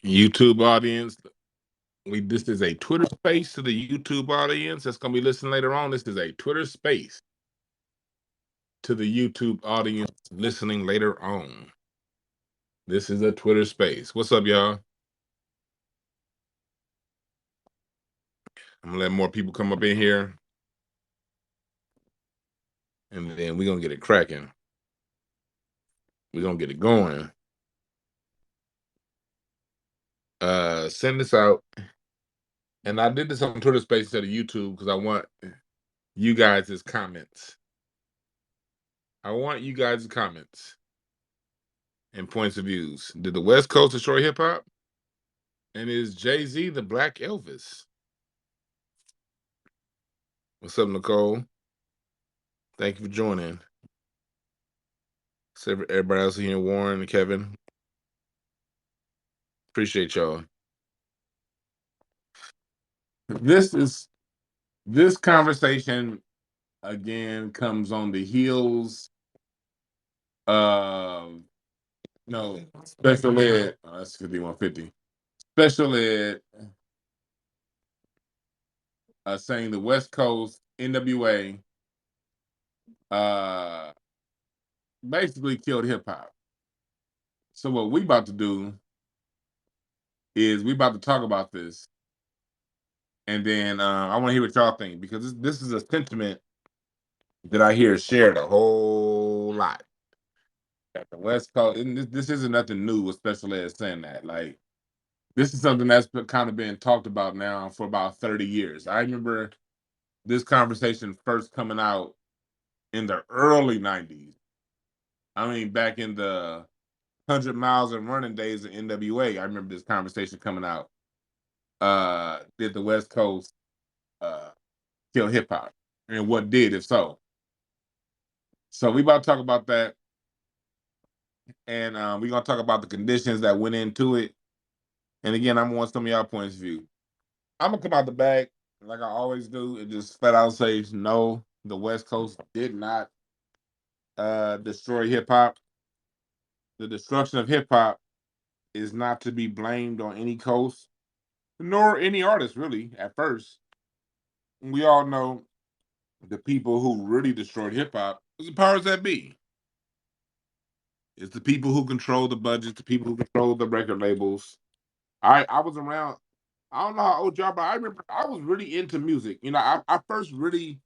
YouTube audience. This is a Twitter space to the YouTube audience that's gonna be listening later on. This is a Twitter space to the YouTube audience listening later on. This is a Twitter space. What's up, y'all? I'm gonna let more people come up in here, and then we're gonna get it cracking. We're gonna get it going. Send this out. And I did this on Twitter space instead of YouTube because I want you guys' comments. I want you guys' comments and points of views. Did the West Coast destroy hip hop? And is Jay-Z the Black Elvis? What's up, Nicole? Thank you for joining. So everybody else here, Warren and Kevin. Appreciate y'all. This conversation again comes on the heels of special ed. Oh, that's 5150. Special ed saying the West Coast NWA basically killed hip hop. So what we about to do is we about to talk about this, and then I want to hear what y'all think because this is a sentiment that I hear shared a whole lot at the West Coast. And this isn't nothing new with special ed saying that. Like this is something that's kind of been talked about now for about 30 years. I remember this conversation first coming out in the early 90s. I mean, back in the 100 miles and running days of NWA, I remember this conversation coming out. Did the West Coast kill hip hop? And what did, if so? So we about to talk about that. And we're going to talk about the conditions that went into it. And again, I'm want some of y'all points of view. I'm going to come out the bag like I always do and just flat out say, no, the West Coast did not destroy hip hop. The destruction of hip hop is not to be blamed on any coast, nor any artist, really, at first. We all know the people who really destroyed hip hop is the powers that be. It's the people who control the budgets, the people who control the record labels. I was around. I don't know how old y'all, but I remember I was really into music. I first really,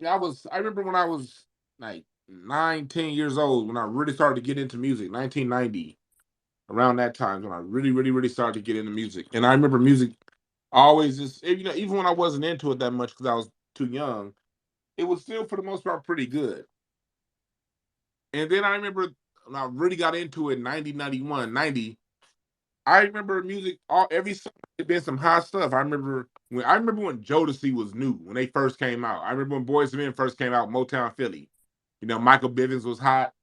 I remember when I was like 9, 10 years old when I really started to get into music. 1990, around that time when I really, really, really started to get into music. And I remember music always just, even when I wasn't into it that much because I was too young, it was still for the most part pretty good. And then I remember when I really got into it, 90, 91, 90. I remember music every summer it been some hot stuff. I remember when Jodeci was new, when they first came out. I remember when Boyz II Men first came out, Motown Philly. Michael Bivins was hot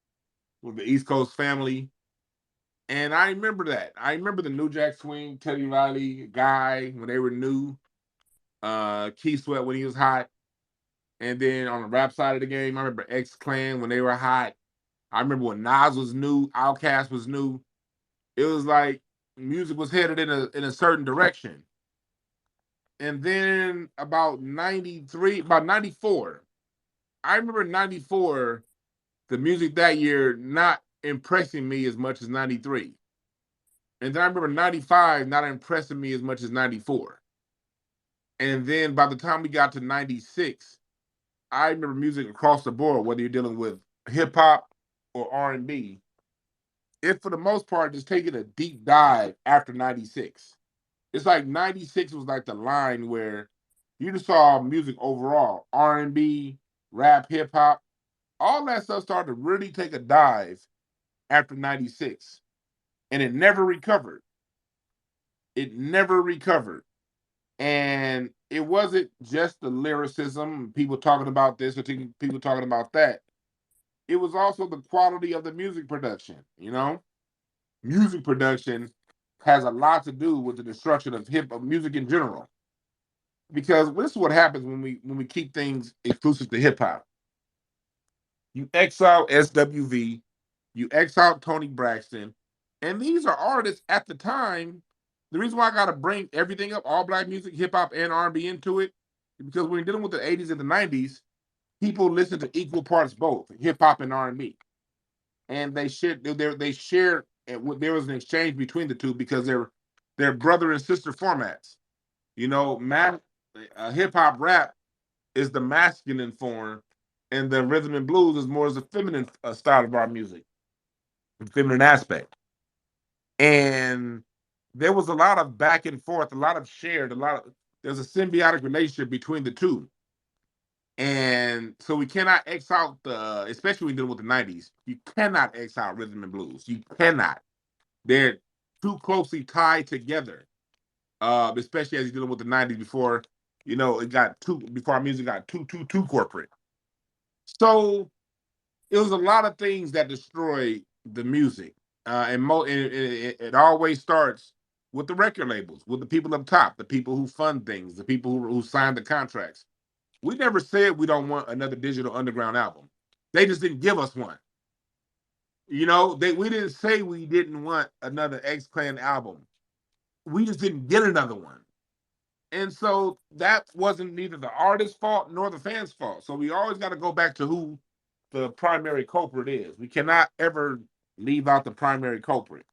with the East Coast Family. And I remember that. I remember the New Jack Swing, Teddy Riley, Guy when they were new. Keith Sweat when he was hot. And then on the rap side of the game, I remember X Clan when they were hot. I remember when Nas was new, Outkast was new. It was like music was headed in a certain direction. And then about 93, about 94, I remember 94, the music that year not impressing me as much as 93. And then I remember 95 not impressing me as much as 94. And then by the time we got to 96, I remember music across the board, whether you're dealing with hip hop or R&B, it for the most part just taking a deep dive after 96. It's like 96 was like the line where you just saw music overall, R&B, rap, hip hop, all that stuff started to really take a dive after 96. And it never recovered. It never recovered. And it wasn't just the lyricism, people talking about this or people talking about that. It was also the quality of the music production. Music production has a lot to do with the destruction of hip hop music in general. Because this is what happens when we keep things exclusive to hip hop. You exile SWV, you exile Tony Braxton, And these are artists at the time. The reason why I got to bring everything up, all black music, hip hop, and R&B into it, because when you're dealing with the 80s and the 90s, people listen to equal parts both hip hop and R&B, and they shared. They shared. There was an exchange between the two because they're brother and sister formats. You know, hip hop rap is the masculine form, and the rhythm and blues is more as a feminine style of our music, feminine aspect. And there was a lot of back and forth, a lot of shared, there's a symbiotic relationship between the two. And so we cannot X out especially when dealing with the 90s, you cannot X out rhythm and blues. You cannot. They're too closely tied together. Especially as you're dealing with the 90s before, before our music got too corporate. So it was a lot of things that destroyed the music. It always starts with the record labels, with the people up top, the people who fund things, the people who sign the contracts. We never said we don't want another digital underground album. They just didn't give us one. We didn't say we didn't want another X Clan album. We just didn't get another one. And so that wasn't neither the artist's fault nor the fans' fault. So we always got to go back to who the primary culprit is. We cannot ever leave out the primary culprit.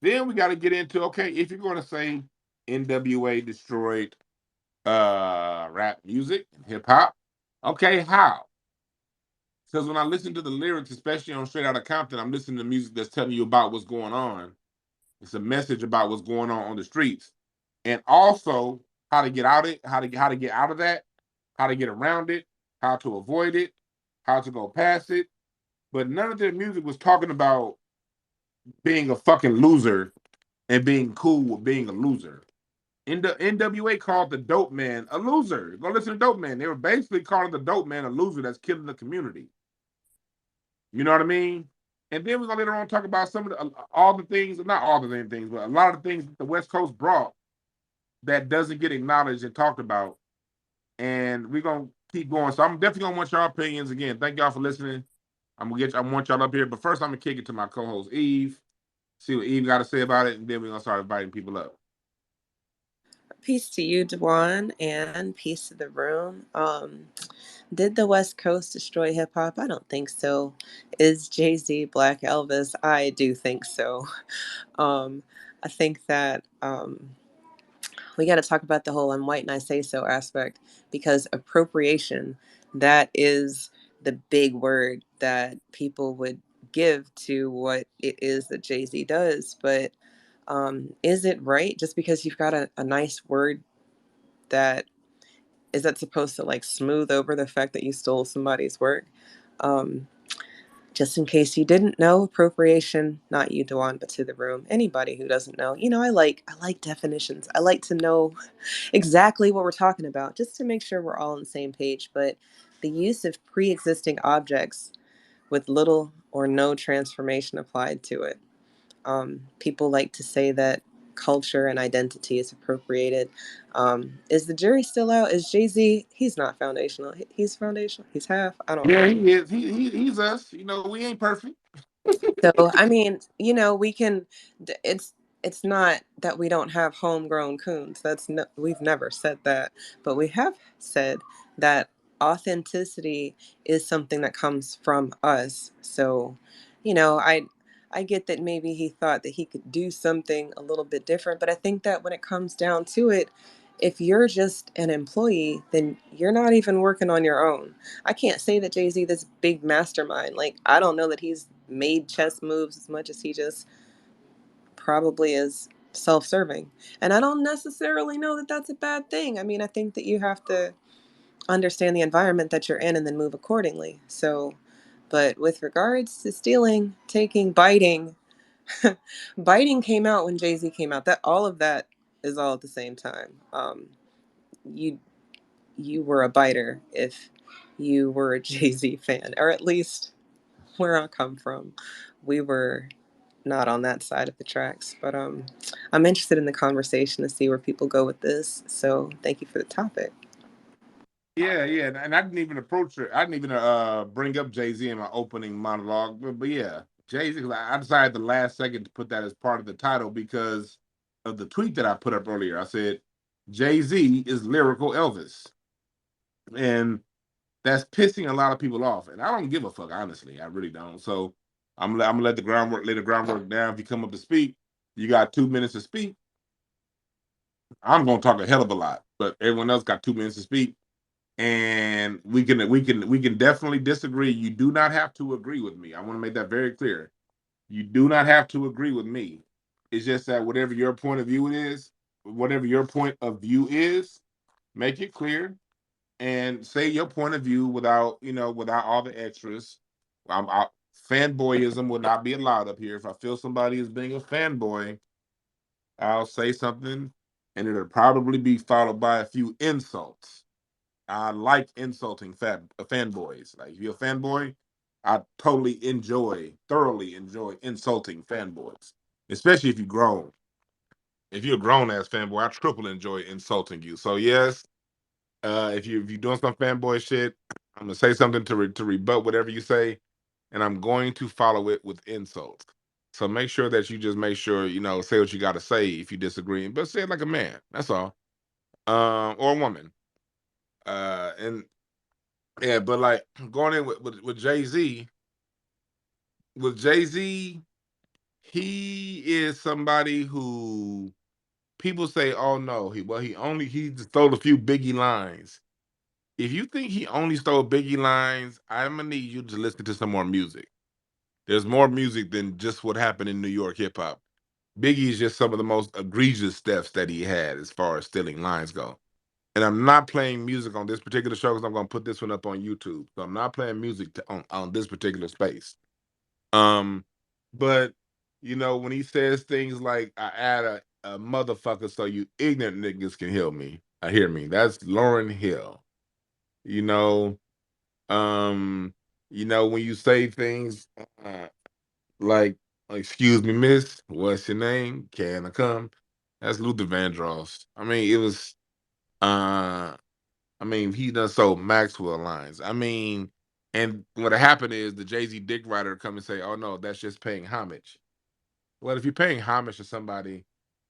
Then we got to get into, okay, if you're going to say NWA destroyed rap music and hip hop, okay, how? Because when I listen to the lyrics, especially on Straight Outta Compton, I'm listening to music that's telling you about what's going on. It's a message about what's going on the streets, and also how to get out it, how to get out of that, how to get around it, how to avoid it, how to go past it. But none of their music was talking about being a fucking loser and being cool with being a loser. The NWA called the dope man a loser. Go listen to Dope Man. They were basically calling the dope man a loser that's killing the community. You know what I mean? And then we're gonna later on talk about some of all the things, not all the same things, but a lot of the things that the West Coast brought that doesn't get acknowledged and talked about. And we're gonna keep going. So I'm definitely gonna want your opinions again. Thank y'all for listening. I want y'all up here, but first I'm gonna kick it to my co-host Eve. See what Eve got to say about it, and then we're gonna start inviting people up. Peace to you, Dwan, and peace to the room. Did the West Coast destroy hip hop? I don't think so. Is Jay-Z Black Elvis? I do think so. I think that we got to talk about the whole "I'm white and I say so" aspect, because appropriation, that is the big word that people would give to what it is that Jay-Z does. But is it right just because you've got a nice word, that is that supposed to like smooth over the fact that you stole somebody's work? Um, just in case you didn't know, appropriation, not you, Dewan, but to the room, anybody who doesn't know, I like definitions. I like to know exactly what we're talking about, just to make sure we're all on the same page. But the use of pre-existing objects with little or no transformation applied to it. People like to say that culture and identity is appropriated. Is the jury still out? Is Jay-Z? He's not foundational. He's foundational. He's half. I don't Yeah, know. he is. He's us. We ain't perfect. So I mean, we can. It's not that we don't have homegrown coons. We've never said that, but we have said that authenticity is something that comes from us. So, I get that maybe he thought that he could do something a little bit different, but I think that when it comes down to it, if you're just an employee, then you're not even working on your own. I can't say that Jay-Z, this big mastermind, like, I don't know that he's made chess moves as much as he just probably is self-serving. And I don't necessarily know that that's a bad thing. I mean, I think that you have to understand the environment that you're in and then move accordingly. So, but with regards to stealing, taking, biting, biting came out when Jay-Z came out. That all of that is all at the same time. You you were a biter if you were a Jay-Z fan, or at least where I come from, we were not on that side of the tracks. But I'm interested in the conversation to see where people go with this. So thank you for the topic. Yeah, yeah, and I didn't even approach her. I didn't even bring up Jay-Z in my opening monologue, but yeah, Jay-Z, I decided the last second to put that as part of the title because of the tweet that I put up earlier. I said Jay-Z is lyrical Elvis, and that's pissing a lot of people off. And I don't give a fuck, honestly. I really don't. So I'm gonna let the groundwork lay the groundwork down. If you come up to speak, you got 2 minutes to speak. I'm gonna talk a hell of a lot, but everyone else got 2 minutes to speak, and we can definitely disagree. You do not have to agree with me. I want to make that very clear. You do not have to agree with me. It's just that whatever your point of view is, make it clear and say your point of view without without all the extras. Fanboyism will not be allowed up here. If I feel somebody is being a fanboy, I'll say something, and it'll probably be followed by a few insults. I like insulting fanboys. Like if you're a fanboy, I thoroughly enjoy insulting fanboys, especially if you're grown. If you're a grown ass fanboy, I triple enjoy insulting you. So yes, if you're doing some fanboy shit, I'm gonna say something to rebut whatever you say, and I'm going to follow it with insults. So make sure that you just make sure say what you got to say if you disagree, but say it like a man. That's all, or a woman. And yeah, but like going in with Jay Z, he is somebody who people say, oh no, he just stole a few Biggie lines. If you think he only stole Biggie lines, I'm gonna need you to listen to some more music. There's more music than just what happened in New York hip hop. Biggie is just some of the most egregious steps that he had as far as stealing lines go. And I'm not playing music on this particular show because I'm going to put this one up on YouTube. So I'm not playing music on this particular space. Um, but when he says things like "I add a motherfucker so you ignorant niggas can hear me." That's Lauren Hill. You know, um, when you say things uh, like "Excuse me, miss, what's your name? Can I come?" That's Luther Vandross. I mean, it was. Uh, I mean, he done sold Maxwell lines. I mean, and what happened is the Jay Z dick writer come and say, "Oh no, that's just paying homage." Well, if you're paying homage to somebody,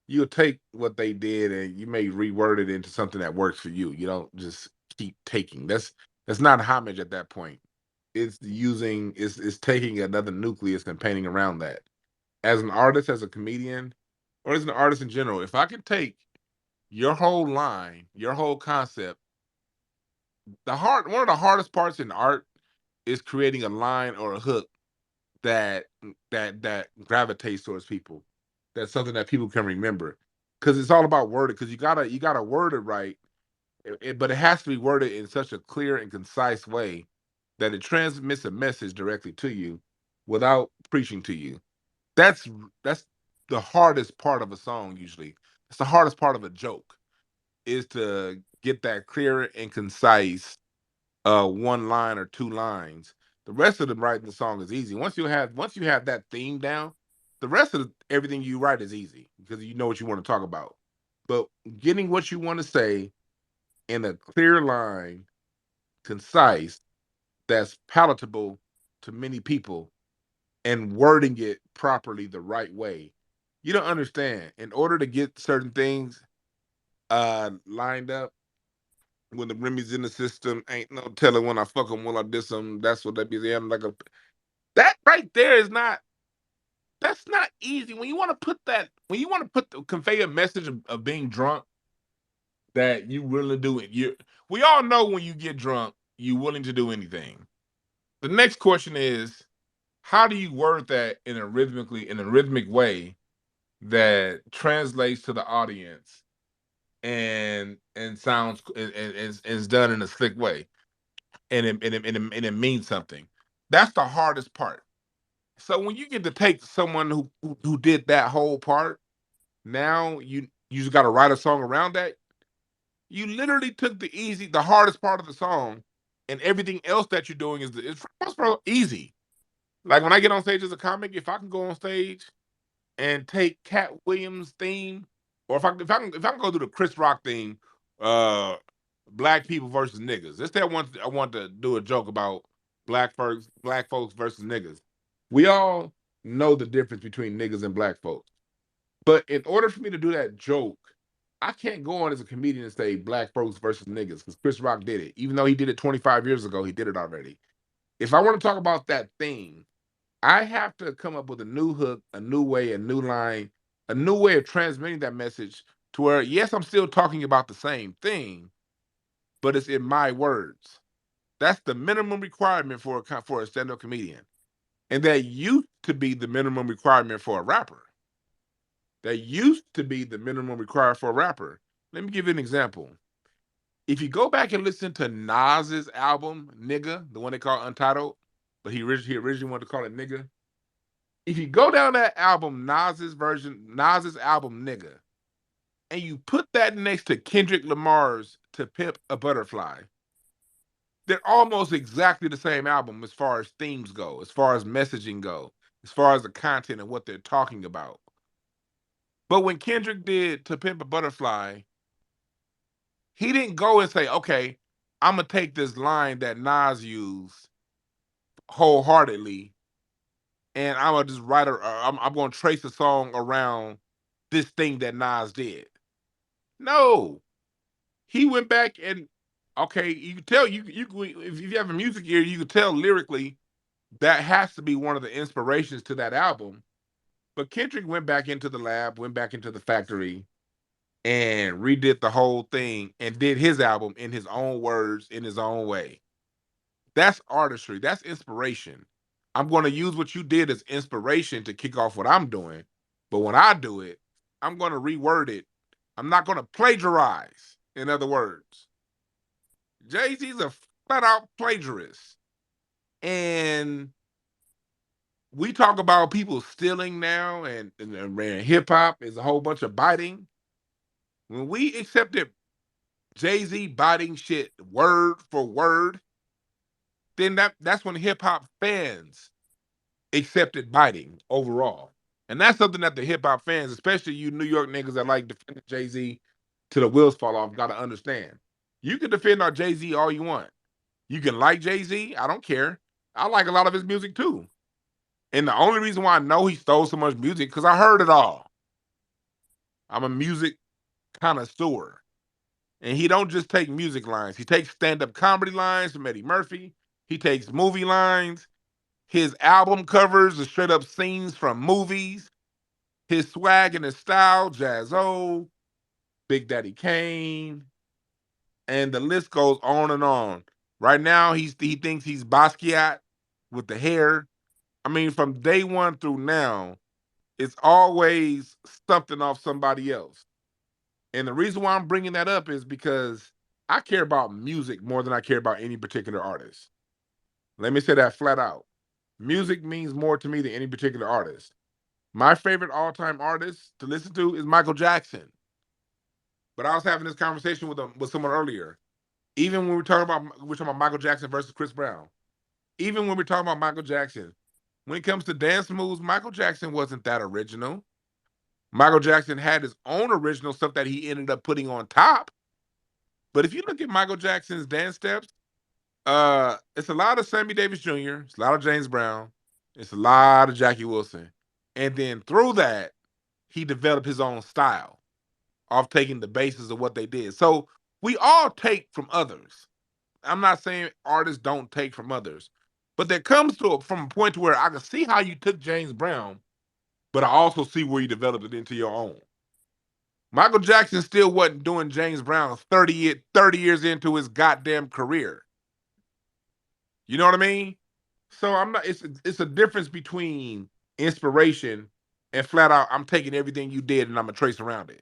you'll take what they did and you may reword it into something that works for you. You don't just keep taking. That's not homage at that point. It's taking another nucleus and painting around that. As an artist, as a comedian, or as an artist in general, if I can take your whole line, your whole concept, one of the hardest parts in art is creating a line or a hook that that gravitates towards people. That's something that people can remember. Because it's all about wording. Because you gotta word it right, but it has to be worded in such a clear and concise way that it transmits a message directly to you without preaching to you. That's that's the hardest part of a song usually. It's the hardest part of a joke is to get that clear and concise one line or two lines. The rest of the writing the song is easy. Once you have that theme down, the rest of everything you write is easy because you know what you want to talk about. But getting what you want to say in a clear line, concise, that's palatable to many people, and wording it properly the right way. You don't understand. In order to get certain things lined up, when the Remy's in the system, ain't no telling when I fuck them, will I diss them. That's what they be saying. Like that right there is not. That's not easy. When you want to convey a message of being drunk, that you really do it. We all know when you get drunk, you're willing to do anything. The next question is, how do you word that in a rhythmic way that translates to the audience and sounds and is done in a slick way? And it means something. That's the hardest part. So when you get to take someone who did that whole part, now you just got to write a song around that. You literally took the hardest part of the song, and everything else that you're doing is easy. Like when I get on stage as a comic, if I can go on stage and take Cat Williams' theme, or if I can go through the Chris Rock theme, uh, black people versus niggas. This day I want to do a joke about black folks versus niggas. We all know the difference between niggas and black folks. But in order for me to do that joke, I can't go on as a comedian and say black folks versus niggas because Chris Rock did it. Even though he did it 25 years ago, he did it already. If I want to talk about that thing, I have to come up with a new hook, a new way, a new line, a new way of transmitting that message to where, yes, I'm still talking about the same thing, but it's in my words. That's the minimum requirement for a stand-up comedian. And that used to be the minimum requirement for a rapper. That used to be the minimum required for a rapper. Let me give you an example. If you go back and listen to Nas's album, Nigga, the one they call Untitled, but he originally wanted to call it Nigga. If you go down that album, Nas's album, Nigga, and you put that next to Kendrick Lamar's To Pimp a Butterfly, they're almost exactly the same album as far as themes go, as far as messaging go, as far as the content and what they're talking about. But when Kendrick did To Pimp a Butterfly, he didn't go and say, okay, I'm going to take this line that Nas used wholeheartedly and I'm going to just I'm going to trace the song around this thing that Nas did. No. He went back and, okay, you can tell, if you have a music ear, you can tell lyrically that has to be one of the inspirations to that album. But Kendrick went back into the lab, went back into the factory, and redid the whole thing and did his album in his own words, in his own way. That's artistry. That's inspiration. I'm going to use what you did as inspiration to kick off what I'm doing. But when I do it, I'm going to reword it. I'm not going to plagiarize, in other words. Jay-Z's a flat out plagiarist. And we talk about people stealing now and hip hop is a whole bunch of biting. When we accepted Jay-Z biting shit word for word, then that's when hip hop fans accepted biting overall. And that's something that the hip hop fans, especially you New York niggas that like defending Jay-Z till the wheels fall off, gotta understand. You can defend our Jay-Z all you want. You can like Jay-Z, I don't care. I like a lot of his music too. And the only reason why I know he stole so much music, because I heard it all. I'm a music connoisseur. And he don't just take music lines. He takes stand-up comedy lines from Eddie Murphy. He takes movie lines. His album covers are straight up scenes from movies. His swag and his style, Jazzo, Big Daddy Kane, and the list goes on and on. Right now, he thinks he's Basquiat with the hair. I mean, from day one through now, it's always something off somebody else. And the reason why I'm bringing that up is because I care about music more than I care about any particular artist. Let me say that flat out. Music means more to me than any particular artist. My favorite all-time artist to listen to is Michael Jackson. But I was having this conversation with someone earlier. Even when we're talking about Michael Jackson versus Chris Brown. Even when we're talking about Michael Jackson, when it comes to dance moves, Michael Jackson wasn't that original. Michael Jackson had his own original stuff that he ended up putting on top. But if you look at Michael Jackson's dance steps, it's a lot of Sammy Davis Jr., it's a lot of James Brown, it's a lot of Jackie Wilson. And then through that, he developed his own style off taking the basis of what they did. So we all take from others. I'm not saying artists don't take from others, but there comes from a point to where I can see how you took James Brown, but I also see where you developed it into your own. Michael Jackson still wasn't doing James Brown 30 years into his goddamn career. You know what I mean? So I'm not. It's a difference between inspiration and flat out. I'm taking everything you did and I'm gonna trace around it.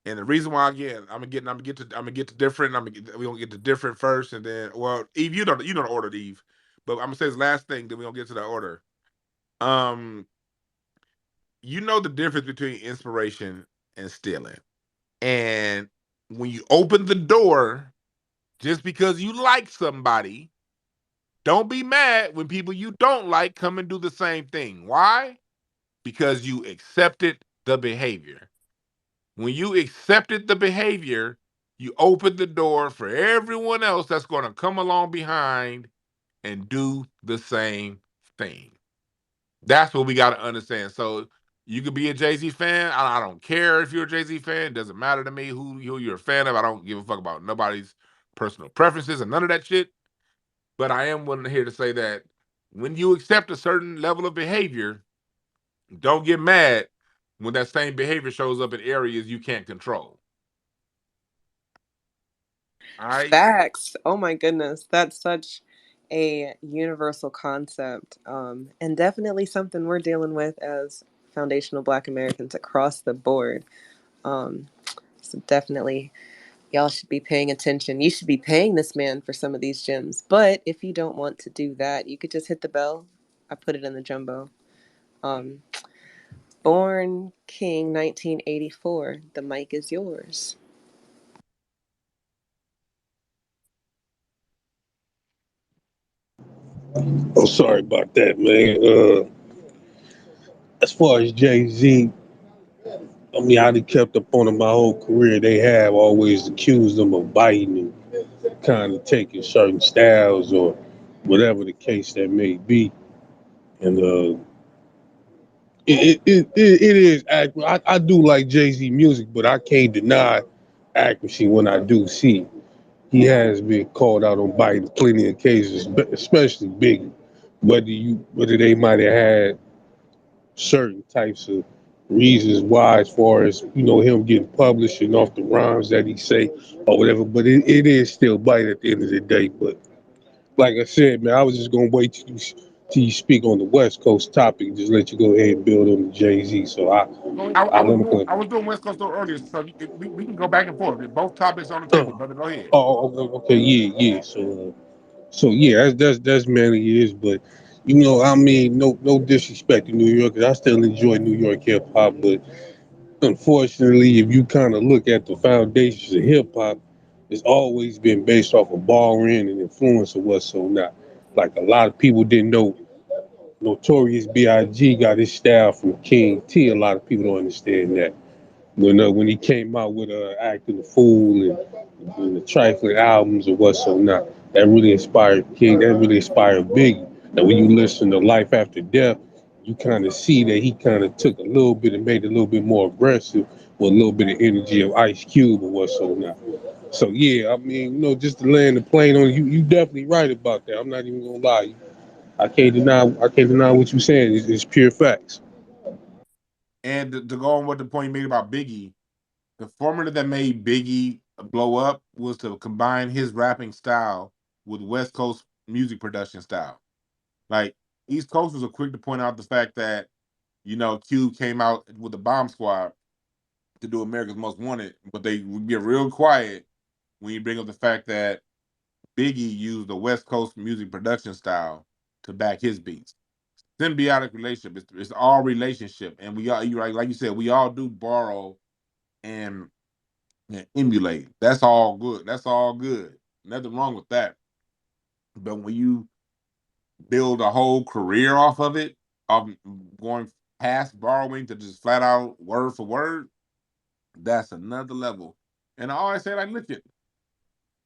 And the reason why, again, I'm gonna get to different. We gonna get to different first, and then, well, Eve, you know the order, Eve. But I'm gonna say this last thing, then we gonna get to that order. Um, you know the difference between inspiration and stealing. And when you open the door, just because you like somebody, don't be mad when people you don't like come and do the same thing. Why? Because you accepted the behavior. When you accepted the behavior, you opened the door for everyone else that's going to come along behind and do the same thing. That's what we got to understand. So you could be a Jay-Z fan. I don't care if you're a Jay-Z fan. It doesn't matter to me who you're a fan of. I don't give a fuck about nobody's personal preferences and none of that shit. But I am willing here to say that when you accept a certain level of behavior, don't get mad when that same behavior shows up in areas you can't control. All right. Facts. Oh my goodness. That's such a universal concept. And definitely something we're dealing with as foundational Black Americans across the board. Um, so definitely, y'all should be paying attention. You should be paying this man for some of these gems. But if you don't want to do that, you could just hit the bell. I put it in the jumbo. Um, Born King 1984. The mic is yours. Oh, sorry about that, man. As far as Jay Z, I mean, I done kept up on him my whole career. They have always accused him of biting and kind of taking certain styles or whatever the case that may be. And it is accurate. I do like Jay Z music, but I can't deny accuracy when I do see it. He has been called out on biting plenty of cases, especially Biggie. Whether they might have had certain types of reasons why, as far as him getting published and off the rhymes that he say or whatever. But it is still bite at the end of the day. But like I said, man, I was just gonna wait till you speak on the West Coast topic and just let you go ahead and build on the Jay Z. So I want to. I was doing West Coast earlier, so we can go back and forth. Both topics on the table, Oh, brother. Go ahead. okay, yeah. So yeah, that's mainly it is. But I mean, no disrespect to New York, 'cause I still enjoy New York hip hop, but unfortunately, if you kind of look at the foundations of hip hop, it's always been based off of borrowing and influence of what's so not. Like a lot of people didn't know Notorious B.I.G. got his style from King T. A lot of people don't understand that. When he came out with Acting the Fool and the trifling albums or what's so not, that really inspired King. That really inspired Biggie. Now when you listen to Life After Death, you kind of see that he kind of took a little bit and made it a little bit more aggressive with a little bit of energy of Ice Cube or what's so not. So yeah, I mean, just to land the plane on you, you definitely right about that. I'm not even gonna lie. I can't deny what you're saying. It's pure facts. And to go on what the point you made about Biggie, the formula that made Biggie blow up was to combine his rapping style with West Coast music production style. Like East Coasters are quick to point out the fact that Cube came out with the Bomb Squad to do America's Most Wanted, but they would get real quiet when you bring up the fact that Biggie used the West Coast music production style to back his beats. Symbiotic relationship. It's all relationship, and we all you like you said, we all do borrow and, and emulate. That's all good. That's all good. Nothing wrong with that. But when you build a whole career off of it, of going past borrowing to just flat out word for word, that's another level. And I always say, like, look at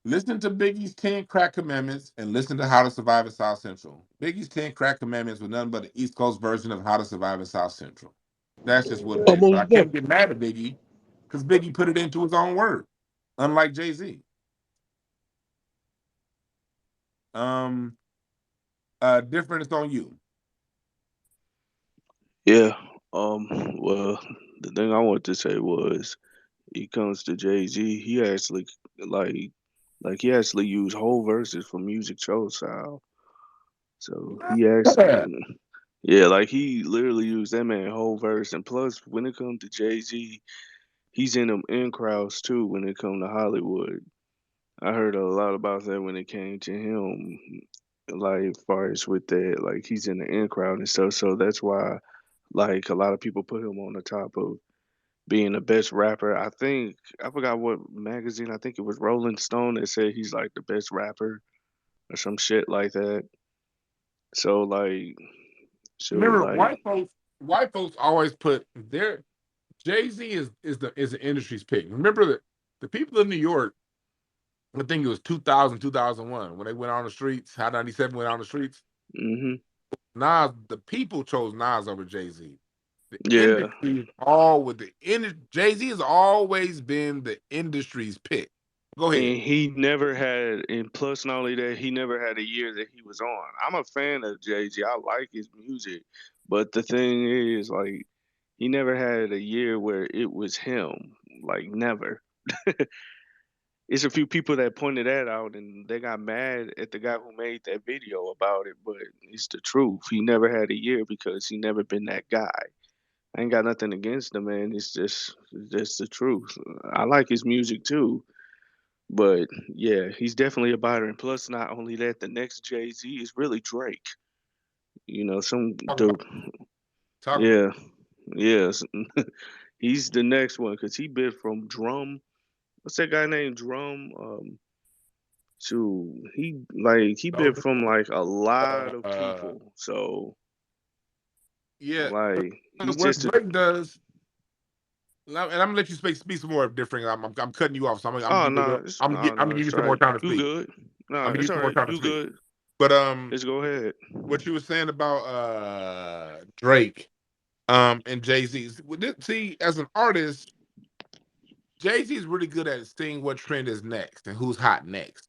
listen to Biggie's 10 Crack Commandments and listen to How to Survive in South Central. Biggie's 10 Crack Commandments were nothing but the East Coast version of How to Survive in South Central. That's just what it is. But I Almost can't definitely. get mad at Biggie because Biggie put it into his own word, unlike Jay-Z. Um, Different is on you. Yeah. Well, the thing I wanted to say was, he comes to Jay Z, he actually like he actually used whole verses from Music Soul style. So he Yeah. actually, yeah, like he literally used that man whole verse. And plus, when it comes to Jay Z, he's in them in crowds too. When it comes to Hollywood, I heard a lot about that when it came to him. Like as far as with that, like he's in the in crowd and stuff. So that's why, like a lot of people put him on the top of being the best rapper. I think I forgot what magazine. I think it was Rolling Stone that said he's like the best rapper or some shit like that. So like, so Remember, like, white folks always put their Jay-Z is the industry's pick. Remember the people in New York, I think it was 2000, 2001, when they went on the streets, Hot 97 went on the streets. hmm Nas, the people chose Nas over Jay-Z. The Yeah. industry is all with the industry. Jay-Z has always been the industry's pick. Go ahead. And he never had, and plus not only that, he never had a year that he was on. I'm a fan of Jay-Z. I like his music, but the thing is, like, he never had a year where it was him. Like, never. It's a few people that pointed that out, and they got mad at the guy who made that video about it. But it's the truth. He never had a year because he never been that guy. I ain't got nothing against the man. It's just the truth. I like his music too. But yeah, he's definitely a biter. And plus, not only that, the next Jay Z is really Drake. You know, some Talk the about talk about yeah, yes, he's the next one because he bit from Drum. What's that guy named Drum? To he bit Elvis. from like a lot of Uh, people. So yeah. like he's What just a Drake does, and I'm gonna let you speak some more different. I'm cutting you off, so I'm oh gonna no, it's I'm no, gonna give you it's all some more right. time to You speak. good? I'm No, gonna give it's you all some more right. time to You speak. good? But Let's go ahead. what you were saying about Drake, and Jay-Z's. See, as an artist, Jay-Z is really good at seeing what trend is next and who's hot next.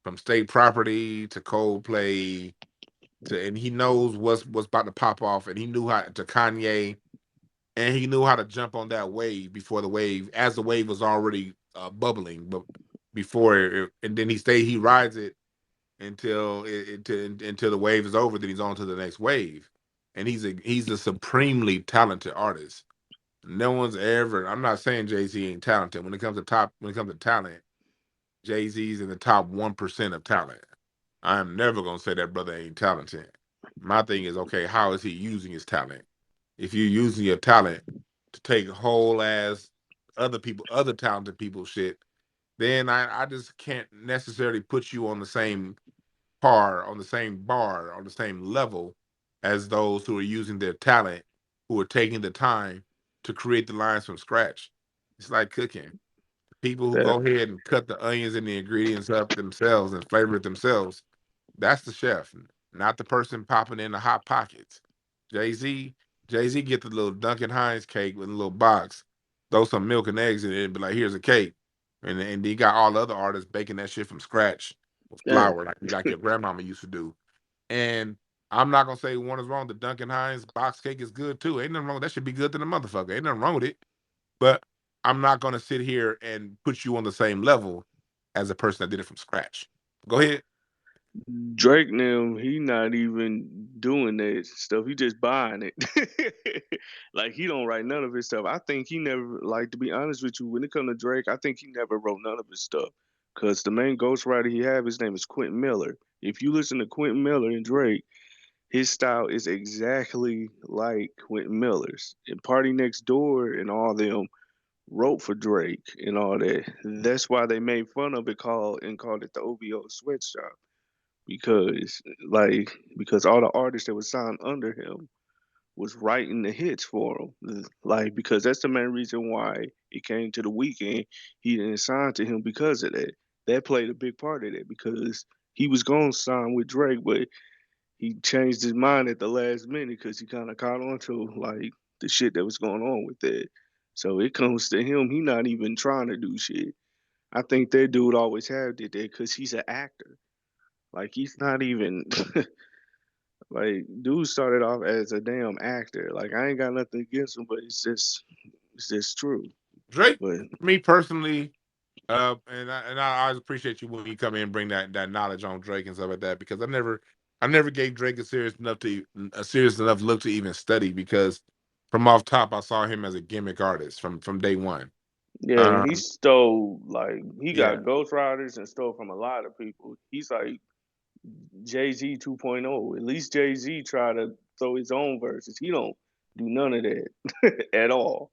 From State Property to Coldplay and he knows what's about to pop off, and he knew how to Kanye, and he knew how to jump on that wave before the wave, as the wave was already bubbling, but and then he rides it until the wave is over. Then he's on to the next wave, and he's a supremely talented artist. No one's ever. I'm not saying Jay Z ain't talented. When it comes to talent, Jay Z's in the top 1% of talent. I'm never gonna say that brother ain't talented. My thing is, okay, how is he using his talent? If you're using your talent to take whole ass other talented people's shit, then I just can't necessarily put you on the same on the same bar, on the same level as those who are using their talent, who are taking the time to create the lines from scratch. It's like cooking. People who That go ahead and cut the onions and the ingredients up themselves and flavor it themselves, that's the chef, not the person popping in the hot pockets. Jay Z, Jay Z get the little Duncan Hines cake with a little box, throw some milk and eggs in it, and be like, "Here's a cake," and you got all the other artists baking that shit from scratch with damn. flour, like your grandmama used to do. And I'm not gonna say one is wrong. The Duncan Hines box cake is good too. Ain't nothing wrong. That should be good to the motherfucker. Ain't nothing wrong with it. But I'm not gonna sit here and put you on the same level as a person that did it from scratch. Go ahead. Drake now, he not even doing that stuff. He just buying it. Like he don't write none of his stuff. I think he never like to be honest with you, when it comes to Drake, I think he never wrote none of his stuff. Cause the main ghostwriter he have, his name is Quentin Miller. If you listen to Quentin Miller and Drake, his style is exactly like Quentin Miller's. And Party Next Door and all them wrote for Drake and all that. That's why they made fun of it called it the OVO sweatshop because because all the artists that was signed under him was writing the hits for him. Like because that's the main reason why it came to the weekend. He didn't sign to him because of that. That played a big part of that because he was going to sign with Drake, but he changed his mind at the last minute because he kind of caught on to like the shit that was going on with that. So it comes to him, he not even trying to do shit. I think that dude always have did that because he's an actor. Like he's not even like dude started off as a damn actor. Like I ain't got nothing against him, but it's just true. Drake, But me personally, and I always appreciate you when you come in and bring that knowledge on Drake and stuff like that because I never gave Drake a serious enough look to even study because from off top I saw him as a gimmick artist from day one. yeah, and he Um, stole like he yeah, got ghostwriters and stole from a lot of people. He's like Jay Z 2.0. At least Jay Z try to throw his own verses. He don't do none of that at all.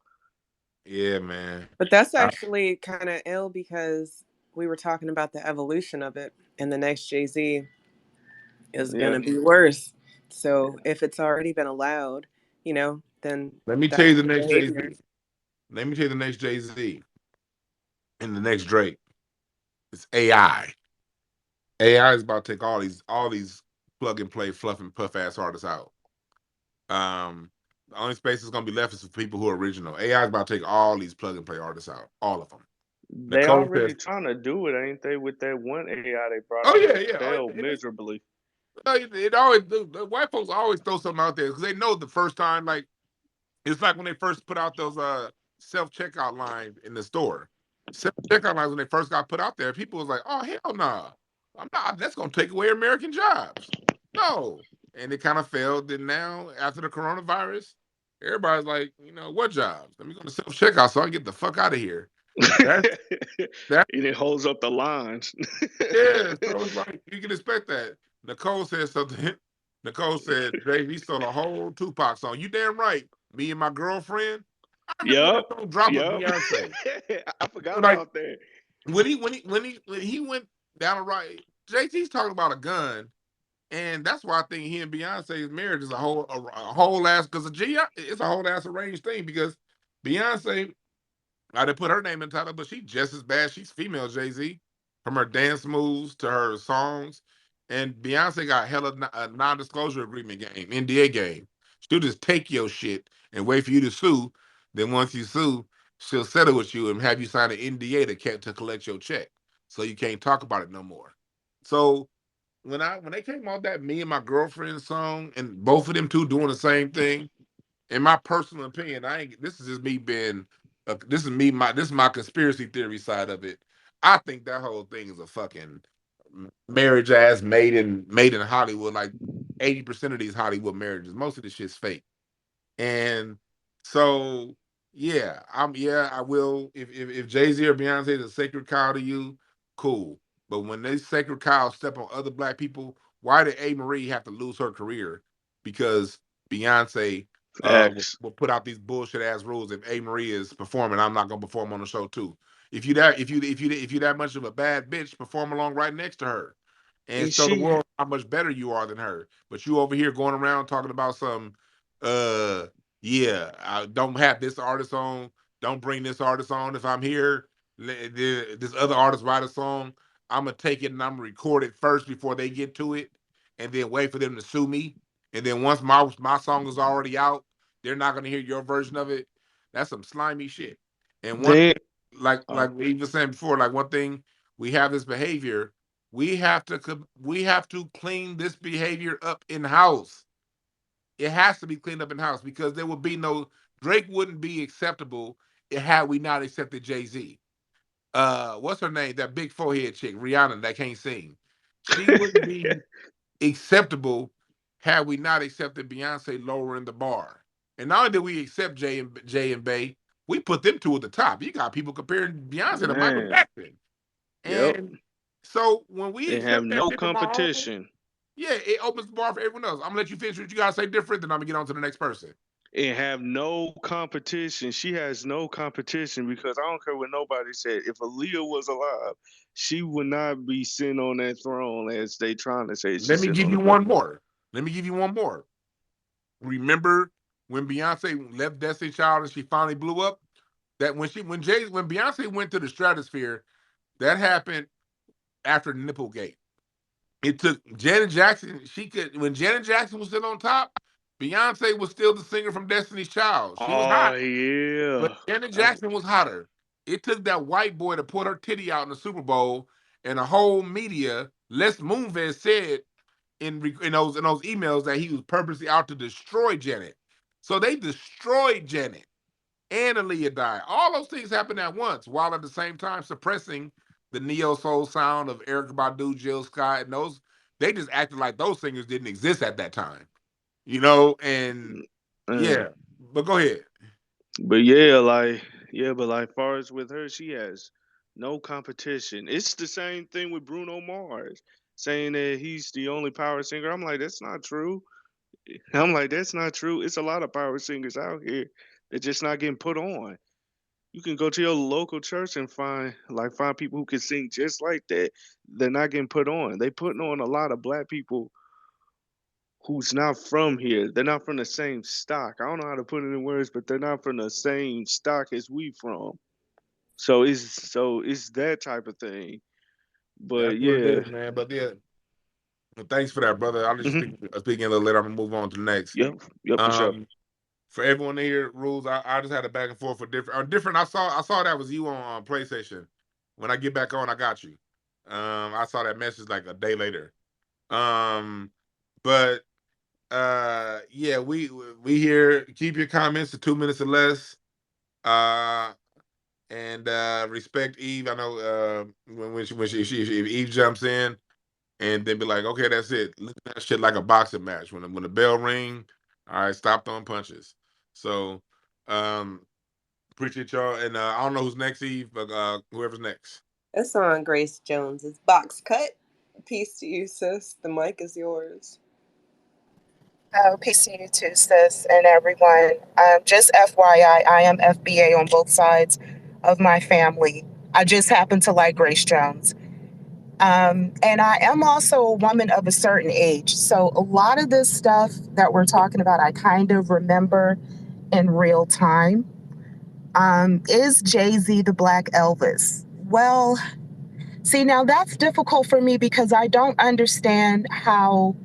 yeah, man. But that's I, actually kind of ill because we were talking about the evolution of it, and the next Jay Z is Yeah. gonna be worse. So if it's already been allowed, then let me tell that's you the the next Jay Z. behavior. Let me tell you the next Jay Z and the next Drake. It's AI. AI is about to take all these plug and play, fluff and puff ass artists out. The only space that's gonna be left is for people who are original. AI is about to take all these plug and play artists out, all of them. They Nicole already says, trying to do it, ain't they? With that one AI they brought "Oh out yeah, that yeah, oh, failed miserably. it always the white folks always throw something out there because they know the first time, like it's like when they first put out those self checkout lines in the store. Self checkout lines when they first got put out there, people was like, "Oh hell nah, I'm not. That's gonna take away American jobs." No, and it kind of failed. Then now after the coronavirus, everybody's like, what jobs? Let me go to self checkout so I can get the fuck out of here. That's that. And it holds up the lines. Yeah, so it's like you can expect that. Nicole said something. Nicole said, Dave, he stole a whole Tupac song. You damn right. Me and my girlfriend. I remember when Yep. that song dropped with Yep. Beyonce. I forgot Like about that. when he went down the right, JT's talking about a gun, and that's why I think he and Beyonce's marriage is a whole ass because it's a whole ass arranged thing because Beyonce I didn't put her name in the title, but she's just as bad. She's female Jay-Z, from her dance moves to her songs. And Beyonce got hella a non-disclosure agreement game, NDA game. She'll just take your shit and wait for you to sue. Then once you sue, she'll settle with you and have you sign an NDA to collect your check, so you can't talk about it no more. So when they came out that Me and My Girlfriend song, and both of them two doing the same thing, in my personal opinion, I ain't. This is just me being. This is me. This is my conspiracy theory side of it. I think that whole thing is a fucking marriage ass made in Hollywood. Like 80% of these Hollywood marriages, most of this shit's fake. And so, yeah, I will. If Jay Z or Beyonce is a sacred cow to you, cool. But when they sacred cows step on other black people, why did A. Marie have to lose her career because Beyonce Facts. will put out these bullshit ass rules? If A. Marie is performing, I'm not gonna perform on the show too. If you that much of a bad bitch, perform along right next to her and And show the she world how much better you are than her. But you over here going around talking about some uh yeah, I don't have this artist on. Don't bring this artist on. If I'm here, this other artist write a song, I'm gonna take it and I'm gonna record it first before they get to it, and then wait for them to sue me. And then once my song is already out, they're not gonna hear your version of it. That's some slimy shit. And one then thing, like we were saying before, like one thing we have this behavior. We have to clean this behavior up in house. It has to be cleaned up in house because there would be no Drake wouldn't be acceptable had we not accepted Jay Z. What's her name? That big forehead chick, Rihanna, that can't sing. She wouldn't be acceptable had we not accepted Beyonce lowering the bar. And not only did we accept Jay and Bay, we put them two at the top. You got people comparing Beyonce to Michael man. Jackson. Yep. And so when we And have accept that no shit from our own, competition. yeah, it opens the bar for everyone else. I'm gonna let you finish what you gotta say different, then I'm gonna get on to the next person. And have no competition. She has no competition because I don't care what nobody said. If Aaliyah was alive, she would not be sitting on that throne as they trying to say Let she's me sitting give on the you throne. one more. Let me give you one more. Remember when Beyonce left Destiny Child and she finally blew up? That when Beyonce went to the stratosphere, that happened after Nipplegate. It took Janet Jackson. When Janet Jackson was still on top, Beyonce was still the singer from Destiny's Child. She was Oh hot, but yeah. Janet I, Jackson was hotter. It took that white boy to put her titty out in the Super Bowl, and the whole media, Les Moonves said in those emails that he was purposely out to destroy Janet. So they destroyed Janet and Aaliyah died. All those things happened at once, while at the same time suppressing the neo soul sound of Erykah Badu, Jill Scott, and those. They just acted like those singers didn't exist at that time, And uh, yeah, but go ahead. but yeah, but like far as with her, she has no competition. It's the same thing with Bruno Mars saying that he's the only power singer. I'm like, that's not true. I'm like, that's not true. It's a lot of power singers out here that just not getting put on. You can go to your local church and find people who can sing just like that. They're not getting put on. They putting on a lot of black people who's not from here. They're not from the same stock. I don't know how to put it in words, but they're not from the same stock as we from. So it's that type of thing. But That's what it yeah, is, man. But yeah, Well, thanks for that, brother. I'll just Hmm. speak in a little later. I'm gonna move on to the next. Yep. Yep. For sure. Um, for everyone here, rules. I just had a back and forth for different. I saw that was you on PlayStation. When I get back on, I got you. I saw that message like a day later. Um, but yeah, we here. Keep your comments to 2 minutes or less. Uh, and respect Eve. I know if Eve jumps in and then be like, okay, that's it. Look at that shit like a boxing match. When the bell ring, all right, stop throwing punches. So um appreciate y'all. And I don't know who's next, Eve, but whoever's next. It's on Grace Jones's box cut. Peace to you, sis. The mic is yours. Peace to you too, sis, and everyone. Just FYI, I am FBA on both sides of my family. I just happen to like Grace Jones. And I am also a woman of a certain age. So a lot of this stuff that we're talking about, I kind of remember in real time. Is Jay-Z the Black Elvis? Well, see, now that's difficult for me because I don't understand how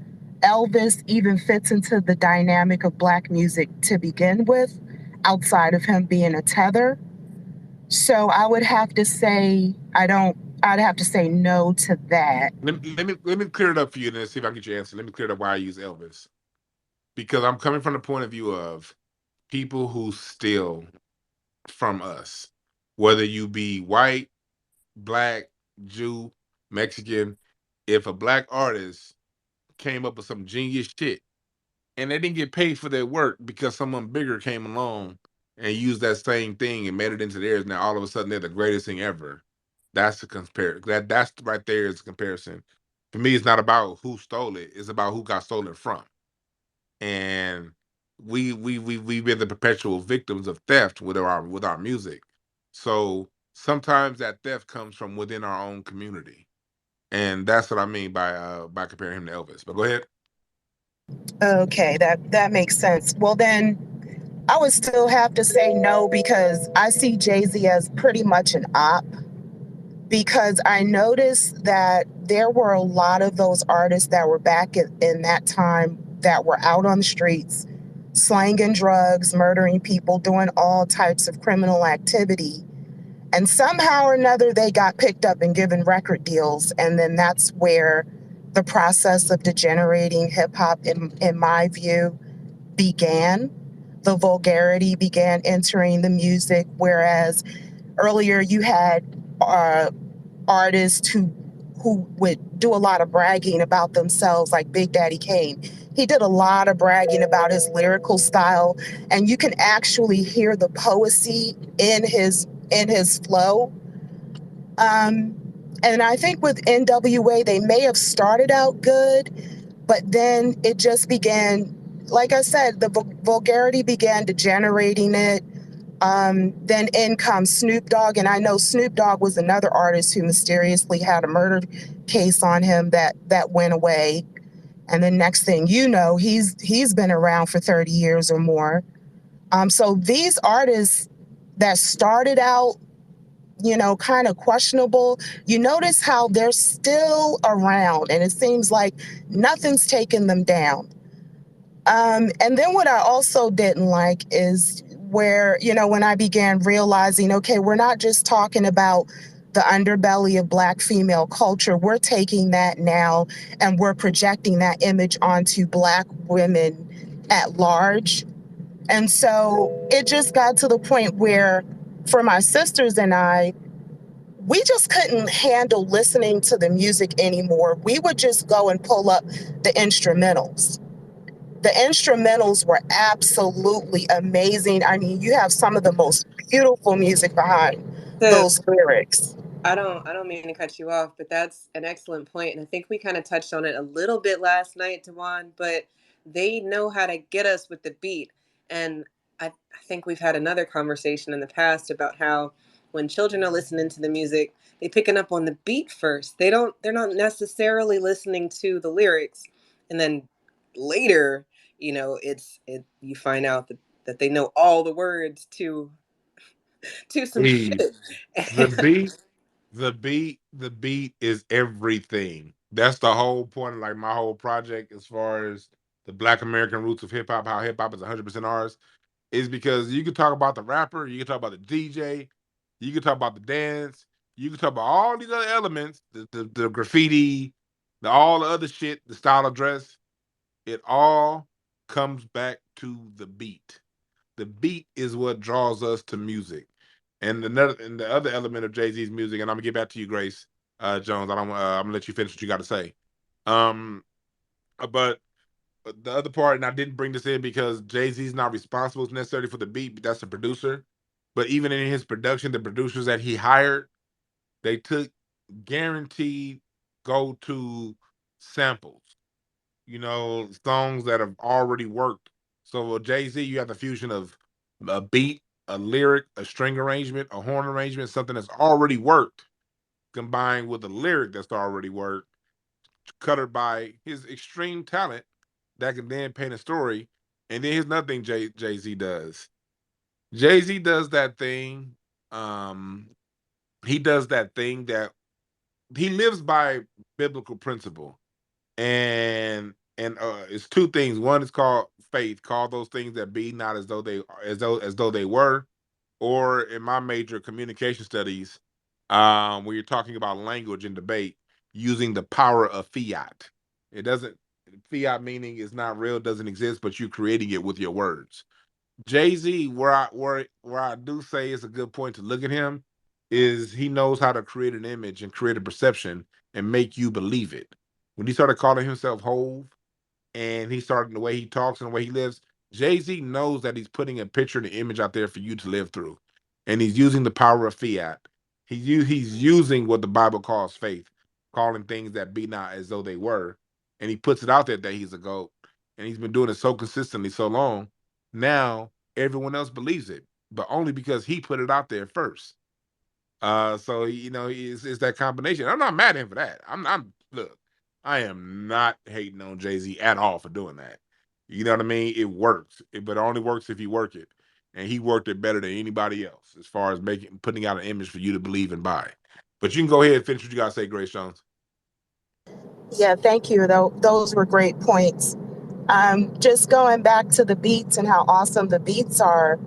Elvis even fits into the dynamic of Black music to begin with, outside of him being a tether. So I would have to say, I'd have to say no to that. Let me clear it up for you and then see if I can get your answer. Let me clear it up why I use Elvis. Because I'm coming from the point of view of people who steal from us. Whether you be white, black, Jew, Mexican, if a black artist came up with some genius shit and they didn't get paid for their work because someone bigger came along and used that same thing and made it into theirs, now all of a sudden they're the greatest thing ever. That's the compare that's right there is the comparison. For me, it's not about who stole it, it's about who got stolen from. And we've been the perpetual victims of theft with our music. So sometimes that theft comes from within our own community. And that's what I mean by comparing him to Elvis. But go ahead. Okay, that makes sense. Well, then I would still have to say no because I see Jay-Z as pretty much an op. Because I noticed that there were a lot of those artists that were back in that time that were out on the streets, slanging drugs, murdering people, doing all types of criminal activity. And somehow or another, they got picked up and given record deals. And then that's where the process of degenerating hip hop, in my view, began. The vulgarity began entering the music, whereas earlier you had artists who would do a lot of bragging about themselves, like Big Daddy Kane. He did a lot of bragging about his lyrical style, and you can actually hear the poesy in his flow. Um, and I think with NWA, they may have started out good, but then it just began, like I said, the vulgarity began degenerating it. Then in comes Snoop Dogg, and I know Snoop Dogg was another artist who mysteriously had a murder case on him that went away. And the next thing you know, he's been around for 30 years or more. So these artists that started out, kind of questionable, you notice how they're still around, and it seems like nothing's taken them down. And then what I also didn't like is where, when I began realizing, okay, we're not just talking about the underbelly of Black female culture, we're taking that now and we're projecting that image onto Black women at large. And so it just got to the point where, for my sisters and I, we just couldn't handle listening to the music anymore. We would just go and pull up the instrumentals. The instrumentals were absolutely amazing. I mean, you have some of the most beautiful music behind those Sis, lyrics. I don't mean to cut you off, but that's an excellent point, and I think we kind of touched on it a little bit last night, Dwan. But they know how to get us with the beat, and I think we've had another conversation in the past about how when children are listening to the music, they picking up on the beat first. They're not necessarily listening to the lyrics, and then later, you find out that they know all the words to some Eve, shit. the beat, the beat is everything. That's the whole point of like my whole project as far as the Black American roots of hip hop, how hip hop is 100% ours, is because you can talk about the rapper, you can talk about the DJ, you can talk about the dance, you can talk about all these other elements, the graffiti, all the other shit, the style of dress. It all comes back to the beat. The beat is what draws us to music. And the other element of Jay Z's music, and I'm gonna get back to you, Grace Jones. I don't. I'm gonna let you finish what you got to say. Um, but the other part, and I didn't bring this in because Jay Z's not responsible necessarily for the beat, but that's the producer. But even in his production, the producers that he hired, they took guaranteed go to samples. Songs that have already worked. So with Jay Z, you have the fusion of a beat, a lyric, a string arrangement, a horn arrangement, something that's already worked, combined with a lyric that's already worked, cuttered by his extreme talent that can then paint a story. And then here's another thing Jay Z does. Jay Z does that thing. Um, he does that thing that he lives by biblical principle. And it's two things. One is called faith. Call those things that be not as though they were. Or in my major communication studies, where you're talking about language and debate, using the power of fiat. It doesn't Fiat meaning is not real, doesn't exist, but you're creating it with your words. Jay Z, where I do say it's a good point to look at him, is he knows how to create an image and create a perception and make you believe it. When he started calling himself Hove, and he started the way he talks and the way he lives, Jay Z knows that he's putting a picture and an image out there for you to live through, and he's using the power of fiat. He's using what the Bible calls faith, calling things that be not as though they were, and he puts it out there that he's a goat, and he's been doing it so consistently so long. Now everyone else believes it, but only because he put it out there first. So it's that combination. I'm not mad at him for that. I'm look, I am not hating on Jay Z at all for doing that. You know what I mean? It works, but it only works if you work it, and he worked it better than anybody else as far as putting out an image for you to believe and buy. But you can go ahead and finish what you gotta say, Grace Jones. Yeah, thank you. Those were great points. Just going back to the beats and how awesome the beats are.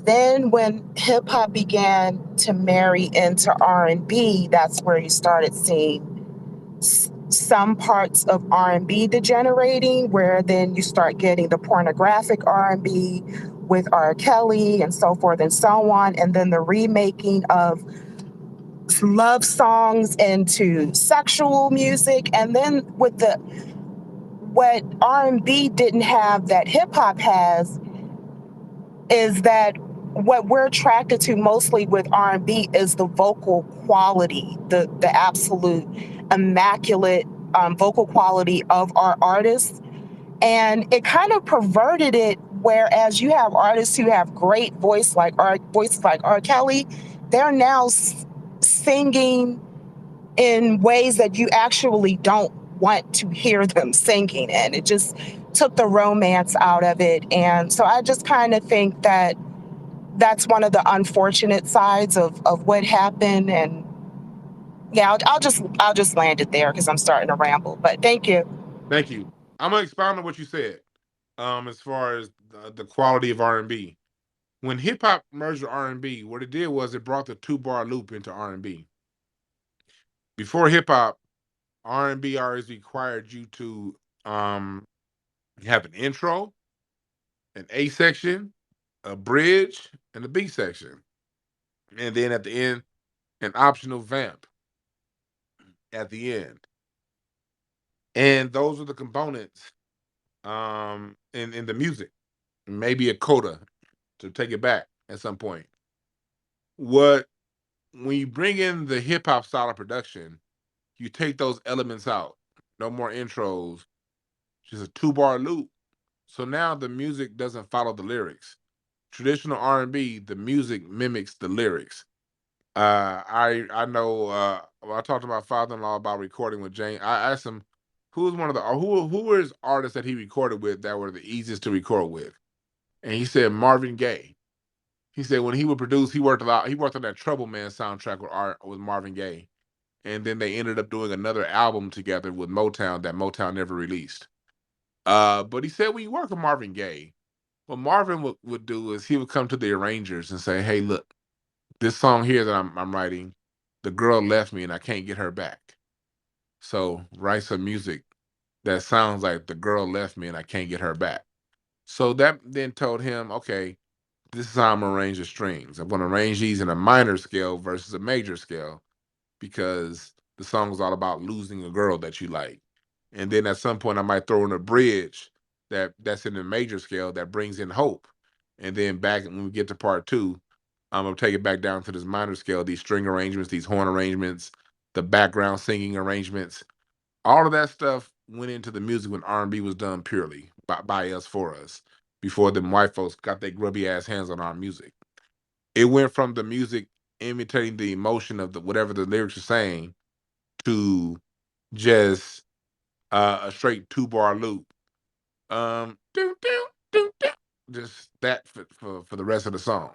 Then when hip hop began to marry into R&B, that's where you started seeing some parts of R&B degenerating, where then you start getting the pornographic R&B with R. Kelly and so forth and so on, and then the remaking of love songs into sexual music, and then with the what R&B didn't have that hip hop has is that what we're attracted to mostly with R&B is the vocal quality, the absolute immaculate vocal quality of our artists. And it kind of perverted it, whereas you have artists who have great voices like R. Kelly, they're now singing in ways that you actually don't want to hear them singing in. It just took the romance out of it. And so I just kind of think that that's one of the unfortunate sides of what happened. And yeah, I'll just land it there because I'm starting to ramble. But thank you. Thank you. I'm gonna expound on what you said. As far as the quality of R&B, when hip hop merged with R&B, what it did was it brought the 2 bar loop into R&B. Before hip hop, R&B always required you to have an intro, an A section, a bridge, and a B section. And then at the end, an optional vamp at the end. And those are the components in the music. Maybe a coda to take it back at some point. What When you bring in the hip hop style of production, you take those elements out. No more intros, just a 2 bar loop. So now the music doesn't follow the lyrics. Traditional R&B, the music mimics the lyrics. I know. When I talked to my father-in-law about recording with Jane, I asked him who was one of the who were his artists that he recorded with that were the easiest to record with, and he said Marvin Gaye. He said when he would produce, he worked a lot. He worked on that Trouble Man soundtrack with Marvin Gaye, and then they ended up doing another album together with Motown that Motown never released. But he said when you work with Marvin Gaye, what Marvin would do is he would come to the arrangers and say, "Hey, look, this song here that I'm writing, the girl left me and I can't get her back. So write some music that sounds like the girl left me and I can't get her back." So that then told him, okay, this is how I'm gonna arrange the strings. I'm gonna arrange these in a minor scale versus a major scale because the song is all about losing a girl that you like. And then at some point I might throw in a bridge that's in the major scale that brings in hope. And then back when we get to part two, I'm gonna take it back down to this minor scale, these string arrangements, these horn arrangements, the background singing arrangements. All of that stuff went into the music when R&B was done purely by us for us before them white folks got their grubby ass hands on our music. It went from the music imitating the emotion of the whatever the lyrics are saying to just a straight 2 bar loop. Doo, doo, doo, doo. Just that for the rest of the song.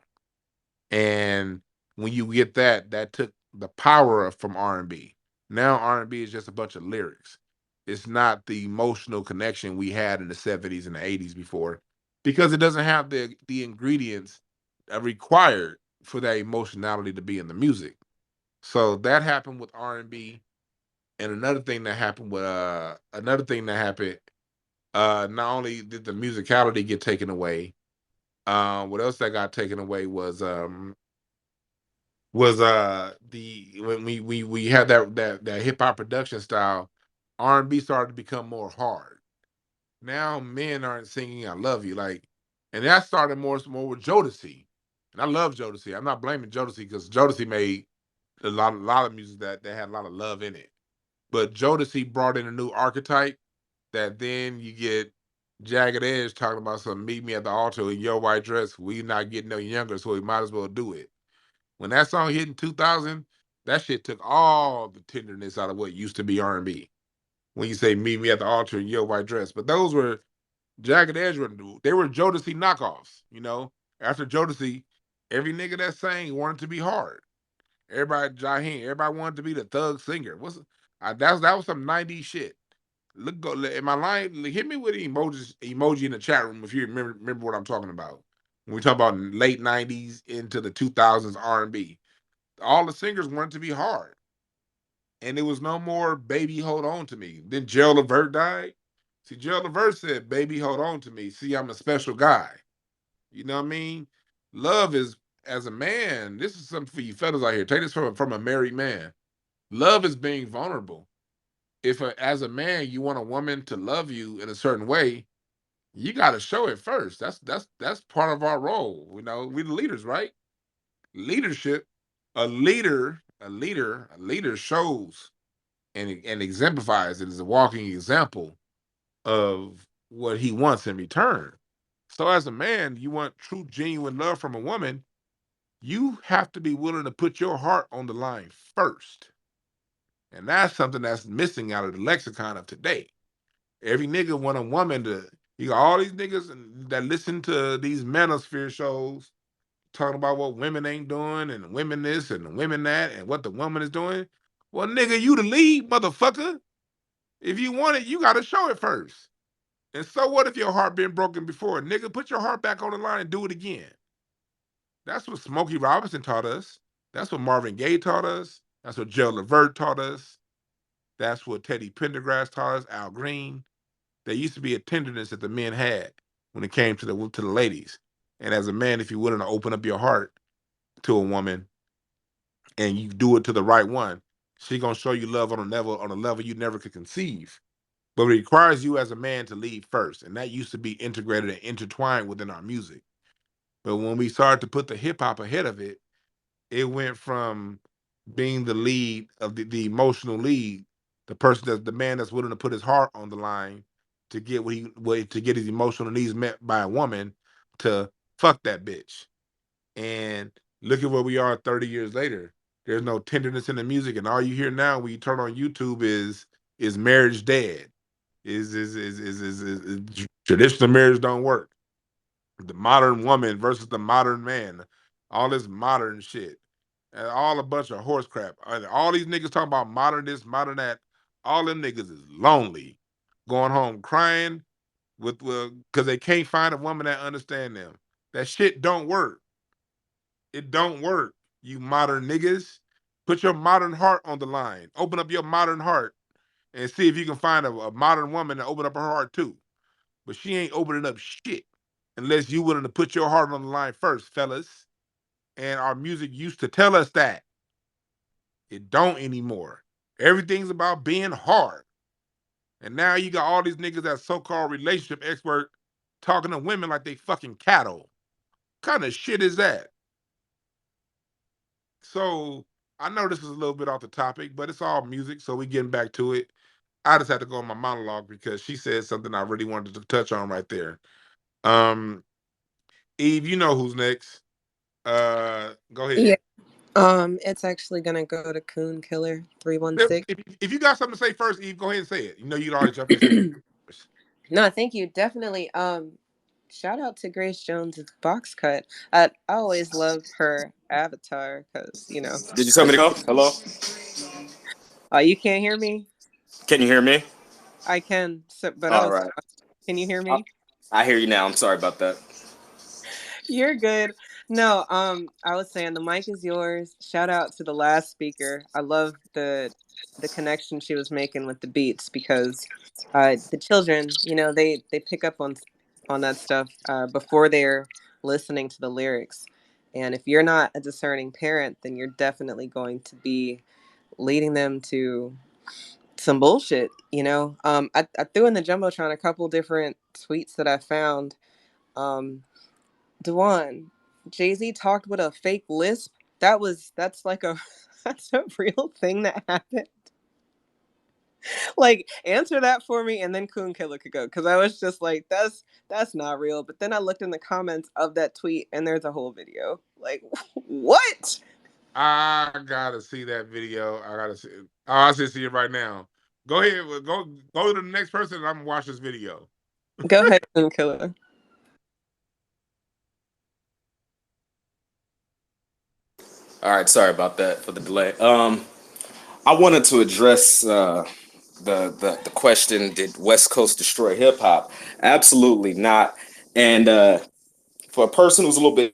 And when you get that, that took the power from R&B. Now R&B is just a bunch of lyrics. It's not the emotional connection we had in the 70s and the 80s before because it doesn't have the ingredients required for that emotionality to be in the music. So that happened with R&B. And another thing that happened, not only did the musicality get taken away, what else that got taken away was the when we had that hip hop production style, R&B started to become more hard. Now men aren't singing "I love you" like, and that started more with Jodeci, and I love Jodeci. I'm not blaming Jodeci because Jodeci made a lot of music that had a lot of love in it, but Jodeci brought in a new archetype that then you get Jagged Edge talking about some meet me at the altar in your white dress. We not getting no younger, so we might as well do it. When that song hit in 2000, that shit took all the tenderness out of what used to be R&B. When you say "meet me at the altar in your white dress," but those were Jagged Edge. They were Jodeci knockoffs. You know, after Jodeci, every nigga that sang wanted to be hard. Everybody, Jaheim, everybody wanted to be the thug singer. That was some '90s shit. Look, go in my line. Hit me with emoji in the chat room if you remember what I'm talking about. When we talk about late '90s into the 2000s R&B, all the singers wanted to be hard, and it was no more "Baby Hold On to Me." Then Gerald Levert died. See, Gerald Levert said, "Baby Hold On to Me." See, I'm a special guy. You know what I mean? Love is as a man. This is something for you fellas out here. Take this from a married man. Love is being vulnerable. If as a man you want a woman to love you in a certain way, you got to show it first. That's part of our role. You know, we the leaders, right? Leadership. A leader shows and exemplifies. It is a walking example of what he wants in return. So as a man, you want true, genuine love from a woman. You have to be willing to put your heart on the line first, and that's something that's missing out of the lexicon of today. Every nigga want a woman to. You got all these niggas that listen to these manosphere shows talking about what women ain't doing and women this and women that and what the woman is doing. Well, nigga, you the lead, motherfucker. If you want it, you got to show it first. And so what if your heart been broken before? Nigga, put your heart back on the line and do it again. That's what Smokey Robinson taught us. That's what Marvin Gaye taught us. That's what Gerald Levert taught us. That's what Teddy Pendergrass taught us, Al Green. There used to be a tenderness that the men had when it came to the ladies. And as a man, if you're willing to open up your heart to a woman and you do it to the right one, she gonna show you love on a level you never could conceive. But it requires you as a man to lead first, and that used to be integrated and intertwined within our music. But when we started to put the hip hop ahead of it, it went from being the lead of the emotional lead, the person that's the man that's willing to put his heart on the line to get to get his emotional needs met by a woman to fuck that bitch. And look at where we are 30 years later. There's no tenderness in the music, and all you hear now when you turn on YouTube is marriage dead. Is traditional marriage don't work. The modern woman versus the modern man. All this modern shit. And all a bunch of horse crap. All these niggas talking about modern this, modern that. All them niggas is lonely, going home crying with because they can't find a woman that understand them. That shit don't work. It don't work. You modern niggas, put your modern heart on the line. Open up your modern heart and see if you can find a modern woman to open up her heart too. But she ain't opening up shit unless you willing to put your heart on the line first, fellas. And our music used to tell us that. It don't anymore. Everything's about being hard. And now you got all these niggas that so-called relationship expert talking to women like they fucking cattle. What kind of shit is that? So I know this is a little bit off the topic, but it's all music, so we getting back to it. I just had to go on my monologue because she said something I really wanted to touch on right there. Eve, you know who's next. Go ahead. Yeah. It's actually gonna go to Coon Killer 316. If you got something to say first, Eve, go ahead and say it. You know you'd already jump in and say something first. No, thank you. Definitely. Shout out to Grace Jones's box cut. I always loved her avatar because Did you tell me to go? Hello? You can't hear me. Can you hear me? I can, but All right. Can you hear me? I hear you now. I'm sorry about that. You're good. No, I was saying the mic is yours. Shout out to the last speaker. I love the connection she was making with the beats because the children, they pick up on that stuff before they're listening to the lyrics. And if you're not a discerning parent, then you're definitely going to be leading them to some bullshit, I threw in the Jumbotron a couple different tweets that I found. Dwan, Jay-Z talked with a fake lisp. That's like that's a real thing that happened. Like, answer that for me, and then Coon Killer could go. Because I was just like, that's not real. But then I looked in the comments of that tweet, and there's a whole video. Like, what? I gotta see that video. I gotta see it. Oh, I see it right now. Go ahead. Go to the next person, and I'm gonna watch this video. Go ahead, Coon Killer. All right, sorry about that for the delay. I wanted to address the question: did West Coast destroy hip hop? Absolutely not. And for a person who's a little bit,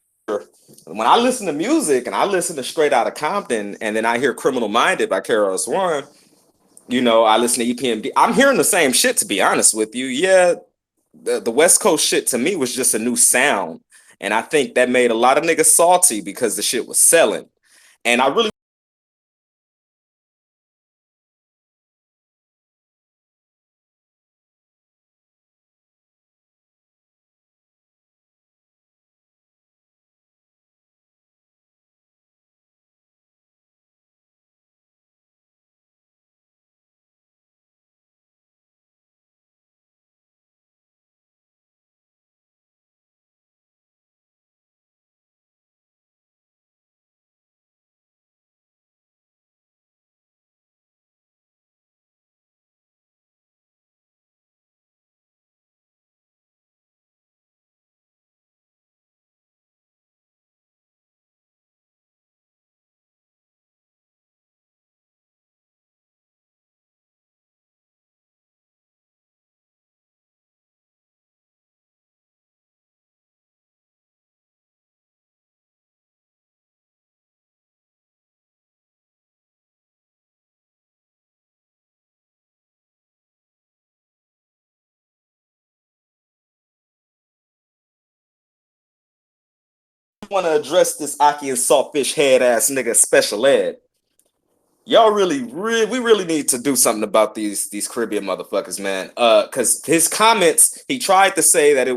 when I listen to music and I listen to Straight Outta Compton, and then I hear Criminal Minded by KRS-One, I listen to EPMD. I'm hearing the same shit, to be honest with you. Yeah, the West Coast shit to me was just a new sound, and I think that made a lot of niggas salty because the shit was selling. And I really want to address this Aki and Saltfish head ass nigga special ed. Y'all we really need to do something about these Caribbean motherfuckers, man. Cause his comments, he tried to say that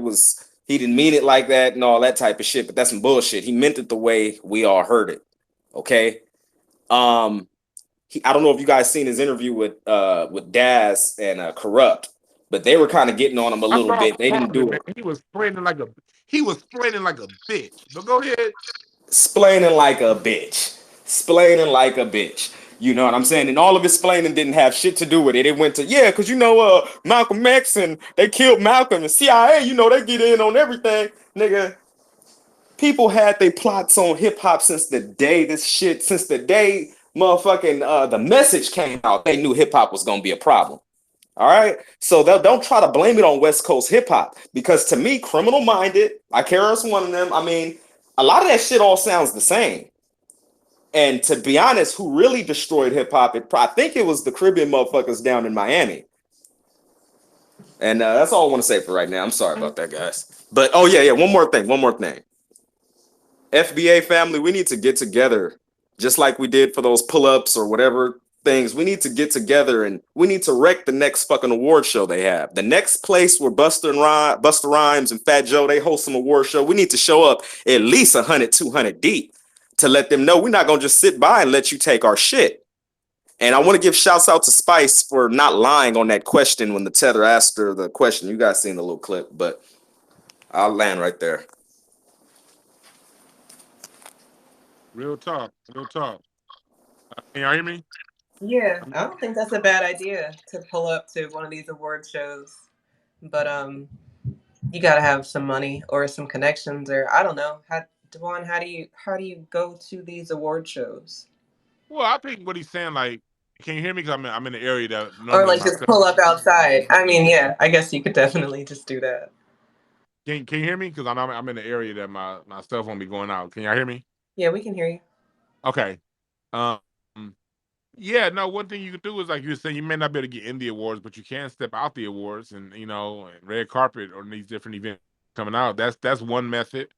he didn't mean it like that and all that type of shit, but that's some bullshit. He meant it the way we all heard it. Okay. I don't know if you guys seen his interview with Daz and Corrupt, but they were kind of getting on him a little bit. They didn't do it. He was explaining like a bitch. But go ahead. Splaining like a bitch. Splaining like a bitch. You know what I'm saying? And all of his splaining didn't have shit to do with it. It went to, because Malcolm X and they killed Malcolm and CIA, they get in on everything. Nigga, People had their plots on hip hop since the day since the day motherfucking the message came out. They knew hip hop was gonna be a problem. All right, so don't try to blame it on West Coast hip hop because to me, Criminal Minded, I KRS one of them. I mean, a lot of that shit all sounds the same. And to be honest, who really destroyed hip hop? I think it was the Caribbean motherfuckers down in Miami. And that's all I want to say for right now. I'm sorry about that, guys. But oh yeah, one more thing. FBA family, we need to get together, just like we did for those pull-ups or whatever things. We need to get together and we need to wreck the next fucking award show they have. The next place where Busta Rhymes and Fat Joe, they host some award show. We need to show up at least 100, 200 deep to let them know we're not going to just sit by and let you take our shit. And I want to give shouts out to Spice for not lying on that question when the tether asked her the question. You guys seen the little clip, but I'll land right there. Real talk. Can y'all hear me? Yeah, I don't think that's a bad idea to pull up to one of these award shows. But you gotta have some money or some connections, or I don't know. Dwan, how do you go to these award shows? Well, I think what he's saying, like, can you hear me? Because I'm in the area that Or normally like just pull up outside. I mean, yeah, I guess you could definitely just do that. Can you hear me? Because I'm in the area that my cell phone be going out. Can y'all hear me? Yeah, we can hear you. Okay. Yeah, no, one thing you can do is like you were saying, you may not be able to get in the awards, but you can step out the awards and red carpet or these different events coming out. That's one method.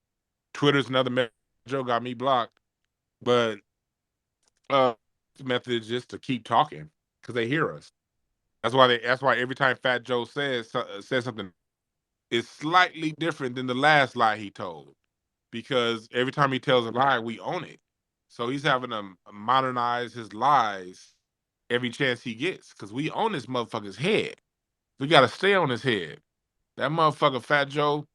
Twitter's another method. Joe got me blocked. But the method is just to keep talking because they hear us. That's why every time Fat Joe says something, it's slightly different than the last lie he told. Because every time he tells a lie, we own it. So he's having to modernize his lies every chance he gets because we own this motherfucker's head. We got to stay on his head. That motherfucker Fat Joe,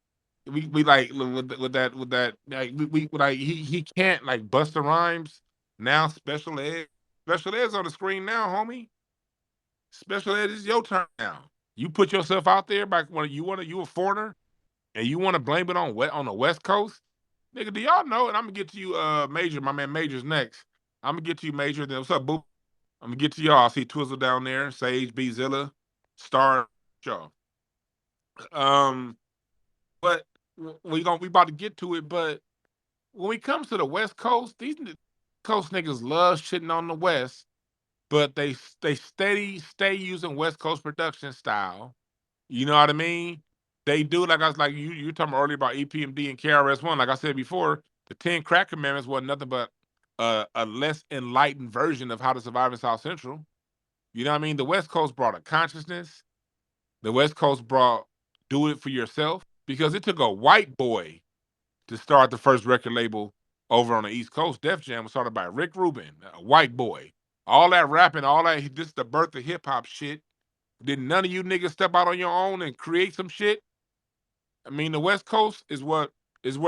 we like with that like we like he can't like Busta Rhymes now. Special ed's on the screen now, homie. Special ed is your turn now. You put yourself out there by when you a foreigner and you want to blame it on the West Coast. Nigga, do y'all know? And I'm gonna get to you, Major. My man Major's next. I'm gonna get to you, Major. Then what's up, boo? I'm gonna get to y'all. I see Twizzle down there, Sage, B Zilla, Star, y'all. But we about to get to it. But when it comes to the West Coast, these Coast niggas love shitting on the West, but they stay using West Coast production style. You know what I mean? They do like I was like you talking earlier about EPMD and KRS-One. Like I said before, the 10 Crack Commandments wasn't nothing but a less enlightened version of how to survive in South Central. You know what I mean? The West Coast brought a consciousness. The West Coast brought do it for yourself because it took a white boy to start the first record label over on the East Coast. Def Jam was started by Rick Rubin, a white boy. All that rapping, all that, this is the birth of hip hop shit. Did none of you niggas step out on your own and create some shit? I mean, the West Coast is where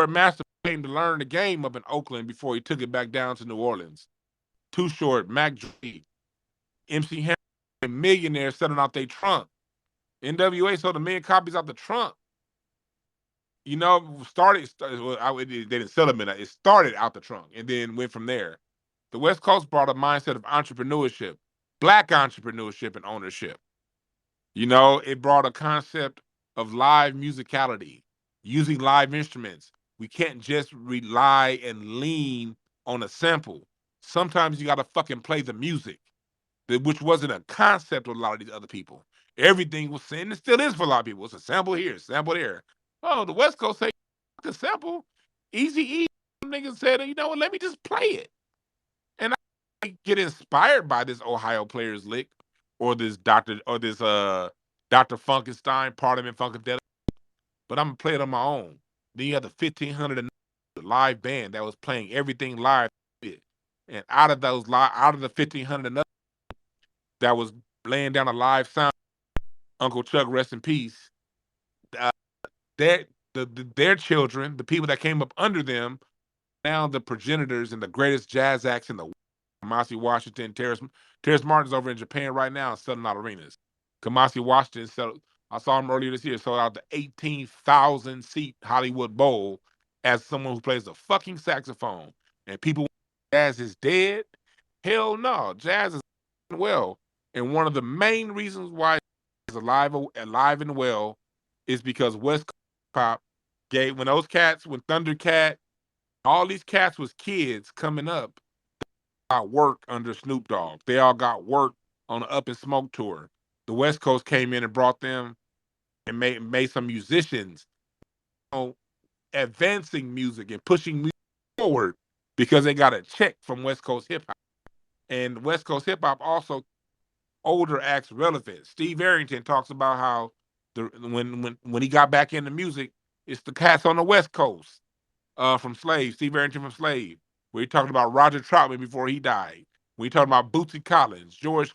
Master came to learn the game up in Oakland before he took it back down to New Orleans. Too Short, Mac Dre, MC Hammer, and Millionaire selling out their trunk. NWA sold a million copies out the trunk. You know, they didn't sell them in that. It started out the trunk and then went from there. The West Coast brought a mindset of entrepreneurship, black entrepreneurship and ownership. You know, it brought a concept of live musicality, using live instruments. We can't just rely and lean on a sample. Sometimes you got to fucking play the music, which wasn't a concept with a lot of these other people. Everything was saying, it still is for a lot of people. It's a sample here, sample there. Oh, the West Coast say, a sample. Easy E, niggas said, you know what, let me just play it. And I get inspired by this Ohio Players lick or this Dr. Funkenstein, Parliament Funkadelic, but I'm gonna play it on my own. Then you have the 1,500 live band that was playing everything live, and out of the 1,500 that was laying down a live sound, Uncle Chuck, rest in peace. Their children, the people that came up under them, now the progenitors and the greatest jazz acts in the world. Kamasi Washington, Terrace Martin's over in Japan right now selling out arenas. Kamasi Washington I saw him earlier this year, sold out the 18,000 seat Hollywood Bowl as someone who plays the fucking saxophone. And people, jazz is dead. Hell no, jazz is well. And one of the main reasons why it's alive and well, is because West Coast pop gave when Thundercat, all these cats was kids coming up, got work under Snoop Dogg. They all got work on the Up and Smoke tour. The West Coast came in and brought them and made some musicians, you know, advancing music and pushing music forward because they got a check from West Coast hip hop. And West Coast hip hop also older acts relevant. Steve Arrington talks about how when he got back into music, it's the cats on the West Coast from Slave, Steve Arrington from Slave. Where he talking about Roger Troutman before he died. When he talking about Bootsy Collins, George,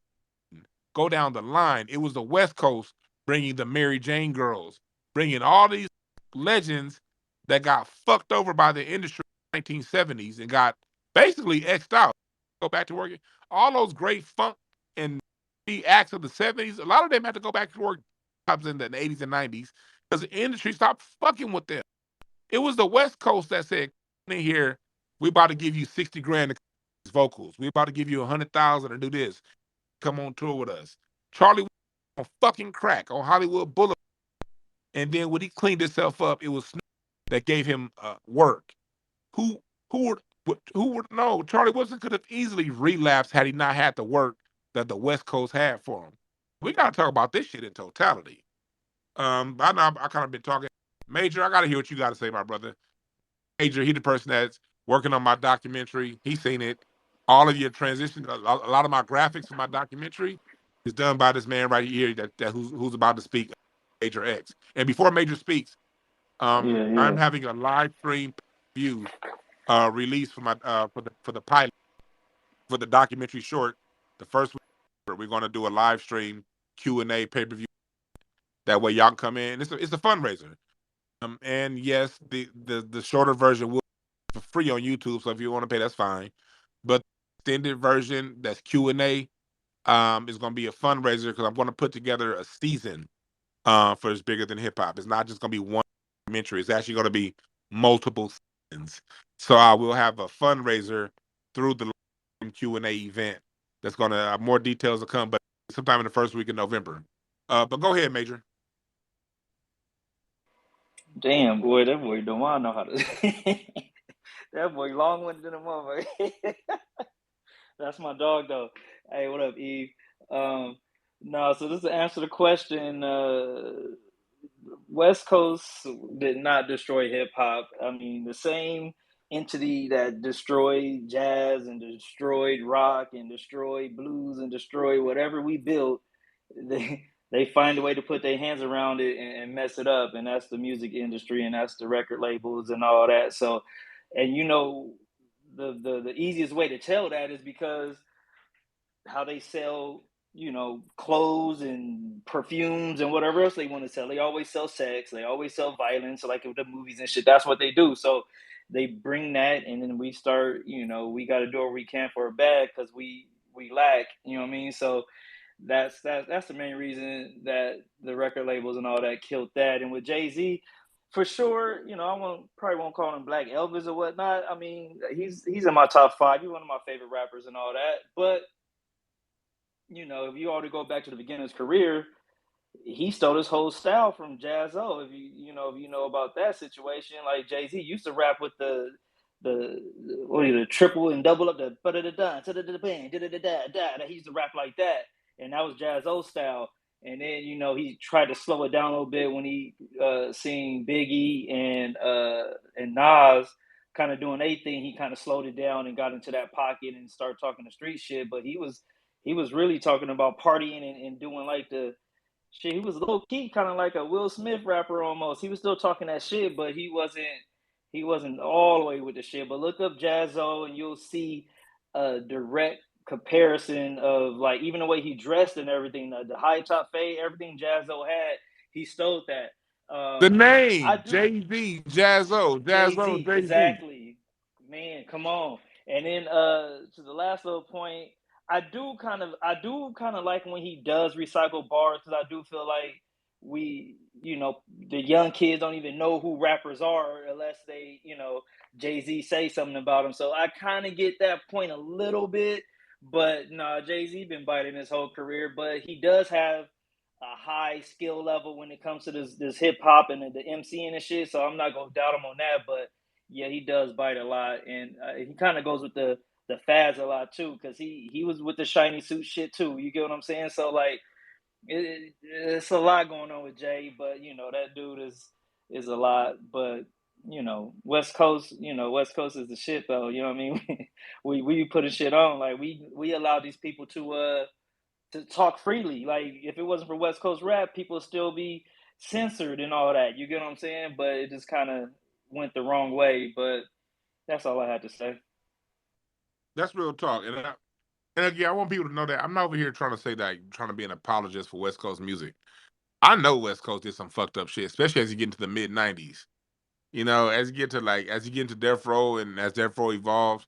go down the line. It was the West Coast bringing the Mary Jane Girls, bringing all these legends that got fucked over by the industry in the 1970s and got basically X'd out. Go back to work. All those great funk and acts of the 70s, a lot of them had to go back to work jobs in the 80s and 90s because the industry stopped fucking with them. It was the West Coast that said, "Come in here, we about to give you 60 grand to these vocals. We about to give you 100,000 to do this. Come on tour with us." Charlie on fucking crack on Hollywood Boulevard. And then when he cleaned himself up, it was Snoop that gave him work. Who would know? Charlie Wilson could have easily relapsed had he not had the work that the West Coast had for him. We gotta talk about this shit in totality. I know I kind of been talking. Major, I gotta hear what you gotta say, my brother. Major, he the person that's working on my documentary. He's seen it. All of your transition, a lot of my graphics for my documentary is done by this man right here who's about to speak, Major X. And before Major speaks, I'm having a live stream view release for my for the pilot for the documentary short. The first week, we're going to do a live stream Q&A pay-per-view. That way y'all can come in. It's a fundraiser. And yes, the shorter version will be for free on YouTube. So if you want to pay, that's fine. But the extended version, that's Q&A, is going to be a fundraiser because I'm going to put together a season for It's Bigger Than Hip Hop. It's not just going to be one documentary. It's actually going to be multiple seasons. So I will have a fundraiser through the Q&A event. That's going to more details to come, but sometime in the first week of November. But go ahead, Major. Damn, boy, that boy Dwan know how to. That boy long-winded than a motherfucker. That's my dog, though. Hey, what up, Eve? No, so just to answer the question, West Coast did not destroy hip hop. I mean, the same entity that destroyed jazz and destroyed rock and destroyed blues and destroyed whatever we built, they find a way to put their hands around it and mess it up, and that's the music industry and that's the record labels and all that. So, and you know, the easiest way to tell that is because how they sell, you know, clothes and perfumes and whatever else they want to sell. They always sell sex. They always sell violence, like with the movies and shit. That's what they do. So they bring that, and then we start, you know, we got to do what we can for a bag because we lack. You know what I mean? So that's the main reason that the record labels and all that killed that. And with Jay-Z, for sure, you know, probably won't call him Black Elvis or whatnot. I mean, he's in my top 5. He's one of my favorite rappers and all that. But you know, if you already go back to the beginning of his career, he stole his whole style from Jaz-O. If you know about that situation, like Jay-Z used to rap with the triple and double up the da da da da da da da. He used to rap like that, and that was Jaz-O style. And then you know he tried to slow it down a little bit when he seen Biggie and Nas kind of doing their thing. He kind of slowed it down and got into that pocket and started talking the street shit. But he was really talking about partying and doing like the shit. He was low key, kind of like a Will Smith rapper almost. He was still talking that shit, but he wasn't all the way with the shit. But look up Jaz-O and you'll see a direct comparison of like even the way he dressed and everything, the high top fade, everything Jaz-O had, he stole that. The I name, do Jay-Z, Jaz-O, Jay-Z, Jay-Z. exactly. Man, come on. And then to the last little point, I do kind of like when he does recycle bars because I do feel like we, the young kids don't even know who rappers are unless they, Jay-Z say something about them. So I kind of get that point a little bit, but no, Jay-Z been biting his whole career, but he does have a high skill level when it comes to this hip hop and the MCing and shit. So I'm not gonna doubt him on that, but yeah, he does bite a lot, and he kind of goes with the fads a lot too, because he was with the shiny suit shit too. You get what I'm saying? So like, it's a lot going on with Jay, but that dude is a lot. But West Coast, West Coast is the shit though. You know what I mean? We putting shit on, like we allow these people to talk freely. Like if it wasn't for West Coast rap, people would still be censored and all that. You get what I'm saying? But it just kind of went the wrong way. But that's all I had to say. That's real talk. And again, I want people to know that I'm not over here trying to say that trying to be an apologist for West Coast music. I know West Coast did some fucked up shit, especially as you get into the mid '90s. As you get into Death Row and as Death Row evolved,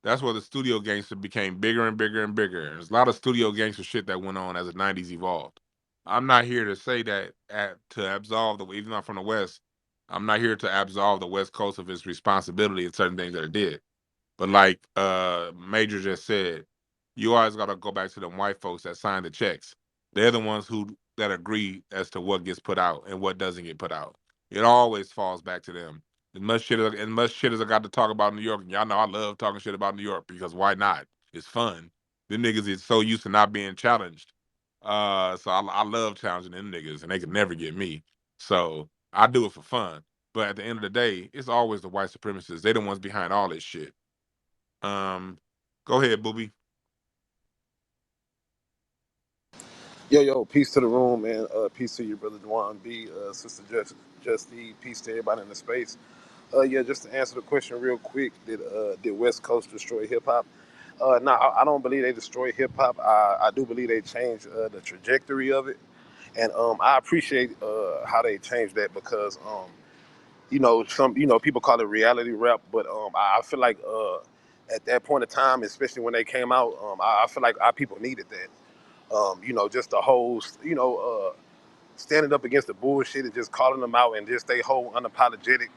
that's where the studio gangster became bigger and bigger and bigger. There's a lot of studio gangster shit that went on as the '90s evolved. I'm not here to say that to absolve even though I'm from the West. I'm not here to absolve the West Coast of its responsibility in certain things that it did. But like Major just said, you always got to go back to them white folks that sign the checks. They're the ones that agree as to what gets put out and what doesn't get put out. It always falls back to them. As much shit as I got to talk about New York, and y'all know I love talking shit about New York because why not? It's fun. Them niggas is so used to not being challenged. So I love challenging them niggas, and they can never get me. So I do it for fun. But at the end of the day, it's always the white supremacists. They the ones behind all this shit. Um, Go ahead, Booby. Yo, peace to the room, man. Peace to your brother Dwan B, sister Just E. Peace to everybody in the space. Yeah, just to answer the question real quick, did West Coast destroy hip hop? No, I don't believe they destroyed hip hop. I do believe they changed the trajectory of it, and I appreciate how they changed that because some people call it reality rap, but I feel like at that point of time, especially when they came out, I feel like our people needed that. Just the whole, standing up against the bullshit and just calling them out and just they whole unapologetic,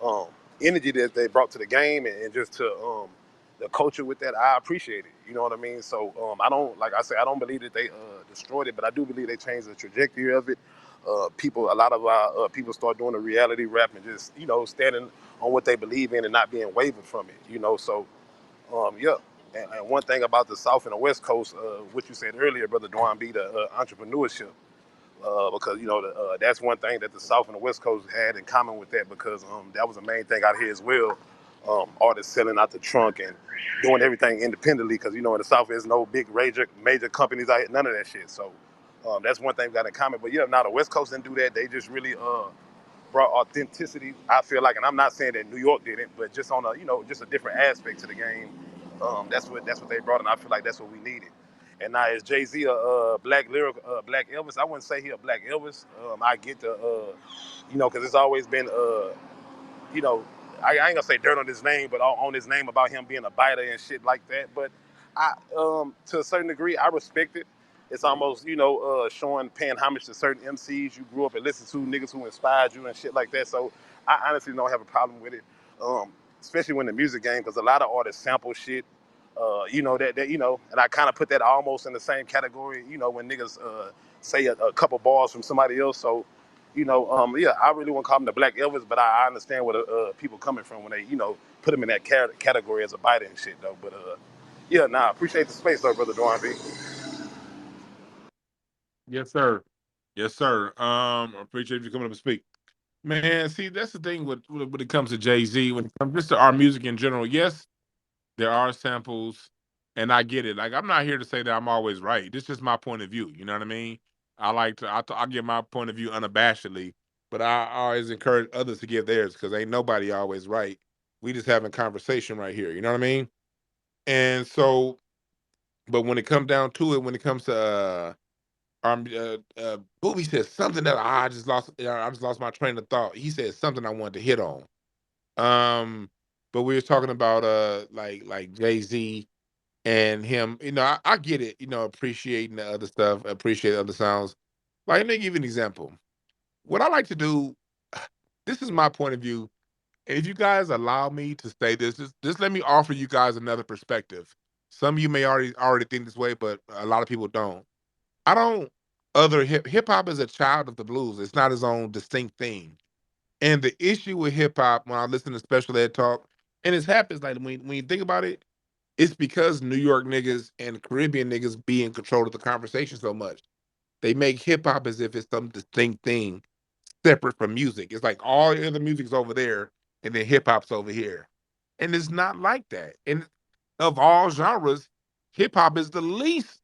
um, energy that they brought to the game and just to the culture with that. I appreciate it. You know what I mean? So I don't, like I said, I don't believe that they destroyed it, but I do believe they changed the trajectory of it. A lot of our people start doing the reality rap and just, standing on what they believe in and not being wavered from it. So yeah. And one thing about the South and the West Coast, what you said earlier, Brother Dwan, be the entrepreneurship. Because that's one thing that the South and the West Coast had in common with that, because that was the main thing out here as well. Artists selling out the trunk and doing everything independently, because in the South there's no big major companies out here, none of that shit. So that's one thing we got in common. But yeah, now the West Coast didn't do that. They just really brought authenticity. I feel like, and I'm not saying that New York didn't, but just on a just a different aspect to the game. That's what they brought, and I feel like that's what we needed. And now is Jay Z a black Elvis? I wouldn't say he a black Elvis. I get the because it's always been you know, I ain't gonna say dirt on his name, but on his name about him being a biter and shit like that. But to a certain degree, I respect it. It's almost, showing, paying homage to certain MCs you grew up and listened to, niggas who inspired you and shit like that. So I honestly don't have a problem with it, um, especially when the music game, because a lot of artists sample shit. And I kind of put that almost in the same category. When niggas say a couple bars from somebody else. So yeah, I really wouldn't call him the Black Elvis, but I understand where people coming from when they, put him in that category as a biter and shit, though. But yeah, nah, appreciate the space, though, brother Dwan B. Yes, sir. Yes, sir. I appreciate you coming up and speak. Man, see, that's the thing when it comes to Jay-Z, when it comes just to our music in general. Yes, there are samples, and I get it. Like, I'm not here to say that I'm always right. This is just my point of view. You know what I mean? I give my point of view unabashedly, but I always encourage others to give theirs because ain't nobody always right. We just having conversation right here. You know what I mean? And so, but when it comes down to it, when it comes to Booby said something that I just lost my train of thought. He said something I wanted to hit on. Um, but we were talking about like Jay-Z and him. I get it. Appreciating the other stuff, appreciate other sounds. Like, let me give you an example. What I like to do, this is my point of view. If you guys allow me to say this, just let me offer you guys another perspective. Some of you may already think this way, but a lot of people don't. I don't. Other hip hop is a child of the blues. It's not its own distinct thing. And the issue with hip hop, when I listen to special ed talk, and it happens like when you think about it, it's because New York niggas and Caribbean niggas be in control of the conversation so much. They make hip hop as if it's some distinct thing separate from music. It's like all the other music's over there and then hip hop's over here. And it's not like that. And of all genres, hip hop is the least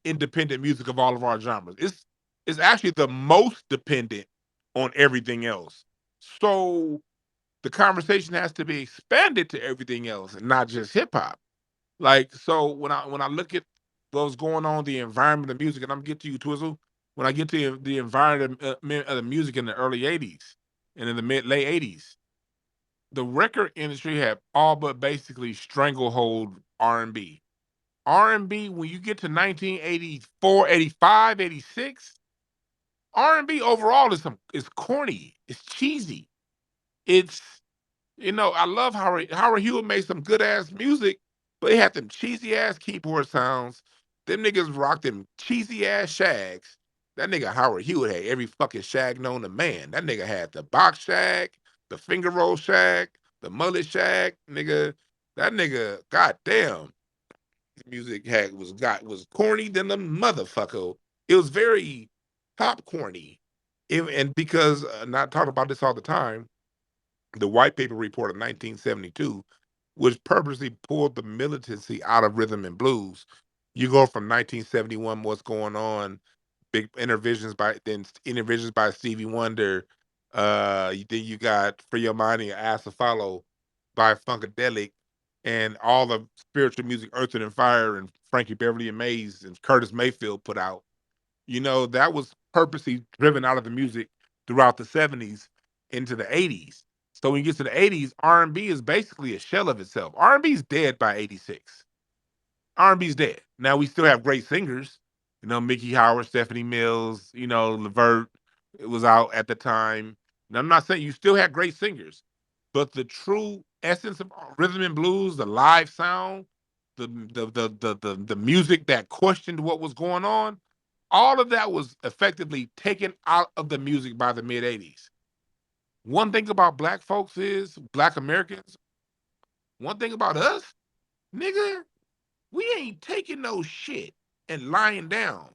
independent music of all of our genres. It's actually the most dependent on everything else. So the conversation has to be expanded to everything else and not just hip hop. Like, so when I look at what's going on, the environment of music, and I'm get to you, Twizzle. When I get to the environment of the music in the early '80s and in the late '80s, the record industry had all but basically stranglehold R&B. R&B, when you get to 1984, 85, 86, R&B overall is corny. It's cheesy. It's I love Howard Hewitt made some good ass music, but he had them cheesy ass keyboard sounds. Them niggas rocked them cheesy ass shags. That nigga Howard Hewitt had every fucking shag known to man. That nigga had the box shag, the finger roll shag, the mullet shag, nigga. That nigga, goddamn, music was corny than the motherfucker. It was very popcorny. And because not talking about this all the time, the White Paper Report of 1972, which purposely pulled the militancy out of rhythm and blues. You go from 1971, what's going on, big interventions by Stevie Wonder. Then you got For Your Mind and Your Ass to Follow by Funkadelic, and all the spiritual music Earth and Fire and Frankie Beverly and Mays and Curtis Mayfield put out. That was purposely driven out of the music throughout the '70s into the '80s. So when you get to the '80s, R&B is basically a shell of itself. R&B is dead by '86. R&B's dead. Now we still have great singers, Mickey Howard, Stephanie Mills, Levert. It was out at the time. Now I'm not saying you still have great singers, but the true essence of rhythm and blues, the live sound, the music that questioned what was going on, all of that was effectively taken out of the music by the mid '80s. One thing about black folks is black Americans. One thing about us, nigga, we ain't taking no shit and lying down.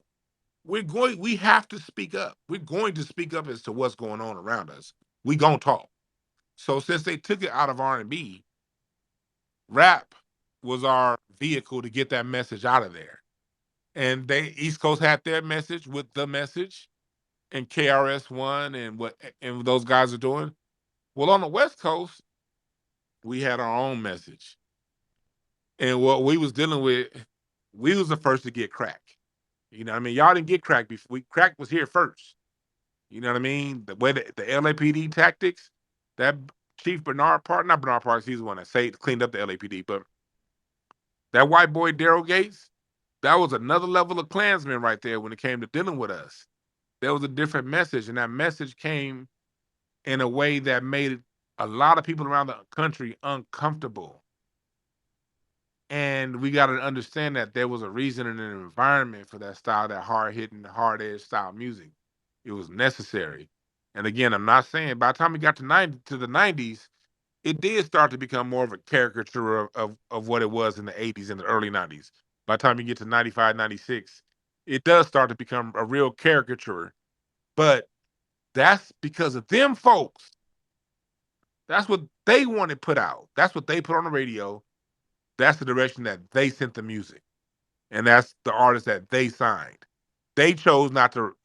We have to speak up. We're going to speak up as to what's going on around us. We gonna talk. So since they took it out of R&B, rap was our vehicle to get that message out of there. And East Coast had their message with the message and KRS-One and what those guys are doing. Well, on the West Coast, we had our own message. And what we was dealing with, we was the first to get crack. You know what I mean? Y'all didn't get crack before. Crack was here first. You know what I mean? The way the LAPD tactics, that Chief Bernard Park, not Bernard Parks, he's the one that cleaned up the LAPD, but that white boy Daryl Gates, that was another level of Klansman right there when it came to dealing with us. There was a different message, and that message came in a way that made a lot of people around the country uncomfortable. And we got to understand that there was a reason and an environment for that style, that hard hitting, hard edge style music. It was necessary. And again, I'm not saying by the time we got to the '90s, it did start to become more of a caricature of what it was in the '80s and the early '90s. By the time you get to '95, '96, it does start to become a real caricature. But that's because of them folks. That's what they wanted put out. That's what they put on the radio. That's the direction that they sent the music. And that's the artist that they signed. They chose not to.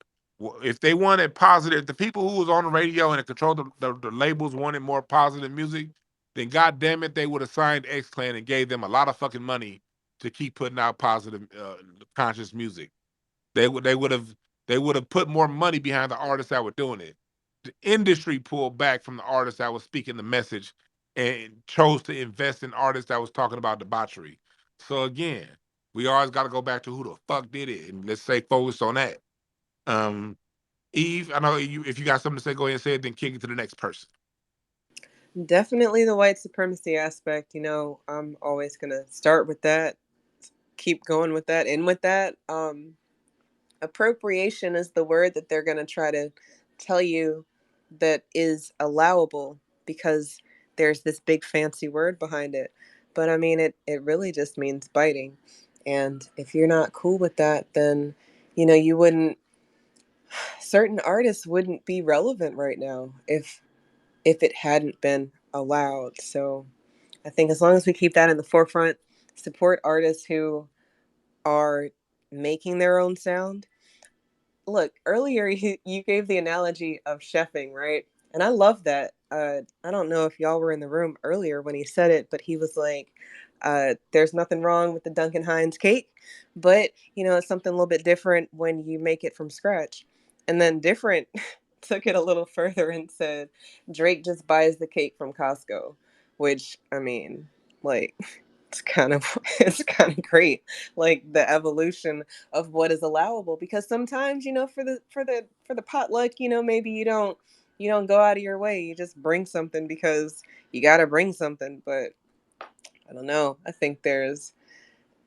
If they wanted positive, the people who was on the radio and controlled the labels wanted more positive music, then God damn it, they would have signed X Clan and gave them a lot of fucking money to keep putting out positive, conscious music. They would have put more money behind the artists that were doing it. The industry pulled back from the artists that was speaking the message and chose to invest in artists that was talking about debauchery. So again, we always got to go back to who the fuck did it, and let's say focus on that. Um, Eve, I know you. If you got something to say, go ahead and say it. Then kick it to the next person. Definitely the white supremacy aspect. I'm always gonna start with that, keep going with that, and with that. Appropriation is the word that they're gonna try to tell you that is allowable because there's this big fancy word behind it. But I mean, it really just means biting. And if you're not cool with that, then you wouldn't. Certain artists wouldn't be relevant right now if it hadn't been allowed. So I think as long as we keep that in the forefront, support artists who are making their own sound. Look, earlier you gave the analogy of chefing, right? And I love that. I don't know if y'all were in the room earlier when he said it, but he was like, there's nothing wrong with the Duncan Hines cake, but it's something a little bit different when you make it from scratch. And then different took it a little further and said, Drake just buys the cake from Costco, which I mean, like, it's kind of great, like the evolution of what is allowable, because sometimes for the potluck, maybe you don't go out of your way, you just bring something because you got to bring something. But I don't know, I think there's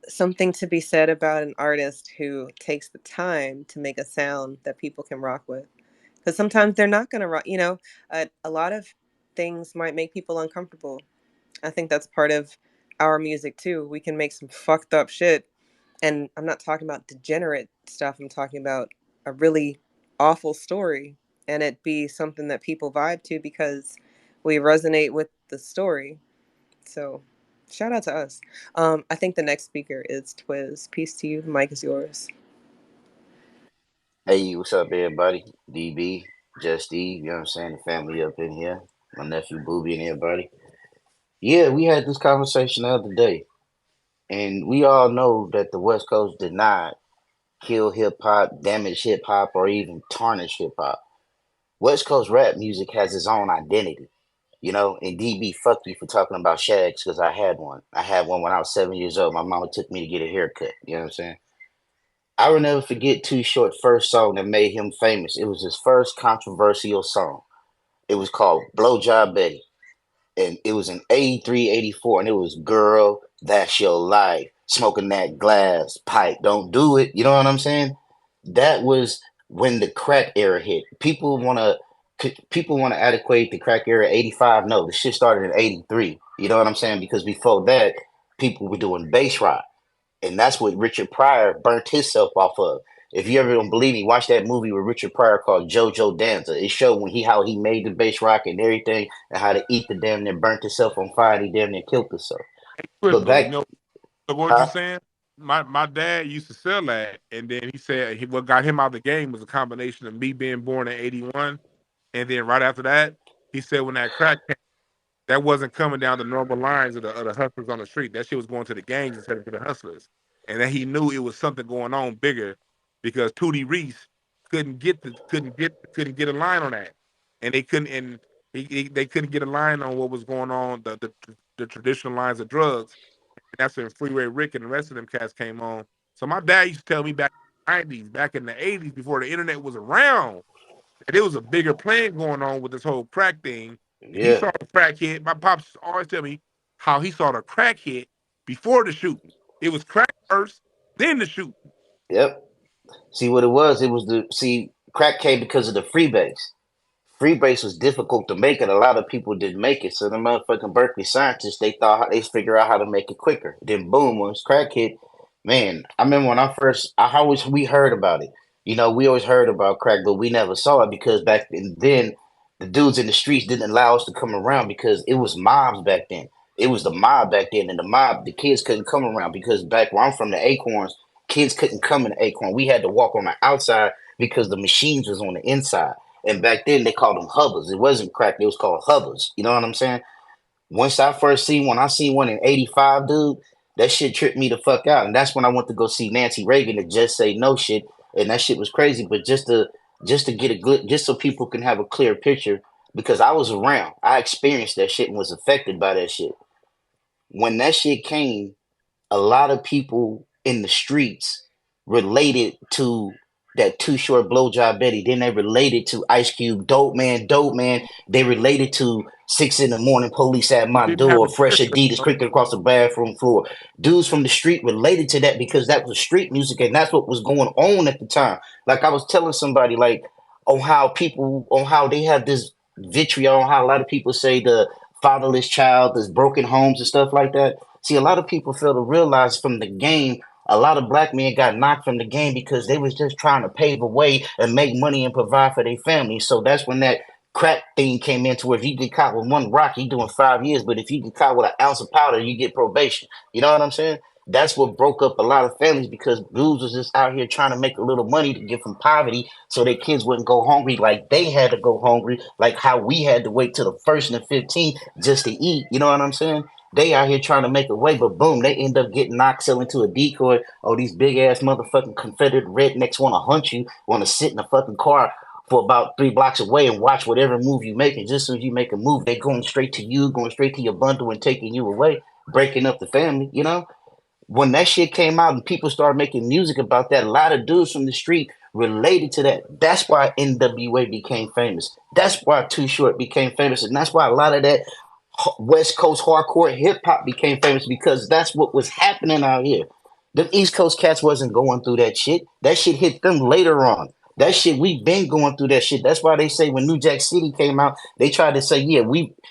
something to be said about an artist who takes the time to make a sound that people can rock with, because sometimes they're not going to rock. A lot of things might make people uncomfortable. I think that's part of our music too. We can make some fucked up shit. And I'm not talking about degenerate stuff. I'm talking about a really awful story, and it be something that people vibe to because we resonate with the story. So shout out to us. I think the next speaker is Twiz. Peace to you. The mic is yours. Hey, what's up, everybody? DB, Just Steve, you know what I'm saying? The family up in here. My nephew Booby and everybody. Yeah, we had this conversation the other day, and we all know that the West Coast did not kill hip hop, damage hip hop, or even tarnish hip hop. West Coast rap music has its own identity, and DB, fuck you for talking about shags because I had one. I had one when I was 7 years old. My mama took me to get a haircut, you know what I'm saying? I will never forget Too Short first song that made him famous. It was his first controversial song. It was called Blowjob Betty. And it was in 83, 84. And it was Girl, That's Your Life. Smoking that glass pipe. Don't do it. You know what I'm saying? That was when the crack era hit. People wanna adequate the crack era 85. No, the shit started in 83. You know what I'm saying? Because before that, people were doing bass rock. And that's what Richard Pryor burnt himself off of. If you ever don't believe me, watch that movie with Richard Pryor called JoJo Danza. It showed how he made the bass rock and everything, and how to eat the damn near burnt himself on fire. And he damn near killed himself. But Crystal, back, what you huh? saying? My dad used to sell that, and then he said what got him out of the game was a combination of me being born in '81, and then right after that, he said when that crack came, that wasn't coming down the normal lines of the hustlers on the street. That shit was going to the gangs instead of to the hustlers, and then he knew it was something going on bigger because Tootie Reese couldn't get a line on that, and they couldn't and they couldn't get a line on what was going on the traditional lines of drugs. That's when Freeway Rick and the rest of them cats came on. So my dad used to tell me back in the 90s, back in the 80s, before the internet was around, that there was a bigger plan going on with this whole crack thing. And he Yeah, saw the crack hit. My pops always tell me how he saw the crack hit before the shooting. It was crack first, then the shooting. yep. See what it was? It was crack came because of the freebase. Freebase was difficult to make, and a lot of people didn't make it. So the motherfucking Berkeley scientists, they figure out how to make it quicker. Then boom, once crack hit, man, I remember when I always we heard about it. We always heard about crack, but we never saw it because back then the dudes in the streets didn't allow us to come around because it was mobs back then. It was the mob back then, and the kids couldn't come around because back where I'm from, the Acorns, kids couldn't come in the Acorn. We had to walk on the outside because the machines was on the inside. And back then they called them hubbers. It wasn't crack, it was called hubbers. You know what I'm saying? When I seen one in 85, dude, that shit tripped me the fuck out. And that's when I went to go see Nancy Reagan to just say no shit. And that shit was crazy. But just to get a good just so people can have a clear picture, because I was around. I experienced that shit and was affected by that shit. When that shit came, a lot of people in the streets related to that Too Short, Blowjob Betty. Then they related to Ice Cube, Dope Man, Dope Man. They related to 6 in the morning, police at You my didn't have door, the fresh church. Adidas creaking across the bathroom floor. Dudes from the street related to that because that was street music and that's what was going on at the time. Like I was telling somebody, like on how they have this vitriol, on how a lot of people say the fatherless child, there's broken homes and stuff like that. See, a lot of people fail to realize from the game, a lot of black men got knocked from the game because they was just trying to pave a way and make money and provide for their family. So that's when that crack thing came into where if you get caught with one rock, you doing 5 years. But if you get caught with an ounce of powder, you get probation. You know what I'm saying? That's what broke up a lot of families because dudes was just out here trying to make a little money to get from poverty so their kids wouldn't go hungry like they had to go hungry, like how we had to wait till the 1st and the 15th just to eat. You know what I'm saying? They out here trying to make a way, but boom, they end up getting knocked, selling to a decoy. Oh, these big ass motherfucking Confederate rednecks want to hunt you, want to sit in a fucking car for about 3 blocks away and watch whatever move you make. And just as soon as you make a move, they going straight to you, going straight to your bundle and taking you away, breaking up the family, you know? When that shit came out and people started making music about that, a lot of dudes from the street related to that. That's why NWA became famous. That's why Too Short became famous. And that's why a lot of that West Coast hardcore hip hop became famous because that's what was happening out here. The East Coast cats wasn't going through that shit. That shit hit them later on. That shit, we've been going through that shit. That's why they say when New Jack City came out, they tried to say, yeah,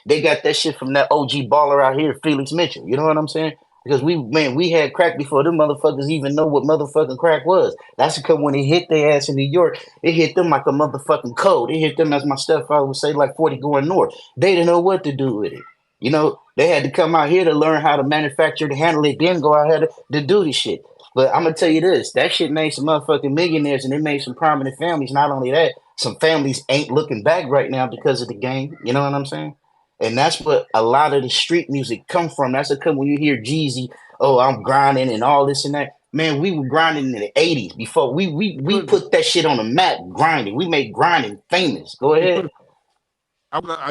they got that shit from that OG baller out here, Felix Mitchell. You know what I'm saying? Because we had crack before them motherfuckers even know what motherfucking crack was. That's because when it hit their ass in New York, it hit them like a motherfucking code. It hit them, as my stepfather would say, like 40 going north. They didn't know what to do with it. You know, they had to come out here to learn how to manufacture, to handle it, then go out here to do this shit. But I'm gonna tell you this: that shit made some motherfucking millionaires, and it made some prominent families. Not only that, some families ain't looking back right now because of the game. You know what I'm saying? And that's what a lot of the street music come from. That's a come when you hear Jeezy, oh, I'm grinding and all this and that. Man, we were grinding in the '80s before we Put, put that shit on the map. Grinding, we made grinding famous. Go you ahead. put,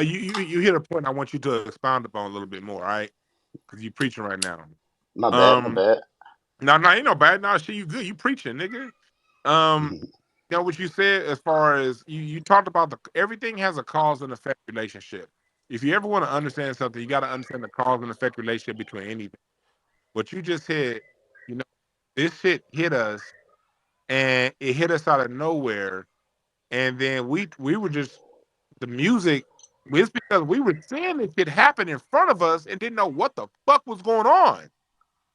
you hit a point I want you to expound upon a little bit more, all right? Because you preaching right now. My bad, my Um, bad. no, ain't no bad. No, shit, you good. You preaching, nigga. Um, you know what you said as far as you talked about everything has a cause and effect relationship. If you ever want to understand something, you got to understand the cause and effect relationship between anything. What you just said, you know, this shit hit us, and it hit us out of nowhere, and then we were just the music. It's because we were seeing this shit happen in front of us and didn't know what the fuck was going on.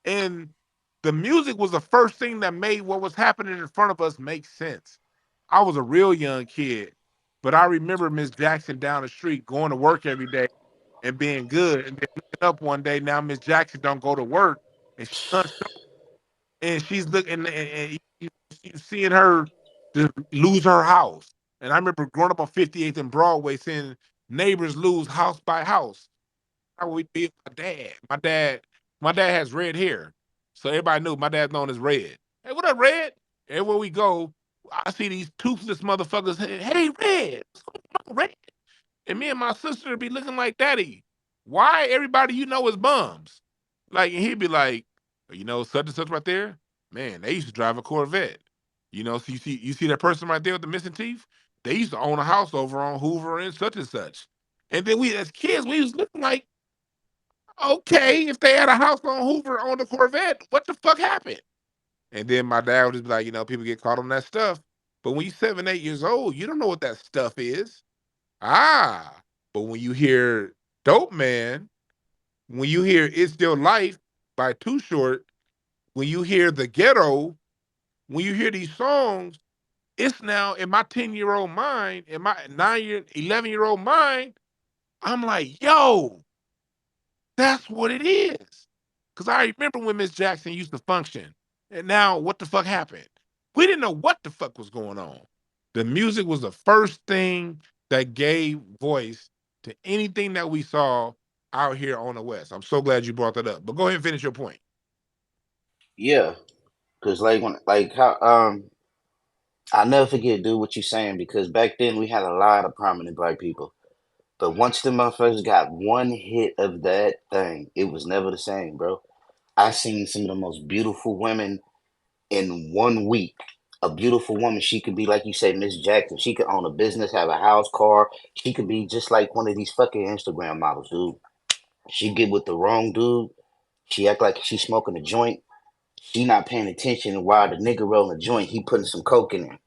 And the music was the first thing that made what was happening in front of us make sense. I was a real young kid, but I remember Miss Jackson down the street going to work every day and being good. And then looking up one day, now Miss Jackson don't go to work, and she's looking and you seeing her just lose her house. And I remember growing up on 58th and Broadway, seeing neighbors lose house by house. How we be with my dad. My dad has red hair. So everybody knew my dad's known as Red. Hey, what up, Red? Everywhere we go, I see these toothless motherfuckers. Hey, Red. What's going on, Red? And me and my sister would be looking like daddy. Why everybody you know is bums? Like, and he'd be like, such and such right there? Man, they used to drive a Corvette. So you see that person right there with the missing teeth? They used to own a house over on Hoover and such and such. And then we as kids, we was looking like, okay, if they had a house on Hoover on the Corvette, what the fuck happened? And then my dad would just be like, people get caught on that stuff. But when you're 7, 8 years old, you don't know what that stuff is. Ah, but when you hear Dope Man, when you hear It's Still Life by Too Short, when you hear The Ghetto, when you hear these songs, it's now in my 10-year-old mind, in my 11-year-old mind, I'm like, yo, that's what it is. Because I remember when Miss Jackson used to function. And now what the fuck happened? We didn't know what the fuck was going on. The music was the first thing that gave voice to anything that we saw out here on the West. I'm so glad you brought that up. But go ahead and finish your point. Yeah, because like how I'll never forget, dude, what you saying because back then we had a lot of prominent black people. But once the motherfuckers got one hit of that thing, it was never the same, bro. I seen some of the most beautiful women in one week A beautiful woman, she could be like you say, Miss Jackson. She could own a business, have a house, car. She could be just like one of these fucking Instagram models, dude. She get with the wrong dude. She act like she smoking a joint. She not paying attention, and while the nigga rolling a joint, he putting some coke in there.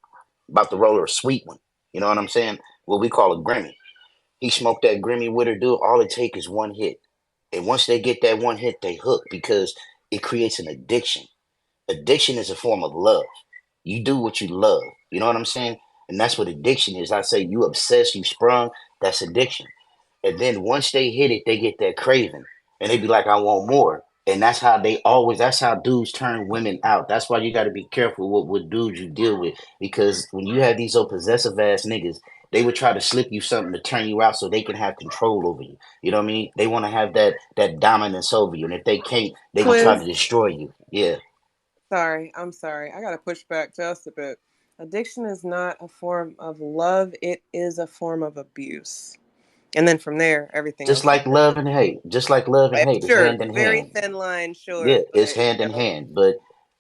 About to roll her a sweet one. You know what I'm saying? What we call a Grammy. He smoked that Grammy with her, dude. All it take is one hit. And once they get that one hit, they hook because it creates an addiction. Addiction is a form of love. You do what you love. You know what I'm saying? And that's what addiction is. I say you obsessed, you sprung, that's addiction. And then once they hit it, they get that craving. And they be like, I want more. And that's how dudes turn women out. That's why you got to be careful what dudes you deal with. Because when you have these old possessive ass niggas, they would try to slip you something to turn you out so they can have control over you. You know what I mean? They want to have that dominance over you. And if they can't, they going to try to Quiz. destroy you. Yeah. Sorry, I'm sorry. I gotta push back just a bit. Addiction is not a form of love, it is a form of abuse. And then from there, everything Just else is like love and hate. Just like love and hate. It's sure, hand in very hand. thin line, Yeah, sure, it's but hand you in know, hand. But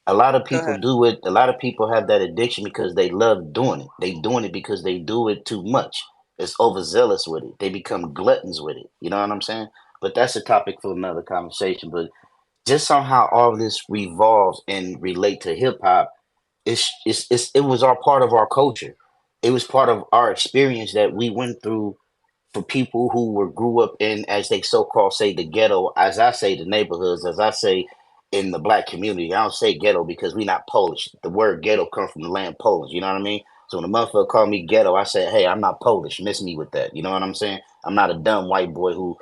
a lot of go people ahead. do it. A lot of people have that addiction because they love doing it. They doing it because they do it too much. It's overzealous with it. They become gluttons with it. You know what I'm saying? But that's a topic for another conversation. But just on how all this revolves and relate to hip hop, it was our part of our culture. It was part of our experience that we went through for people who were grew up in, as they so called say, the ghetto, as I say, the neighborhoods, as I say, in the black community. I don't say ghetto because we not Polish. The word ghetto comes from the land Polish. You know what I mean? So when a motherfucker call me ghetto, I say, hey, I'm not Polish. Miss me with that. You know what I'm saying? I'm not a dumb white boy who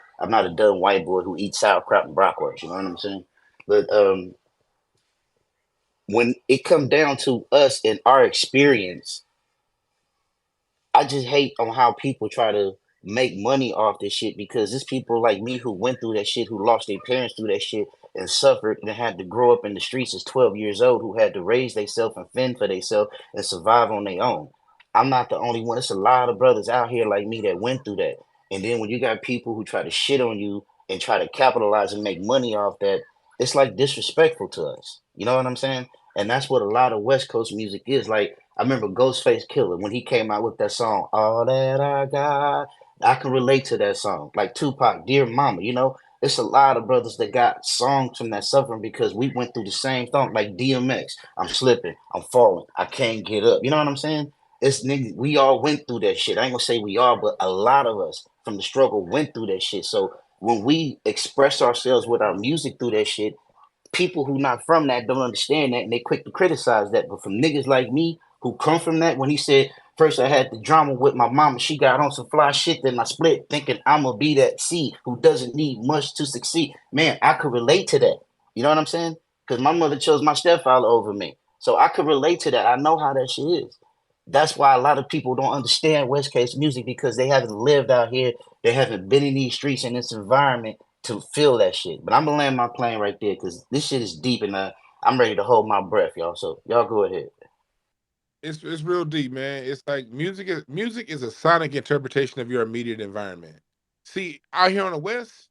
eats sauerkraut and bratwurst. You know what I'm saying? But when it come down to us and our experience, I just hate on how people try to make money off this shit because there's people like me who went through that shit, who lost their parents through that shit and suffered and had to grow up in the streets as 12 years old, who had to raise themselves and fend for themselves and survive on their own. I'm not the only one. There's a lot of brothers out here like me that went through that. And then when you got people who try to shit on you and try to capitalize and make money off that, it's like disrespectful to us. You know what I'm saying? And that's what a lot of West Coast music is. Like, I remember Ghostface Killer when he came out with that song, All That I Got. I can relate to that song. Like Tupac, Dear Mama, you know, it's a lot of brothers that got songs from that suffering because we went through the same thing. Like DMX, I'm slipping, I'm falling, I can't get up. You know what I'm saying? It's niggas, we all went through that shit. I ain't gonna say we all, but a lot of us from the struggle went through that shit. So when we express ourselves with our music through that shit, people who not from that don't understand that and they quick to criticize that. But from niggas like me who come from that, when he said, first I had the drama with my mama, she got on some fly shit, then I split thinking I'ma be that C who doesn't need much to succeed. Man, I could relate to that. You know what I'm saying? Because my mother chose my stepfather over me. So I could relate to that. I know how that shit is. That's why a lot of people don't understand West Coast music because they haven't lived out here. They haven't been in these streets in this environment to feel that shit. But I'm gonna land my plane right there because this shit is deep and I'm ready to hold my breath, y'all. So y'all go ahead. It's real deep, man. It's like music is a sonic interpretation of your immediate environment. See, out here on the West,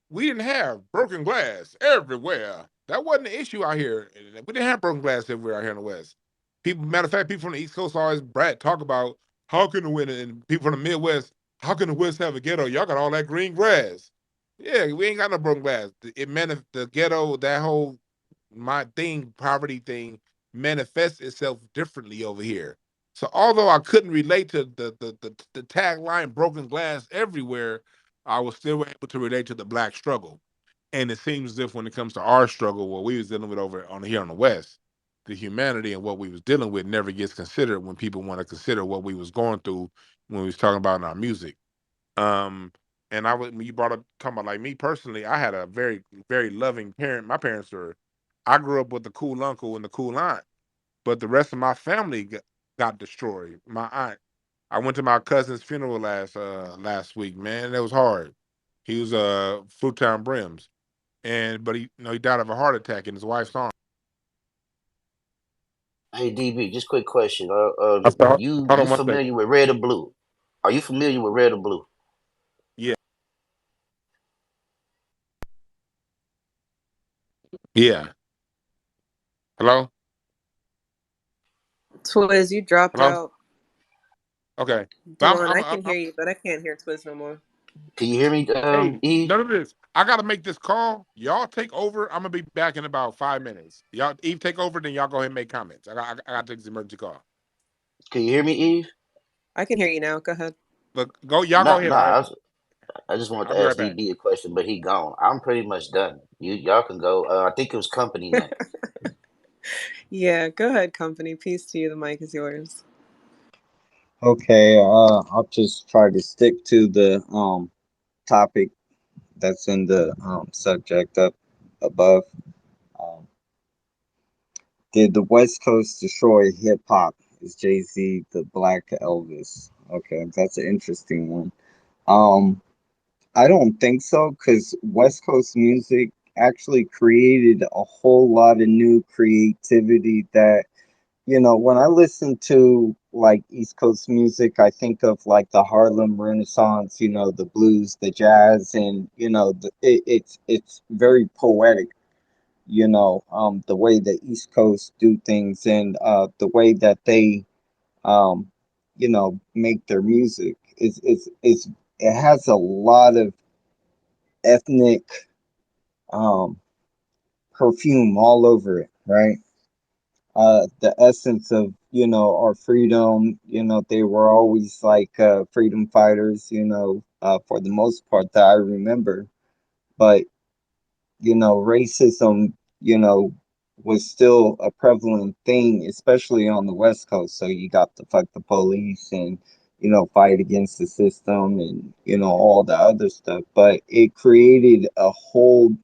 we didn't have broken glass everywhere. That wasn't the issue out here. We didn't have broken glass everywhere out here in the West. People, matter of fact, people from the East Coast always talk about how can the West and people from the Midwest, how can the West have a ghetto? Y'all got all that green grass. Yeah, we ain't got no broken glass. It meant the ghetto, that whole my thing, poverty thing, manifests itself differently over here. So although I couldn't relate to the tagline "broken glass everywhere," I was still able to relate to the black struggle. And it seems as if when it comes to our struggle, what we was dealing with over on here on the West, the humanity and what we was dealing with never gets considered when people want to consider what we was going through when we was talking about in our music. Um, and I was when you brought up talking about like me personally, I had a very, very loving parent. My parents were I grew up with the cool uncle and the cool aunt, but the rest of my family got destroyed. My aunt, I went to my cousin's funeral last week, man. It was hard. He was Fruitown Brims. But he died of a heart attack in his wife's arm. Hey DB, just quick question. I said, hold You on one second. familiar with Red or Blue? Are you familiar with Red or Blue? Yeah. Yeah. Hello? Twiz, you dropped Hello. out. Okay. But Dwan, I can hear you, but I can't hear Twiz no more. Can you hear me, hey, Eve? none of this. I gotta make this call. Y'all take over. I'm gonna be back in about 5 minutes. Y'all Eve take over, then y'all go ahead and make comments. I gotta take this emergency call. Can you hear me, Eve? I can hear you now. Go ahead. Look, y'all go No, ahead. no. All right. I just wanted I'll to be right ask back. EB a question, but he gone. I'm pretty much done. Y'all can go. I think it was company next. Yeah, go ahead, company. Peace to you. The mic is yours. Okay, I'll just try to stick to the topic that's in the subject up above. Um, did the West Coast destroy hip hop? Is Jay-Z the Black Elvis? Okay, that's an interesting one. Um, I don't think so, because West Coast music actually created a whole lot of new creativity that, when I listen to like East Coast music, I think of like the Harlem Renaissance, the blues, the jazz, and it's very poetic, the way the East Coast do things, and the way that they um, make their music is it has a lot of ethnic um perfume all over it, right? The essence of our freedom, they were always like freedom fighters, for the most part that I remember. But racism, was still a prevalent thing, especially on the West Coast. So you got the fuck the police and fight against the system and all the other stuff. But it created a whole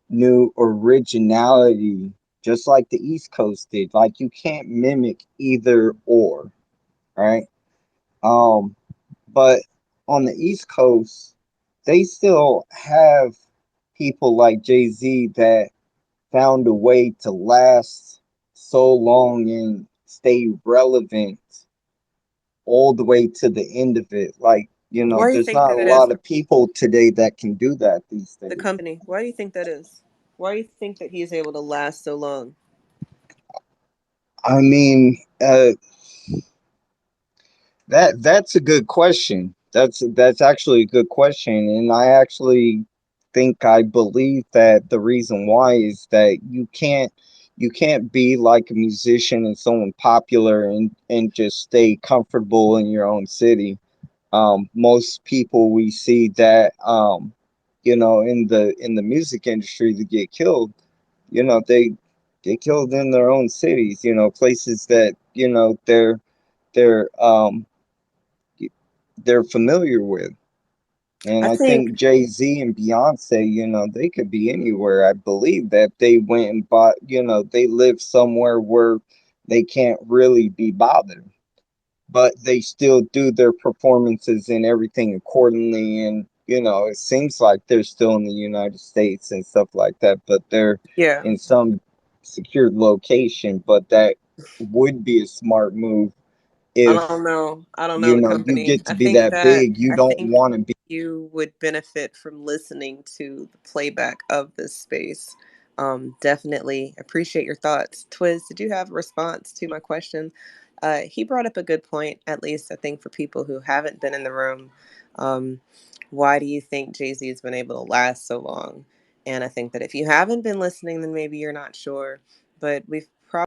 new originality, just like the East Coast did. Like you can't mimic either or, right? Um, but on the East Coast, they still have people like Jay Z that found a way to last so long and stay relevant all the way to the end of it. Like, Why do you there's think not a that is? lot of people today that can do that these The days. company. Why do you think that is? Why do you think that he is able to last so long? I mean, that's a good question. That's actually a good question, and I believe that the reason why is that you can't be like a musician and someone popular and just stay comfortable in your own city. Most people we see that in the music industry that get killed, they get killed in their own cities. Places that they're they're familiar with. And I I think, think Jay Z and Beyonce, they could be anywhere. I believe that they went and bought, they live somewhere where they can't really be bothered, but they still do their performances and everything accordingly. And, it seems like they're still in the United States and stuff like that, but they're yeah, in some secured location. But that would be a smart move I if don't know. I don't know the you company. get to be that big. You I don't think want to be. you would benefit from listening to the playback of this space. Definitely appreciate your thoughts. Twiz, did you have a response to my question? He brought up a good point, at least I think for people who haven't been in the room. Um, why do you think Jay-Z has been able to last so long? And I think that if you haven't been listening, then maybe you're not sure. But we've probably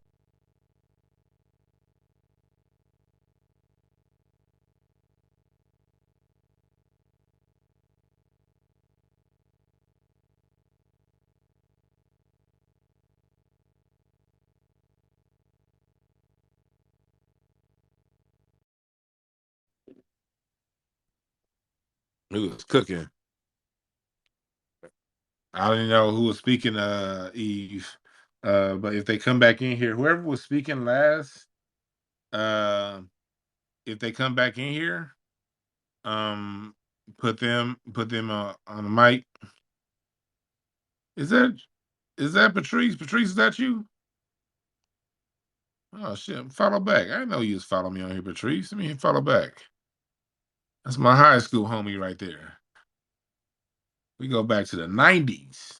Who was cooking? I don't even know who was speaking, Eve. But if they come back in here, whoever was speaking last, uh, if they come back in here, um, put them on the mic. Is that Patrice? Patrice, is that you? Oh shit! Follow back. I didn't know you was following me on here, Patrice. Let me follow back. That's my high school homie right there. We go back to the '90s.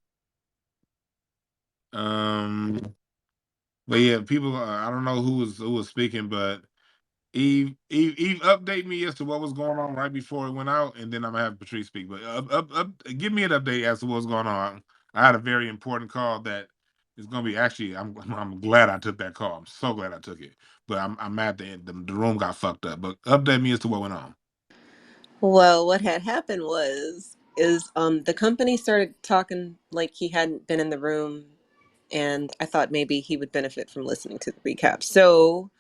Um, But yeah, people. I don't know who was speaking, but Eve, update me as to what was going on right before it went out, and then I'm gonna have Patrice speak. But give me an update as to what's going on. I had a very important call that is gonna be actually. I'm glad I took that call. I'm so glad I took it. But I'm mad that the room got fucked up. But update me as to what went on. Well, what had happened is the company started talking like he hadn't been in the room, and I thought maybe he would benefit from listening to the recap. So,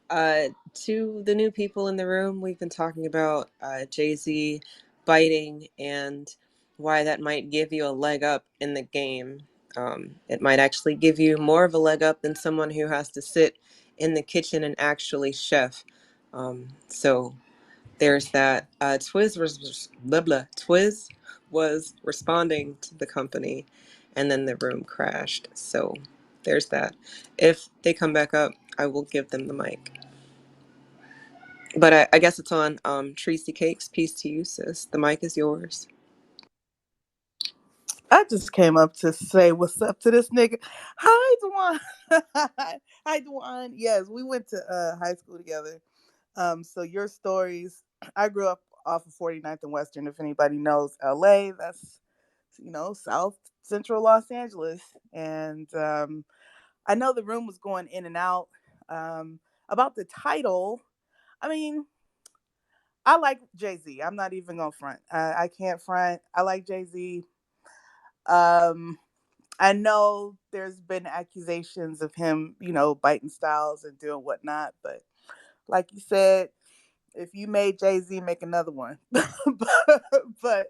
to the new people in the room, we've been talking about Jay-Z biting and why that might give you a leg up in the game. It might actually give you more of a leg up than someone who has to sit in the kitchen and actually chef. So there's that. Twiz was responding to the company, and then the room crashed. So there's that. If they come back up, I will give them the mic. But I guess it's on Tracy Cakes. Peace to you, sis. The mic is yours. I just came up to say what's up to this nigga. Hi, Dwan. Hi, Dwan. Yes, we went to high school together. So your stories. I grew up off of 49th and Western. If anybody knows LA, that's South Central Los Angeles. And I know the room was going in and out. About the title, I mean, I like Jay-Z. I'm not even gonna front. I can't front. I like Jay-Z. Um, I know there's been accusations of him, biting styles and doing whatnot, but like you said, if you made Jay-Z, make another one. but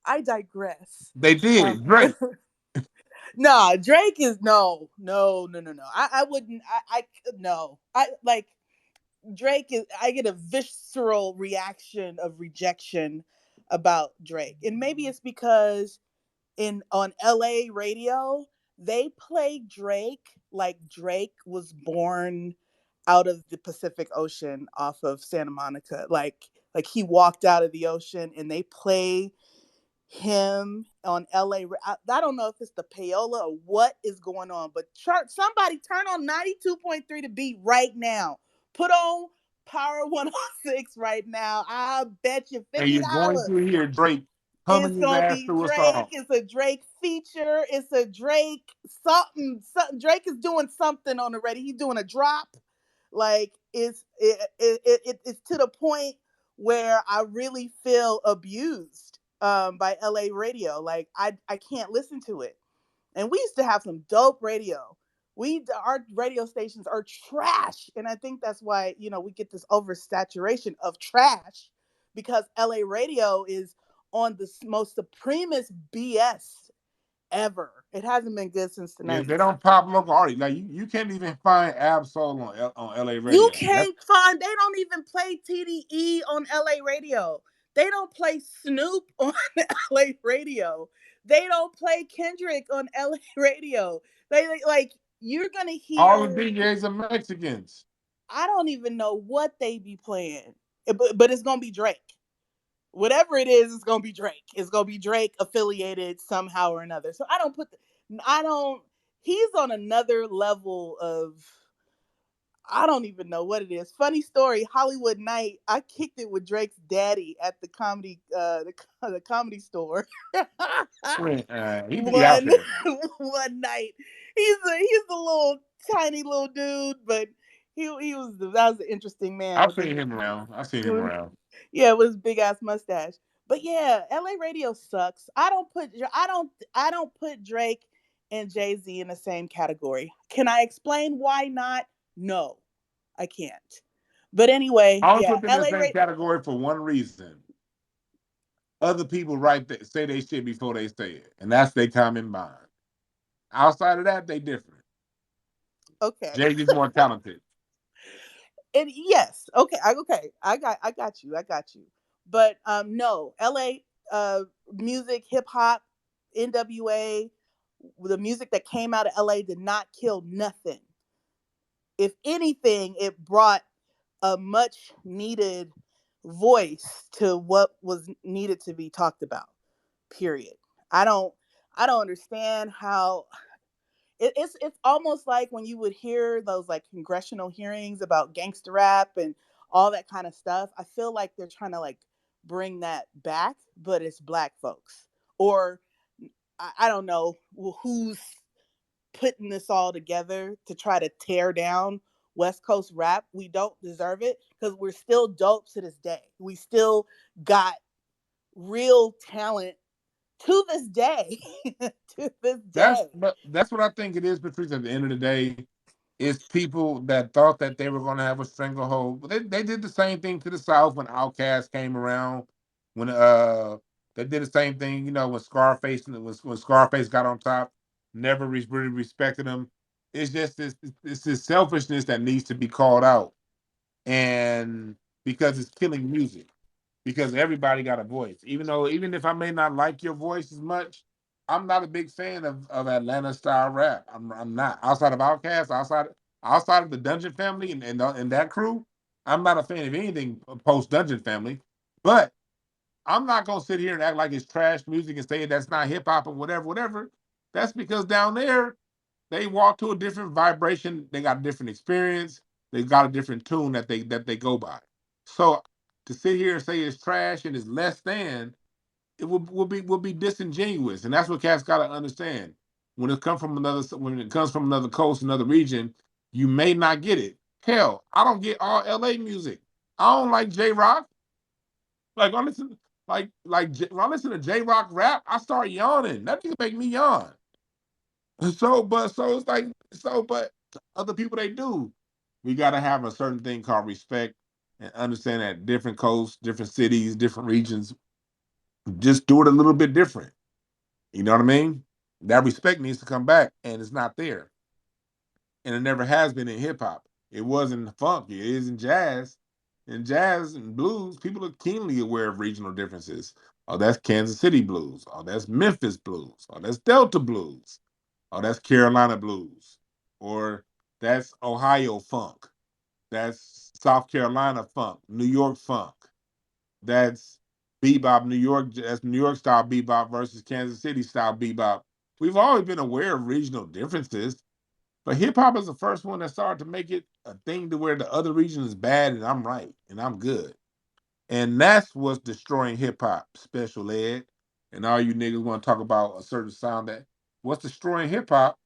I digress. They Um, did. Drake. nah, Drake is no. I wouldn't. I no. I like Drake is. I get a visceral reaction of rejection about Drake, and maybe it's because on LA radio, they play Drake like Drake was born out of the Pacific Ocean off of Santa Monica. Like he walked out of the ocean and they play him on LA. I don't know if it's the payola or what is going on, but somebody turn on 92.3 to beat right now. Put on Power 106 right now. I bet you And you're going $50. to hear Drake It's humming his gonna ass be through a Drake. song. It's a Drake feature. It's a Drake something. Drake is doing something on the radio. He's doing a drop. Like it's to the point where I really feel abused by LA radio. Like I can't listen to it. And we used to have some dope radio. Our radio stations are trash, and I think that's why we get this oversaturation of trash because LA radio is on the most supremest BS ever. It hasn't been good since the Yeah, they 90s. don't pop local artists. Like you can't even find Ab Soul on LA You radio. That's can't find. They don't even play TDE on LA radio. They don't play Snoop on LA radio. They don't play Kendrick on LA radio. They like you're gonna all the hear. DJs are Mexicans. I don't even know what they be playing, but it's gonna be Drake. Whatever it is, it's gonna be Drake. It's gonna be Drake affiliated somehow or another. So I don't. He's on another level of. I don't even know what it is. Funny story, Hollywood Night. I kicked it with Drake's daddy at the the comedy store. He be out one there. one night. He's a little tiny little dude, but that was an interesting man I've with his seen him around. I've seen him around. yeah, with his big ass mustache. But yeah, LA radio sucks. I don't put Drake and Jay-Z in the same category. Can I explain why not? No, I can't. But anyway, I only yeah, put them in the LA same radio. category for one reason. Other people say they shit before they say it, and that's they common mind. Outside of that, they different. Okay. Jay-Z's more talented. And yes, okay, I got you. But no, LA music, hip hop, NWA, the music that came out of LA did not kill nothing. If anything, it brought a much needed voice to what was needed to be talked about. Period. I don't I don't understand how It's almost like when you would hear those like congressional hearings about gangster rap and all that kind of stuff. I feel like they're trying to like bring that back, but it's black folks. Or I don't know who's putting this all together to try to tear down West Coast rap. We don't deserve it because we're still dope to this day. We still got real talent to this day. To this day. That's what I think it is, Patrice. At the end of the day, it's people that thought that they were going to have a stranglehold. They did the same thing to the South when Outkast came around. When they did the same thing, when Scarface got on top, never really respected him. It's just this selfishness that needs to be called out, and because it's killing music. Because everybody got a voice. Even if I may not like your voice as much, I'm not a big fan of Atlanta style rap. I'm not. Outside of Outkast, outside of the Dungeon Family and that crew, I'm not a fan of anything post Dungeon Family. But I'm not gonna sit here and act like it's trash music and say that's not hip hop or whatever. That's because down there they walk to a different vibration. They got a different experience. They got a different tune that they go by. So to sit here and say it's trash and it's less than, it will be disingenuous, and that's what cats got to understand. When it comes from another coast, another region, you may not get it. Hell, I don't get all LA music. I don't like J Rock. Like when I listen, when I listen to J Rock rap, I start yawning. That nigga make me yawn. But other people they do. We gotta have a certain thing called respect and understand that different coasts, different cities, different regions just do it a little bit different. You know what I mean? That respect needs to come back, and it's not there, and it never has been in hip hop. It was in funk. It is in jazz. In jazz and blues, people are keenly aware of regional differences. Oh, that's Kansas City blues. Oh, that's Memphis blues. Oh, that's Delta blues. Oh, that's Carolina blues. Or that's Ohio funk. That's South Carolina funk, New York funk. That's bebop, New York. That's New York style bebop versus Kansas City style bebop. We've always been aware of regional differences, but hip hop is the first one that started to make it a thing to where the other region is bad and I'm right and I'm good. And that's what's destroying hip hop, special ed. And all you niggas want to talk about a certain sound that what's destroying hip hop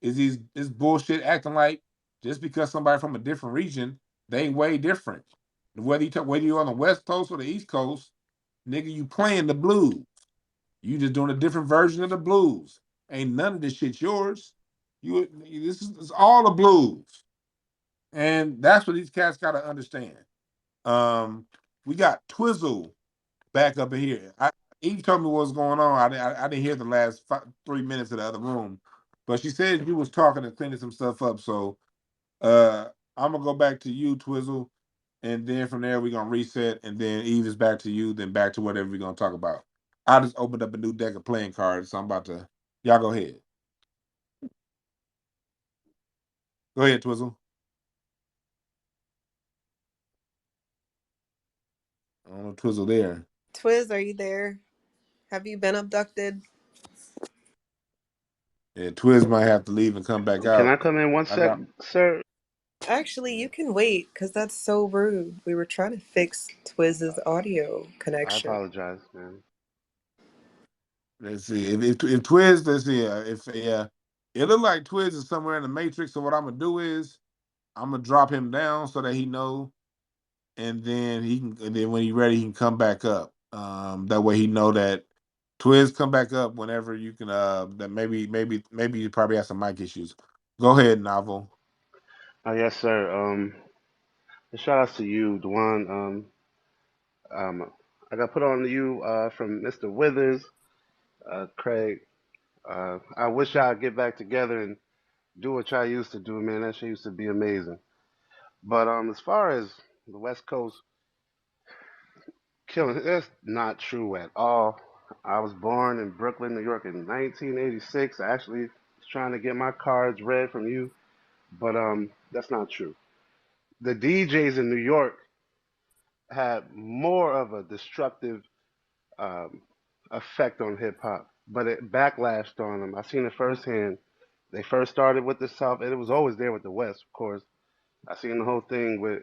is this bullshit acting like just because somebody from a different region, they way different. Whether you're on the West Coast or the East Coast, nigga, you playing the blues. You just doing a different version of the blues. Ain't none of this shit yours. This is all the blues. And that's what these cats gotta understand. We got Twizzle back up in here. Eve told me what was going on. I didn't hear the last 3 minutes of the other room, but she said you was talking and cleaning some stuff up. So I'm gonna go back to you, Twizzle, and then from there we're gonna reset, and then Eve is back to you, then back to whatever we're gonna talk about. I just opened up a new deck of playing cards, so I'm about to. Y'all go ahead. Go ahead, Twizzle. I don't know Twizzle there. Twiz, are you there? Have you been abducted? Yeah, Twiz might have to leave and come back Can I out. come in one I sec, got. sir? Actually, you can wait because that's so rude. We were trying to fix Twiz's audio I connection. apologize, man. Let's see if Twiz. Let's see if it look like Twiz is somewhere in the matrix. So what I'm gonna do is I'm gonna drop him down so that he know, and then and then when he's ready, he can come back up. That way he know that Twiz come back up whenever you can. That maybe you probably have some mic issues. Go ahead, Novel. Yes, sir. Shout outs to you, Dwan. I got put on to you from Mr. Withers, Craig. I wish I'd get back together and do what y'all used to do, man. That shit used to be amazing. But as far as the West Coast killing, that's not true at all. I was born in Brooklyn, New York in 1986. I actually was trying to get my cards read from you, but that's not true. The DJs in New York had more of a destructive um, effect on hip hop, but it backlashed on them. I seen it firsthand. They first started with the South, and it was always there with the West, of course. I seen the whole thing with,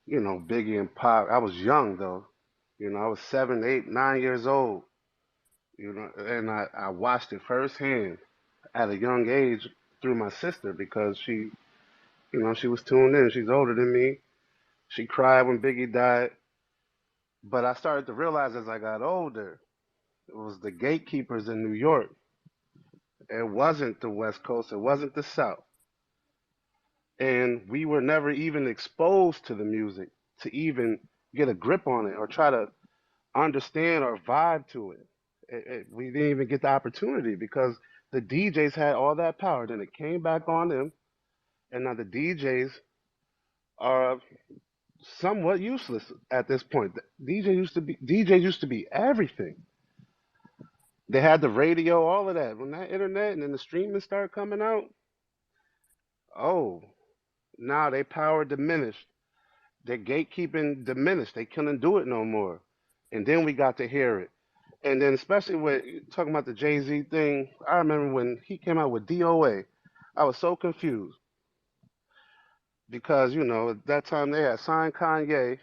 Biggie and Pac. I was young though. I was 7, 8, 9 years old. And I watched it firsthand at a young age through my sister because she was tuned in. She's older than me. She cried when Biggie died. But I started to realize as I got older, it was the gatekeepers in New York. It wasn't the West Coast. It wasn't the South. And we were never even exposed to the music to even get a grip on it or try to understand or vibe to it. We didn't even get the opportunity because the DJs had all that power. Then it came back on them, and now the DJs are somewhat useless at this point. DJs used to be everything. They had the radio, all of that. When that internet and then the streaming started coming out, oh, now they power diminished. Their gatekeeping diminished. They couldn't do it no more. And then we got to hear it. And then especially with talking about the Jay-Z thing, I remember when he came out with DOA, I was so confused because, at that time they had signed Kanye.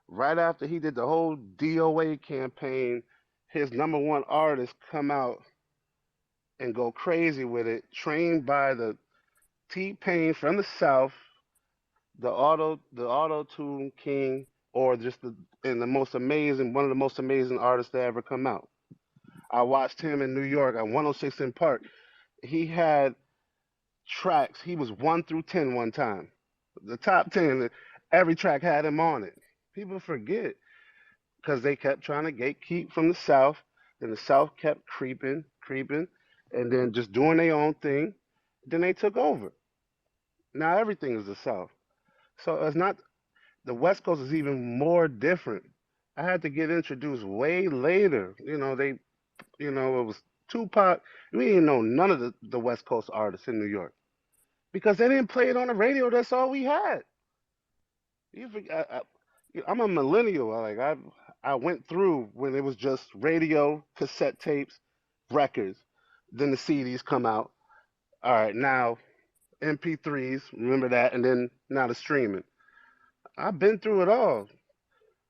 Right after he did the whole DOA campaign, his number one artist come out and go crazy with it, trained by the T-Pain from the South, the auto tune king, or just the most amazing, one of the most amazing artists to ever come out. I watched him in New York at 106 in Park. He had tracks. He was 1 through 10 one time. The top 10, every track had him on it. People forget because they kept trying to gatekeep from the South. Then the South kept creeping, and then just doing their own thing. Then they took over. Now everything is the South. So it's not, the West Coast is even more different. I had to get introduced way later. It was Tupac. We didn't know none of the West Coast artists in New York because they didn't play it on the radio. That's all we had. I'm a millennial. I went through when it was just radio, cassette tapes, records. Then the CDs come out. All right, now MP3s. Remember that, and then now the streaming. I've been through it all.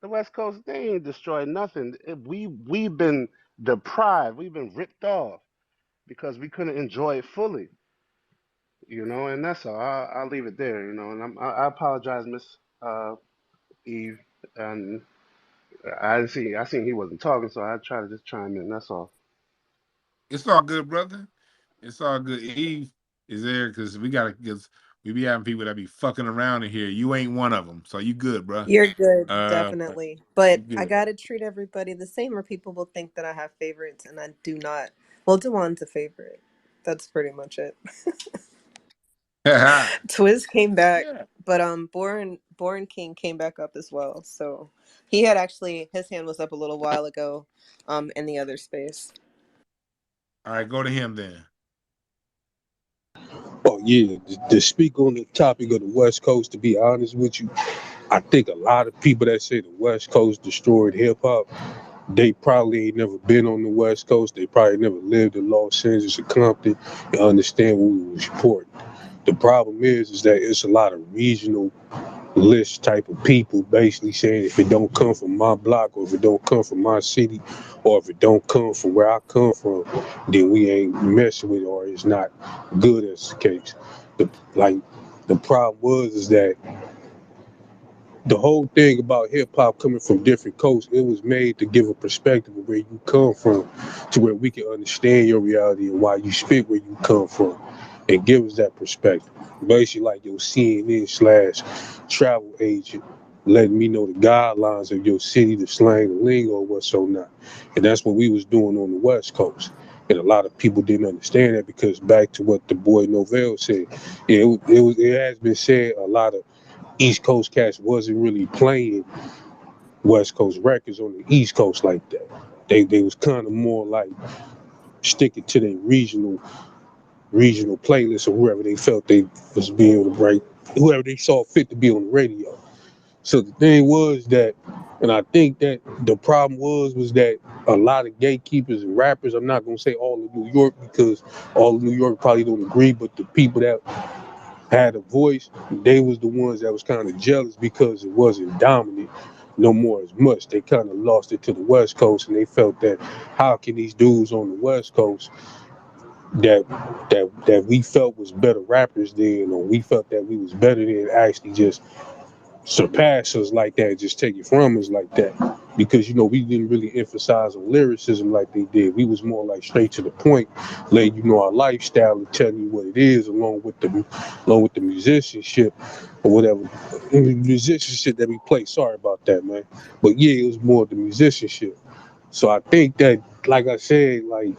The West Coast, they ain't destroyed nothing. We've been deprived. We've been ripped off because we couldn't enjoy it fully. And that's all. I'll leave it there. And I apologize, Miss Eve, and I seen he wasn't talking, so I try to just chime in. That's all. It's all good, brother. It's all good. Eve is there because we be having people that be fucking around in here. You ain't one of them, so you good, bro. You're good, Uh, definitely. But you I good. gotta treat everybody the same, or people will think that I have favorites, and I do not. Well, Dwan's a favorite. That's pretty much it. Twiz came back, Yeah. but Born King came back up as well. So he had actually his hand was up a little while ago, in the other space. All right, go to him then. Oh yeah, to speak on the topic of the West Coast, to be honest with you, I think a lot of people that say the West Coast destroyed hip hop, they probably ain't never been on the West Coast. They probably never lived in Los Angeles or Compton and understand what we was reporting. The problem is that it's a lot of regional list type of people basically saying if it don't come from my block or if it don't come from my city or if it don't come from where I come from, then we ain't messing with it or it's not good as the case. The problem is that the whole thing about hip hop coming from different coasts, it was made to give a perspective of where you come from to where we can understand your reality and why you spit where you come from and give us that perspective. Basically like your CNN / travel agent letting me know the guidelines of your city, the slang, the lingo, what's so not. And that's what we was doing on the West Coast. And a lot of people didn't understand that because back to what the boy Novell said, it has been said a lot of East Coast cats wasn't really playing West Coast records on the East Coast like that. They was kind of more like sticking to their regional playlists or whoever they felt they was being able to bring, whoever they saw fit to be on the radio. So the thing was that And I think that the problem was that a lot of gatekeepers and rappers, I'm not gonna say all of New York because all of New York probably don't agree, but the people that had a voice, they was the ones that was kind of jealous because it wasn't dominant no more as much. They kind of lost it to the West Coast, and they felt that how can these dudes on the West Coast that that we felt was better rappers than, or we felt that we was better than, actually just surpass us like that, just take it from us like that. Because we didn't really emphasize on lyricism like they did. We was more like straight to the point, letting you know our lifestyle and telling you what it is, along with the musicianship or whatever. And the musicianship that we play. Sorry about that, man. But yeah, it was more the musicianship. So I think that, like I said, like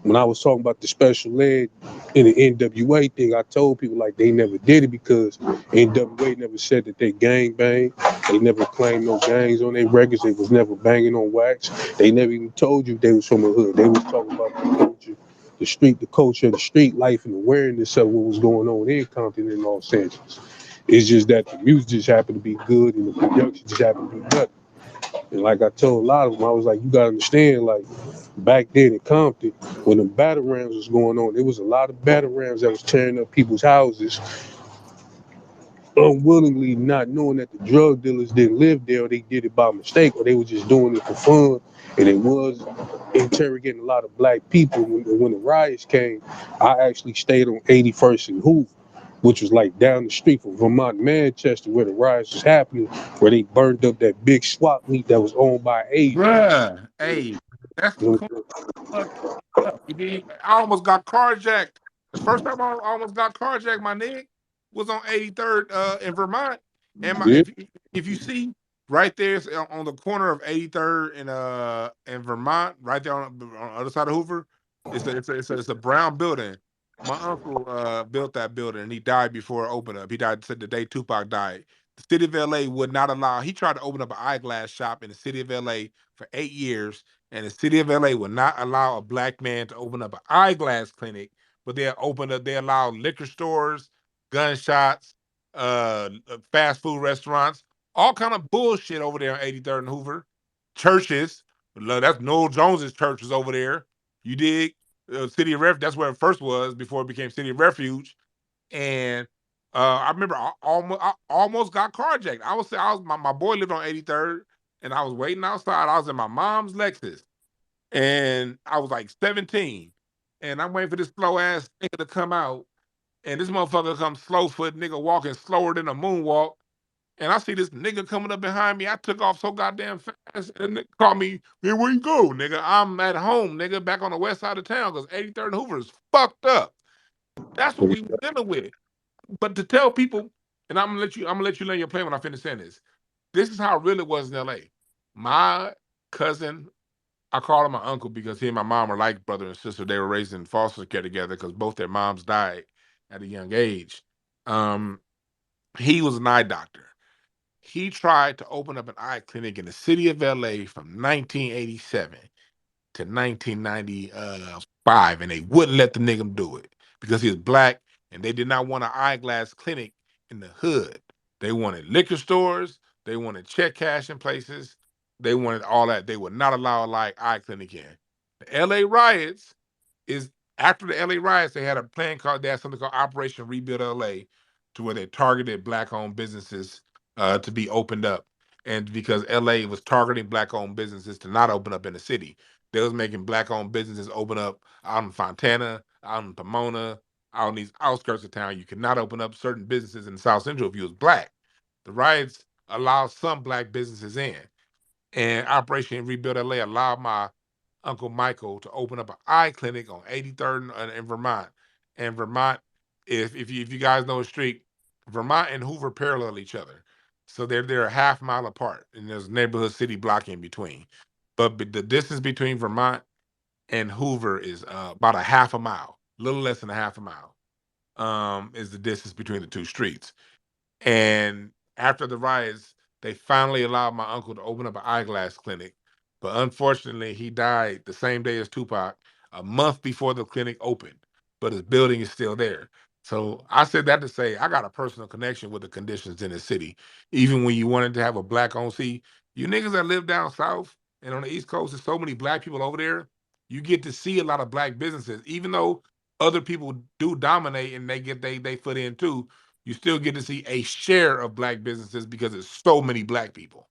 when I was talking about the special ed in the NWA thing, I told people like they never did it because NWA never said that they gang bang. They never claimed no gangs on their records. They was never banging on wax. They never even told you they was from the hood. They was talking about the culture, the culture, the street life, and awareness of what was going on in Compton and Los Angeles. It's just that the music just happened to be good and the production just happened to be better. And like I told a lot of them, I was like, you gotta understand, like back then in Compton, when the battle rams was going on, there was a lot of battle rams that was tearing up people's houses unwillingly, not knowing that the drug dealers didn't live there, or they did it by mistake, or they were just doing it for fun. And it was interrogating a lot of black people. When the riots came, I actually stayed on 81st and Hoover, which was like down the street from Vermont, Manchester, where the riots was happening, where they burned up that big swap meet that was owned by Asians. Bruh, hey, that's the corner fucked up. You did. I almost got carjacked. The first time I almost got carjacked, my nigga, was on 83rd in Vermont. And Yeah. if you see right there, it's on the corner of 83rd in Vermont, right there on the other side of Hoover, it's a brown building. My uncle built that building, and he died before it opened up. He died the day Tupac died. The city of LA would not allow. He tried to open up an eyeglass shop in the city of LA for 8 years, and the city of LA would not allow a black man to open up an eyeglass clinic, but they allowed liquor stores, gun shots, fast food restaurants, all kind of bullshit over there on 83rd and Hoover. Churches, that's Noel Jones's church was over there. You dig? City of Refuge, that's where it first was before it became City of Refuge. And I remember I almost got carjacked. My boy lived on 83rd, and I was waiting outside. I was in my mom's Lexus, and I was like 17, and I'm waiting for this slow ass nigga to come out, and this motherfucker comes slow foot nigga walking slower than a moonwalk, and I see this nigga coming up behind me. I took off so goddamn fast, and nigga called me, "Man, where you go, nigga? I'm at home, nigga, back on the west side of town, because 83rd and Hoover is fucked up." That's what we was dealing with. But to tell people, and I'm gonna let you learn your plan when I finish saying this. This is how real it was in LA. My cousin, I call him my uncle because he and my mom are like brother and sister. They were raised in foster care together because both their moms died at a young age. Um, he was an eye doctor. He tried to open up an eye clinic in the city of LA from 1987 to 1995, and they wouldn't let the nigga do it because he was black, and they did not want an eyeglass clinic in the hood. They wanted liquor stores, they wanted check cashing places, they wanted all that. They would not allow a eye clinic in. The LA riots is After the LA riots, they had a plan called they had something called Operation Rebuild LA, to where they targeted black-owned businesses to be opened up. And because LA was targeting black-owned businesses to not open up in the city, they was making black-owned businesses open up out in Fontana, out in Pomona, out in these outskirts of town. You could not open up certain businesses in the South Central if you was black. The riots allowed some black businesses in, and Operation Rebuild LA allowed my Uncle Michael to open up an eye clinic on 83rd in Vermont. And Vermont, if you guys know the street, Vermont and Hoover parallel each other, so they're a half mile apart, and there's a neighborhood city block in between. But the distance between Vermont and Hoover is about a half a mile, a little less than a half a mile. Is the distance between the two streets. And after the riots, they finally allowed my uncle to open up an eyeglass clinic. But unfortunately, he died the same day as Tupac, a month before the clinic opened. But his building is still there. So I said that to say I got a personal connection with the conditions in the city. Even when you wanted to have a black on see, You niggas that live down south and on the East Coast, there's so many black people over there. You get to see a lot of black businesses, even though other people do dominate and they get they foot in too. You still get to see a share of black businesses because there's so many black people.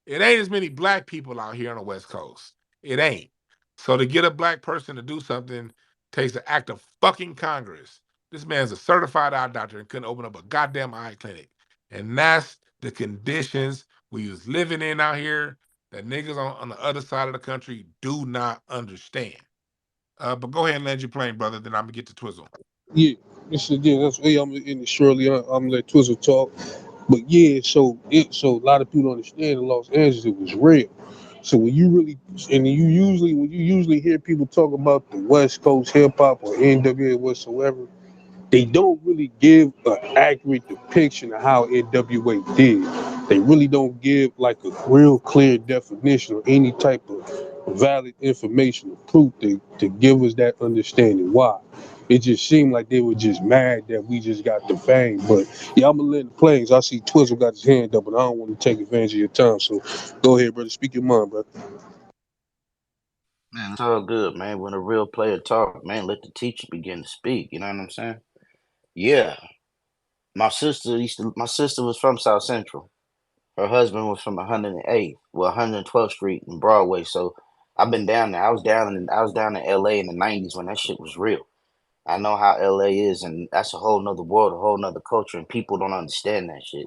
It ain't as many black people out here on the West Coast. It ain't. So to get a black person to do something takes the act of fucking Congress. This man's a certified eye doctor and couldn't open up a goddamn eye clinic. And that's the conditions we was living in out here that niggas on the other side of the country do not understand. But go ahead and land your plane, brother. Then I'm gonna get to Twizzle. Yeah, this is yeah. That's hey, I'm in it, Shirley. I'm gonna let Twizzle talk. But yeah, so a lot of people don't understand in Los Angeles it was real. So when you really and when you usually hear people talk about the West Coast hip hop or NWA whatsoever, they don't really give an accurate depiction of how NWA did. They really don't give like a real clear definition or any type of valid information or proof to give us that understanding. Why? It just seemed like they were just mad that we just got the fame. But yeah, I'm gonna let the planes. I see Twizzle got his hand up, and I don't want to take advantage of your time. So go ahead, brother. Speak your mind, brother. Man, it's all good, man. When a real player talk, man, let the teacher begin to speak. You know what I'm saying? Yeah. My sister was from South Central. Her husband was from 108th, well, 112th Street and Broadway. So I've been down there. I was down in LA in the 90s when that shit was real. I know how LA is, and that's a whole nother world, a whole nother culture, and people don't understand that shit.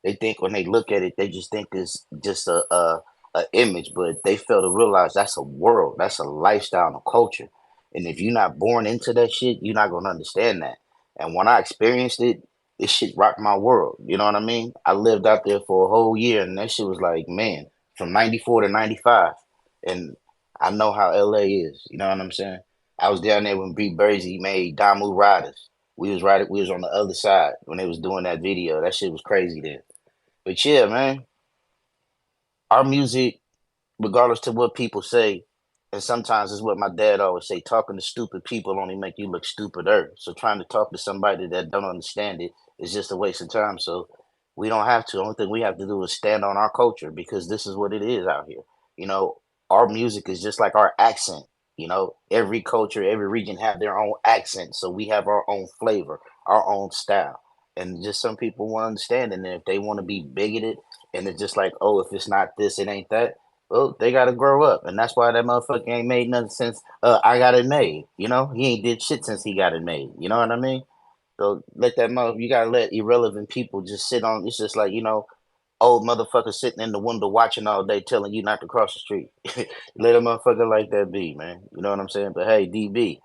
They think when they look at it, they just think it's just a image, but they fail to realize that's a world, that's a lifestyle and a culture. And if you're not born into that shit, you're not gonna understand that. And when I experienced it, this shit rocked my world. You know what I mean? I lived out there for a whole year, and that shit was like, man, from '94 to '95, and I know how LA is. You know what I'm saying? I was down there when Bree Bursey made Damu Riders. We was on the other side when they was doing that video. That shit was crazy then. But yeah, man, our music, regardless to what people say, and sometimes it's what my dad always say, talking to stupid people only make you look stupider. So trying to talk to somebody that don't understand it is just a waste of time. So we don't have to. The only thing we have to do is stand on our culture because this is what it is out here. You know, our music is just like our accent. You know, every culture, every region have their own accent. So we have our own flavor, our own style. And just some people won't understand it. And if they want to be bigoted and it's just like, oh, if it's not this, it ain't that, well, they gotta grow up, and that's why that motherfucker ain't made nothing since I got it made. You know, he ain't did shit since he got it made. You know what I mean? So let that mother. You gotta let irrelevant people just sit on. It's just like old motherfucker sitting in the window watching all day, telling you not to cross the street. Let a motherfucker like that be, man. You know what I'm saying? But hey, DB,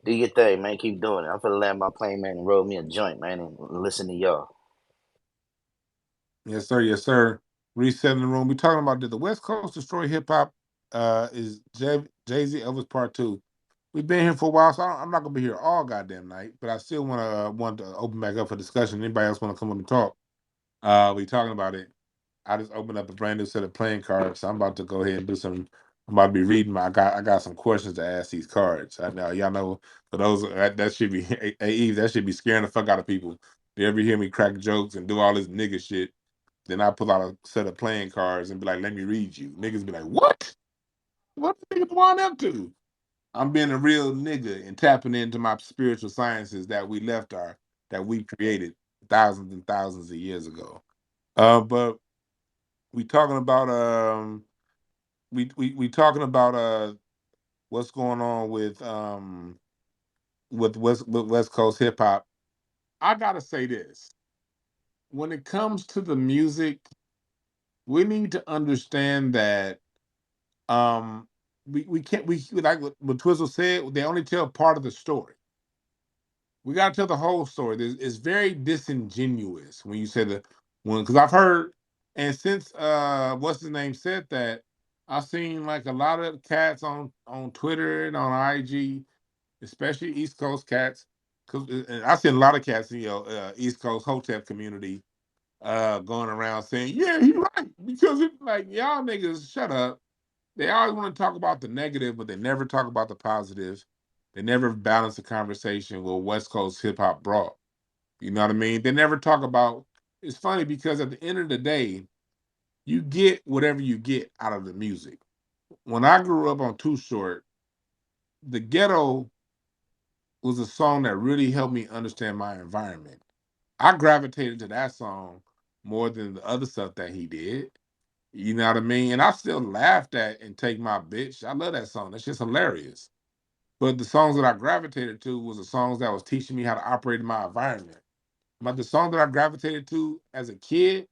do your thing, man. Keep doing it. I'm finna land my plane, man, and roll me a joint, man, and listen to y'all. Yes, sir. Yes, sir. Resetting the room. We talking about did the West Coast destroy hip hop? Is Jay Z Elvis Part Two? We've been here for a while, so I'm not gonna be here all goddamn night. But I still want to open back up for discussion. Anybody else want to come up and talk? We talking about it. I just opened up a brand new set of playing cards, so I'm about to go ahead and do some. I'm about to be reading. I got some questions to ask these cards. I know y'all know for those that should be Eve, that should be scaring the fuck out of people. You ever hear me crack jokes and do all this nigga shit? Then I pull out a set of playing cards and be like, "Let me read you." Niggas be like, "What? What the nigga blind up to?" I'm being a real nigga and tapping into my spiritual sciences that we created thousands and thousands of years ago. But we talking about we talking about what's going on with West Coast hip hop. I gotta say this: when it comes to the music, we need to understand that um we can't we like what Twizzle said. They only tell part of the story. We got to tell the whole story. It's very disingenuous when you say the one because I've heard and since what's his name said that I've seen like a lot of cats on Twitter and on IG, especially East Coast cats. Cause I've seen a lot of cats in East Coast Hotep community going around saying, "Yeah, he right," because it's like y'all niggas shut up. They always want to talk about the negative, but they never talk about the positive. They never balance the conversation with West Coast hip hop brought. You know what I mean? They never talk about. It's funny because at the end of the day, you get whatever you get out of the music. When I grew up on Too Short, The Ghetto was a song that really helped me understand my environment. I gravitated to that song more than the other stuff that he did. You know what I mean? And I still laughed at and take my bitch. I love that song. That's just hilarious. But the songs that I gravitated to was the songs that was teaching me how to operate in my environment. But the song that I gravitated to as a kid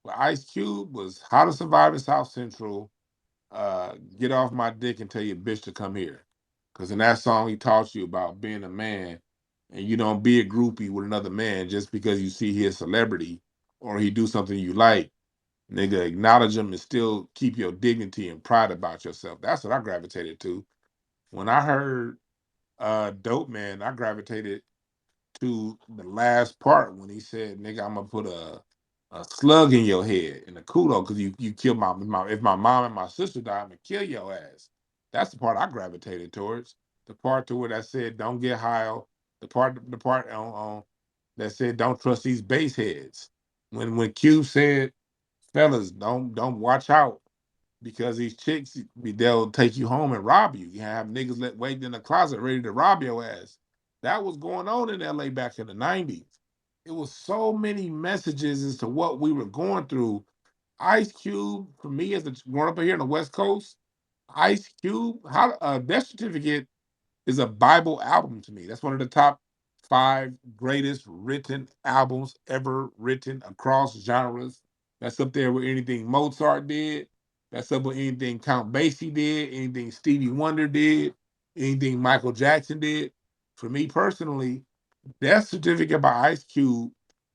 with Ice Cube was How to Survive in South Central, Get Off My Dick and Tell Your Bitch to Come Here. Because in that song, he taught you about being a man and you don't be a groupie with another man just because you see he a celebrity or he do something you like. Nigga, acknowledge him and still keep your dignity and pride about yourself. That's what I gravitated to. When I heard Dope Man, I gravitated to the last part when he said, "Nigga, I'm gonna put a slug in your head and a kudo because you killed my if my mom and my sister die, I'm gonna kill your ass." That's the part I gravitated towards. The part to where that said, "Don't get high." The part on that said, "Don't trust these base heads." When Q said, "Fellas, don't watch out." Because these chicks, they'll take you home and rob you. You have niggas waiting in the closet ready to rob your ass. That was going on in LA back in the 90s. It was so many messages as to what we were going through. Ice Cube, for me, as a growing up here in the West Coast, Ice Cube, Death Certificate is a Bible album to me. That's one of the top 5 greatest written albums ever written across genres. That's up there with anything Mozart did. That's up with anything Count Basie did, anything Stevie Wonder did, anything Michael Jackson did. For me personally, Death Certificate by Ice Cube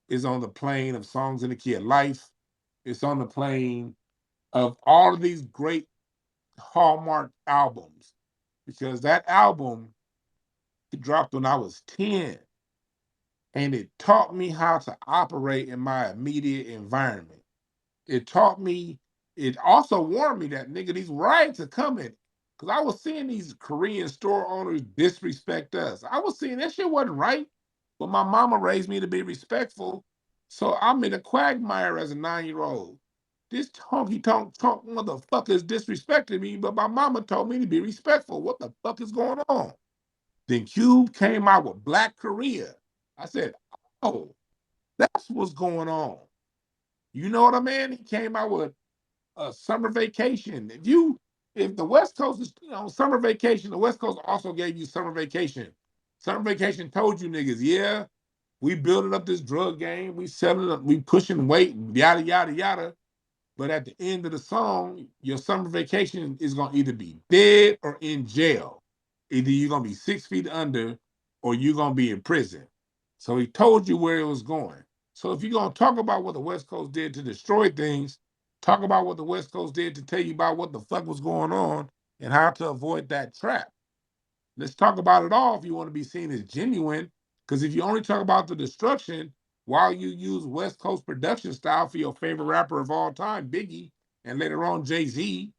is on the plane of Songs in the Key of Life. It's on the plane of all of these great Hallmark albums because that album it dropped when I was 10, and it taught me how to operate in my immediate environment. It taught me, it also warned me that nigga, these riots are coming. Cause I was seeing these Korean store owners disrespect us. I was seeing that shit wasn't right. But my mama raised me to be respectful. So I'm in a quagmire as a 9-year-old. This honky tonk motherfucker is disrespecting me, but my mama told me to be respectful. What the fuck is going on? Then Cube came out with Black Korea. I said, oh, that's what's going on. You know what I mean? He came out with a summer vacation. If the West Coast is, summer vacation, the West Coast also gave you summer vacation. Summer vacation told you niggas, yeah, we building up this drug game, we selling up, we pushing weight, yada, yada, yada. But at the end of the song, your summer vacation is going to either be dead or in jail. Either you're going to be 6 feet under or you're going to be in prison. So he told you where it was going. So if you're going to talk about what the West Coast did to destroy things, talk about what the West Coast did to tell you about what the fuck was going on and how to avoid that trap. Let's talk about it all if you want to be seen as genuine. Because if you only talk about the destruction while you use West Coast production style for your favorite rapper of all time, Biggie, and later on Jay-Z,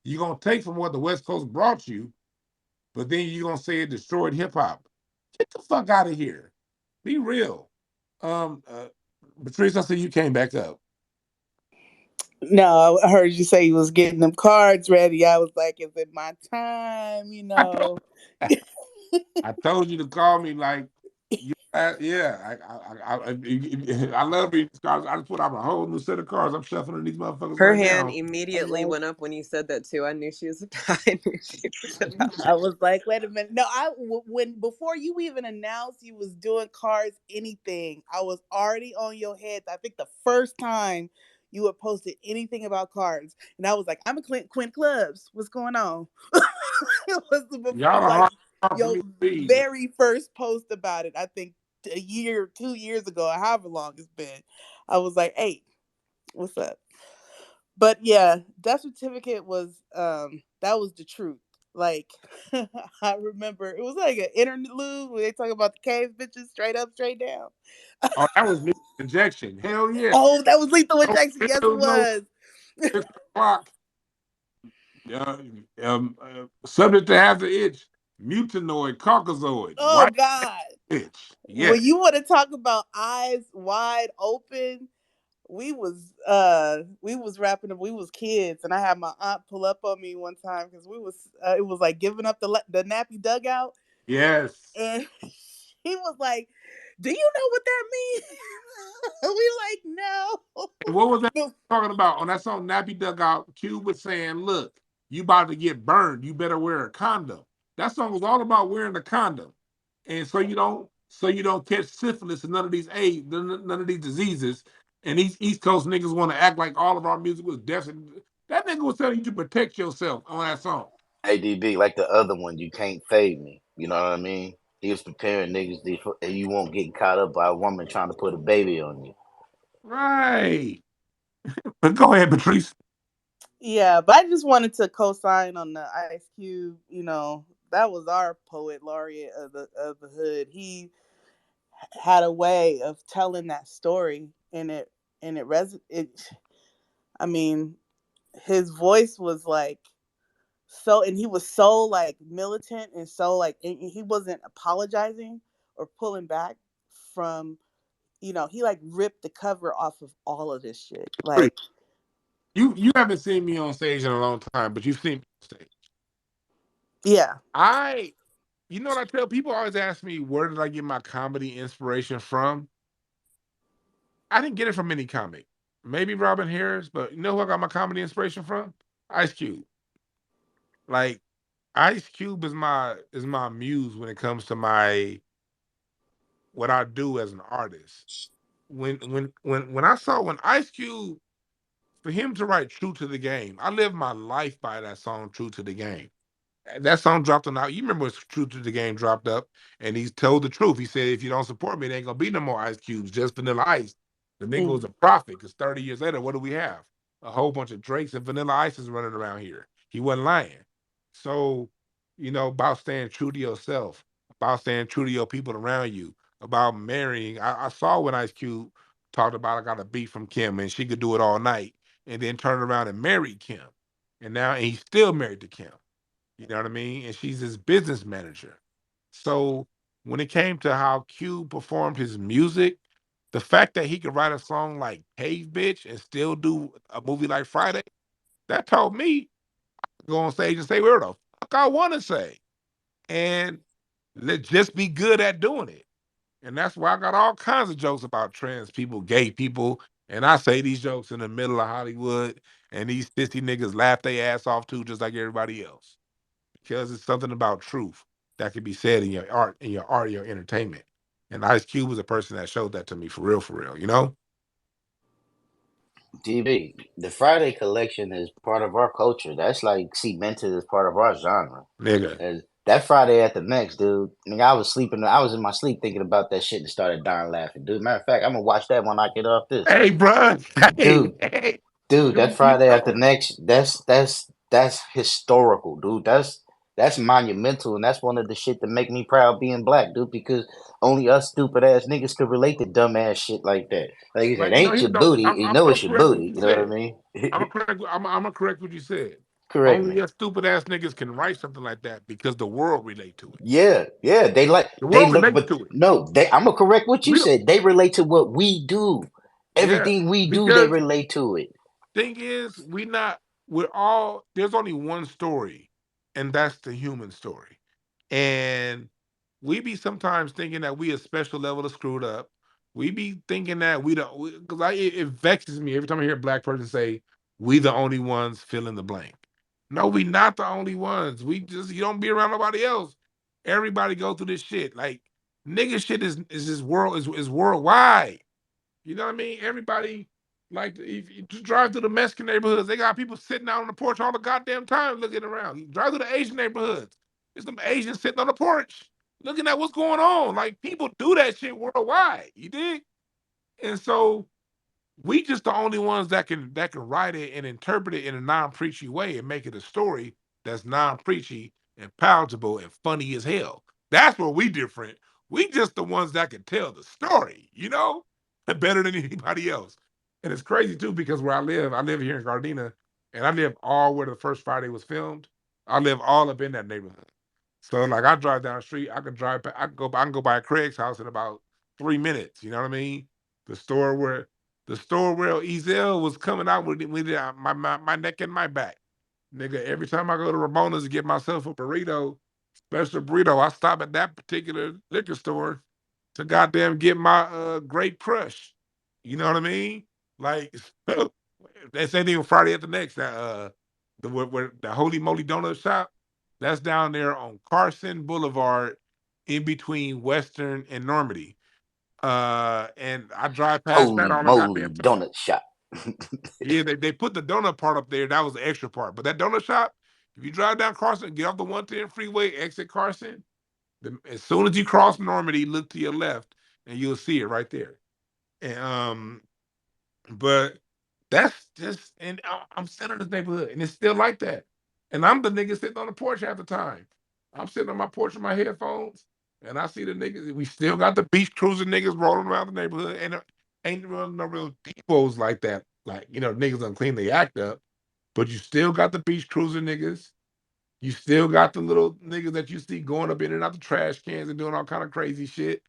you're going to take from what the West Coast brought you, but then you're going to say it destroyed hip hop. Get the fuck out of here. Be real. Um, uh, Patrice, I see you came back up. No, I heard you say you was getting them cards ready. I was like, is it my time? I told you to call me like, yeah. I love these cards. I just put out a whole new set of cards. I'm shuffling these motherfuckers Her right hand now. immediately went up when you said that too. I knew she was I knew she was about I was like, wait a minute. No, when before you even announced you was doing cards, anything, I was already on your head. I think the first time you had posted anything about cards, and I was like, I'm a Quint Clubs. What's going on? It was Y'all are like hard for your me to read, man. very first post about it. I think a year, 2 years ago, or however long it's been. I was like, hey, what's up? But yeah, death certificate was that was the truth. Like I remember it was like an interlude where they talk about the cave bitches straight up, straight down. Oh, that was me injection. Hell yeah. Oh, that was lethal No injection. Yes, it pills, no was. 6 o'clock. Uh, Subject to have the itch. Mutanoid, Caucasoid, Oh white God. itch. When Yes. you want to talk about eyes wide open, we was rapping. We was kids, and I had my aunt pull up on me one time because we was it was like giving up the nappy dugout, Yes. and he was like, "Do you know what that means?" We like, no. And what was that No. talking about on that song Nappy Dugout? Cube was saying, "Look, you about to get burned. You better wear a condom." That song was all about wearing a condom, and so you don't catch syphilis and none of these AIDS, none of these diseases. And these East Coast niggas want to act like all of our music was death. That nigga was telling you to protect yourself on that song. ADB, like the other one, you can't fade me. You know what I mean? He was preparing niggas and you won't get caught up by a woman trying to put a baby on you. Right. But go ahead, Patrice. Yeah, but I just wanted to co-sign on the Ice Cube. You know, that was our poet laureate of the hood. He had a way of telling that story, it. I mean, his voice was like so, and he was so like militant and so like, and he wasn't apologizing or pulling back from. You know, he like ripped the cover off of all of this shit. Like, You haven't seen me on stage in a long time, but you've seen me on stage. yeah. You know what I tell people? Always ask me where did I get my comedy inspiration from? I didn't get it from any comic. Maybe Robin Harris, but you know who I got my comedy inspiration from? Ice Cube. Like Ice Cube is my muse when it comes to my what I do as an artist. When Ice Cube, for him to write True to the Game, I live my life by that song True to the Game. That song dropped on out. You remember when True to the Game dropped up, and he told the truth. He said, "If you don't support me, there ain't gonna be no more Ice Cubes, just Vanilla Ice." The nigga was a prophet because 30 years later, what do we have? A whole bunch of Drakes and Vanilla Ices running around here. He wasn't lying. So, about staying true to yourself, about staying true to your people around you, about marrying. I saw when Ice Cube talked about I got a beat from Kim and she could do it all night, and then turned around and married Kim, and he's still married to Kim. You know what I mean? And she's his business manager. So when it came to how Cube performed his music, the fact that he could write a song like Cave Bitch and still do a movie like Friday, that told me to go on stage and say whatever the fuck I want to say. And let's just be good at doing it. And that's why I got all kinds of jokes about trans people, gay people. And I say these jokes in the middle of Hollywood, and these 50 niggas laugh their ass off too, just like everybody else, because it's something about truth that can be said in your entertainment. And Ice Cube was a person that showed that to me for real, you know? DB, the Friday collection is part of our culture. That's like cemented as part of our genre. Nigga. As that Friday at the next, dude. Nigga, I was sleeping. I was in my sleep thinking about that shit and started dying laughing, dude. Matter of fact, I'm gonna watch that when I get off this, Hey, bruh. Hey, dude. hey. Dude, that You Friday after know. next, that's historical, dude. That's monumental, and that's one of the shit that make me proud being black, dude. Because only us stupid ass niggas could relate to dumb ass shit like that. Like you said, Like, ain't your booty, you I'm know gonna it's your correct what booty. you You know what I said. mean? I'm gonna correct what you said. Correct Only me. us stupid ass niggas can write something like that because the world relate to it. Yeah, yeah. The They world look, relates but to it. no, they. I'm gonna correct what you We don't. said. They relate to what we do. Yeah, Everything we do, they because relate to it. thing is, there's only one story, and that's the human story. And we be sometimes thinking that we a special level of screwed up. We be thinking that we don't, because it vexes me every time I hear a black person say, we the only ones fill in the blank. No, we not the only ones. You don't be around nobody else. Everybody go through this shit. Like, nigga shit is this world, is worldwide. You know what I mean? Everybody, like, if you just drive through the Mexican neighborhoods, they got people sitting out on the porch all the goddamn time looking around. You drive through the Asian neighborhoods, there's some Asians sitting on the porch looking at what's going on. Like, people do that shit worldwide. You dig? And so we just the only ones that can write it and interpret it in a non-preachy way and make it a story that's non-preachy and palatable and funny as hell. That's where we different. We just the ones that can tell the story, better than anybody else. And it's crazy too because where I live here in Gardena, and I live all where the first Friday was filmed. I live all up in that neighborhood. So like I drive down the street, I can go by Craig's house in about 3 minutes. You know what I mean? The store where The store where Ezel was coming out with my neck and my back. Nigga, every time I go to Ramona's to get myself a burrito, special burrito, I stop at that particular liquor store to goddamn get my grape crush. You know what I mean? Like that same thing on Friday at the next. Where the Holy Moly Donut Shop, that's down there on Carson Boulevard, in between Western and Normandy. And I drive past that Holy all the moly, goddamn time. donut shop. Yeah, they put the donut part up there. That was the extra part. But that donut shop, if you drive down Carson, get off the 110 freeway, exit Carson, as soon as you cross Normandy, look to your left, and you'll see it right there. And but that's just, and I'm sitting in this neighborhood, and it's still like that. And I'm the nigga sitting on the porch half the time. I'm sitting on my porch with my headphones, and I see the niggas. We still got the beach cruiser niggas rolling around the neighborhood, and ain't no real depots like that. Like, niggas done clean the act up, but you still got the beach cruiser niggas. You still got the little niggas that you see going up in and out the trash cans and doing all kind of crazy shit.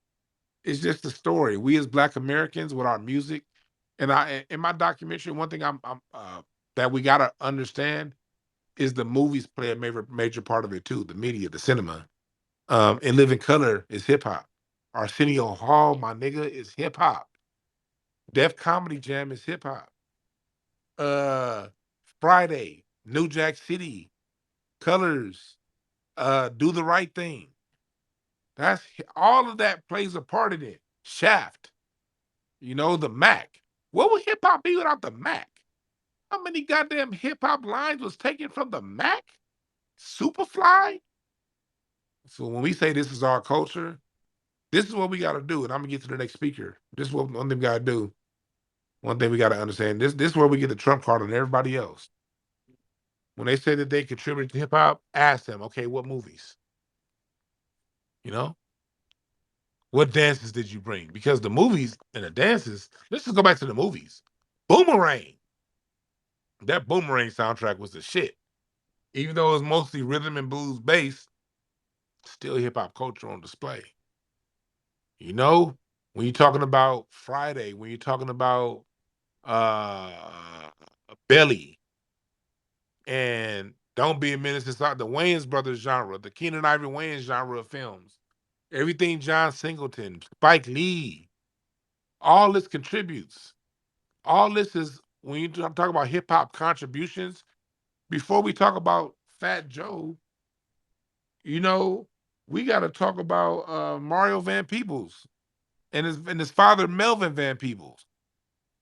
It's just a story. We as Black Americans with our music, and in my documentary, one thing that we gotta understand is the movies play a major part of it too. The media, the cinema, and Living Color is hip hop. Arsenio Hall, my nigga, is hip hop. Def Comedy Jam is hip hop. Friday, New Jack City, Colors, Do the Right Thing. That's all of that plays a part in it. Shaft, the Mac. What would hip hop be without the Mac? How many goddamn hip hop lines was taken from the Mac? Superfly? So when we say this is our culture, this is what we got to do. And I'm going to get to the next speaker. This is what one thing we got to do. One thing we got to understand. This is where we get the trump card on everybody else. When they say that they contributed to hip hop, ask them, okay, what movies? What dances did you bring? Because the movies and the dances, let's just go back to the movies. Boomerang. That Boomerang soundtrack was the shit. Even though it was mostly rhythm and blues based, still hip hop culture on display. When you're talking about Friday, when you're talking about Belly, and Don't Be a Menace Inside the Wayans Brothers genre, the Keenan Ivory Wayans genre of films, everything John Singleton, Spike Lee, all this contributes. All this is, when you talk about hip hop contributions, before we talk about Fat Joe, we got to talk about Mario Van Peebles and his father Melvin Van Peebles,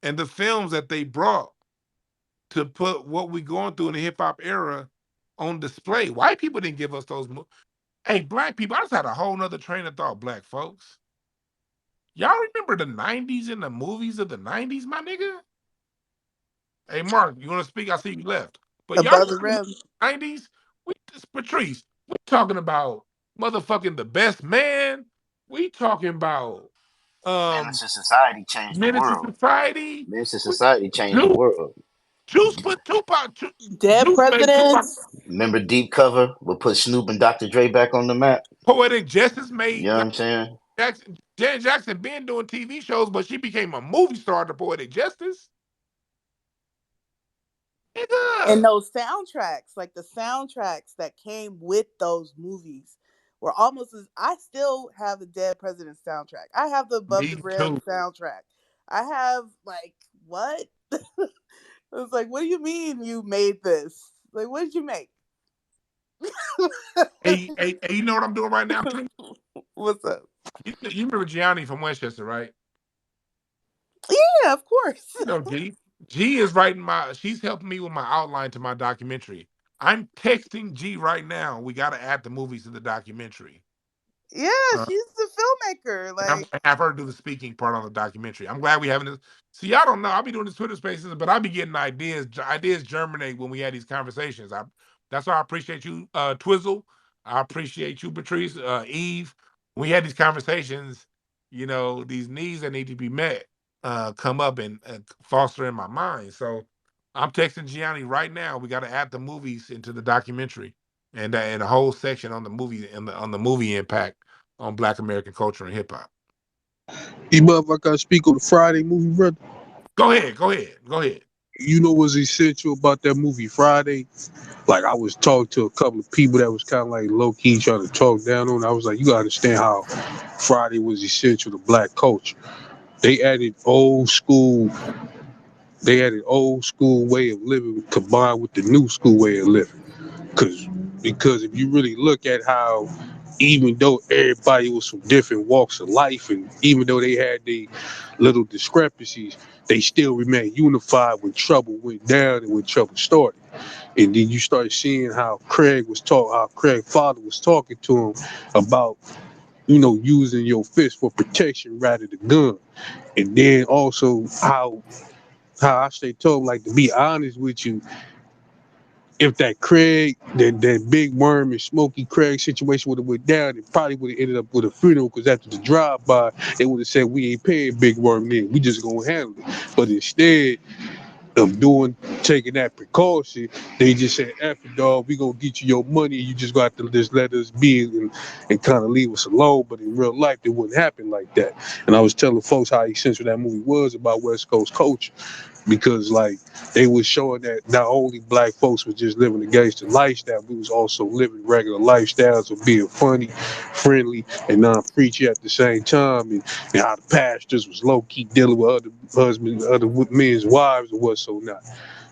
and the films that they brought to put what we going through in the hip hop era on display. White people didn't give us those. Hey, Black people, I just had a whole nother train of thought, Black folks. Y'all remember the 90s and the movies of the 90s, my nigga? Hey, Mark, you want to speak? I see you left. But y'all Above the remember rim. the 90s? Patrice, we talking about motherfucking The Best Man. We talking about Menace to Society changed the Menace to world. Society. Menace to Society changed the Juice, world. Juice put Tupac. Dead Juice made Tupac. presidents. Remember Deep Cover? We'll put Snoop and Dr. Dre back on the map. Poetic Justice You made know what I'm saying? Janet Jackson been doing TV shows, but she became a movie star to Poetic Justice. And Nigga. those soundtracks, like the soundtracks that came with those movies, were almost as. I still have the Dead Presidents soundtrack. I have the Above Me the Rim too. soundtrack. I have, like, what? It's like, what do you mean you made this? Like, what did you make? Hey, you know what I'm doing right now? What's up? You remember Gianni from Westchester, right? Yeah, of course. G. G is she's helping me with my outline to my documentary. I'm texting G right now. We got to add the movies to the documentary. Yeah, she's the filmmaker. And Like, I have her do the speaking part on the documentary. I'm glad we having this. See, y'all don't know. I'll be doing this Twitter spaces, but I'll be getting ideas. Ideas germinate when we have these conversations. That's why I appreciate you, Twizzle. I appreciate you, Patrice, Eve. When we had these conversations, these needs that need to be met come up and foster in my mind. So I'm texting Gianni right now. We got to add the movies into the documentary and a whole section on the movie and on the movie impact on Black American culture and hip hop. You motherfucker speak on the Friday movie, brother. Go ahead. Go ahead. Go ahead. You know what's essential about that movie Friday? Like I was talking to a couple of people that was kind of like low key trying to talk down on. I was like, you gotta understand how Friday was essential to black culture. They added old school. They had an old school way of living combined with the new school way of living. Because if you really look at how, even though everybody was from different walks of life, and even though they had the little discrepancies, they still remained unified when trouble went down and when trouble started. And then you start seeing how Craig's father was talking to him about, using your fist for protection rather than gun. And then also how I stay told, like, to be honest with you, if that big worm and Smokey Craig situation would have went down, it probably would have ended up with a funeral, because after the drive-by, they would have said, we ain't paying Big Worm then, we just gonna handle it. But instead of taking that precaution, they just said, F it, dog, we gonna get you your money, you just got to just let us be and kind of leave us alone. But in real life, it wouldn't happen like that. And I was telling folks how essential that movie was about West Coast culture, because like they was showing that not only black folks was just living a gangster lifestyle, we was also living regular lifestyles of being funny, friendly, and non-preachy at the same time, and how the pastors was low-key dealing with other husbands, other men's wives, and what so not.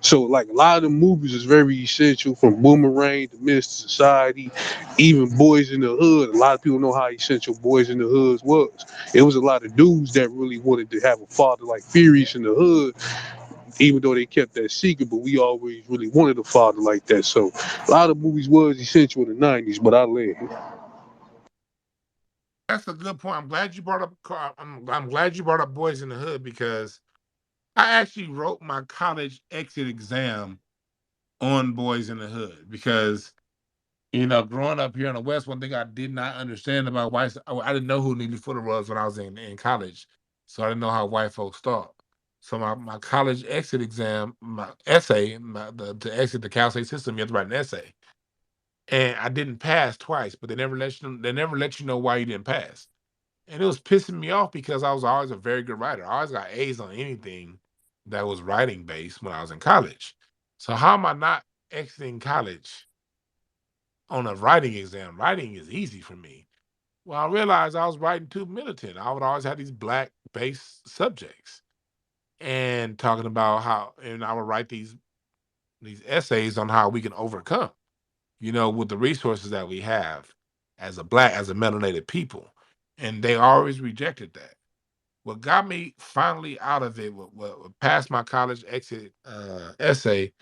So like a lot of the movies is very essential, from Boomerang to Mr. Society, even Boys in the Hood. A lot of people know how essential Boys in the Hood was. It was a lot of dudes that really wanted to have a father like Furious in the Hood, even though they kept that secret, but we always really wanted a father like that. So a lot of movies was essential in the 90s, but I live. That's a good point. I'm glad you brought up. I'm glad you brought up Boys in the Hood, because I actually wrote my college exit exam on Boys in the Hood, because growing up here in the West, one thing I did not understand about whites, I didn't know who Neely Footer was when I was in college, so I didn't know how white folks thought. So my college exit exam, my essay, to exit the Cal State system, you have to write an essay, and I didn't pass twice, but they never let you know why you didn't pass, and it was pissing me off, because I was always a very good writer. I always got A's on anything that was writing based when I was in college. So how am I not exiting college on a writing exam? Writing is easy for me. Well, I realized I was writing too militant. I would always have these black based subjects, and talking about and I would write these essays on how we can overcome, with the resources that we have as a melanated people. And they always rejected that. What got me finally out of it, what passed my college exit essay,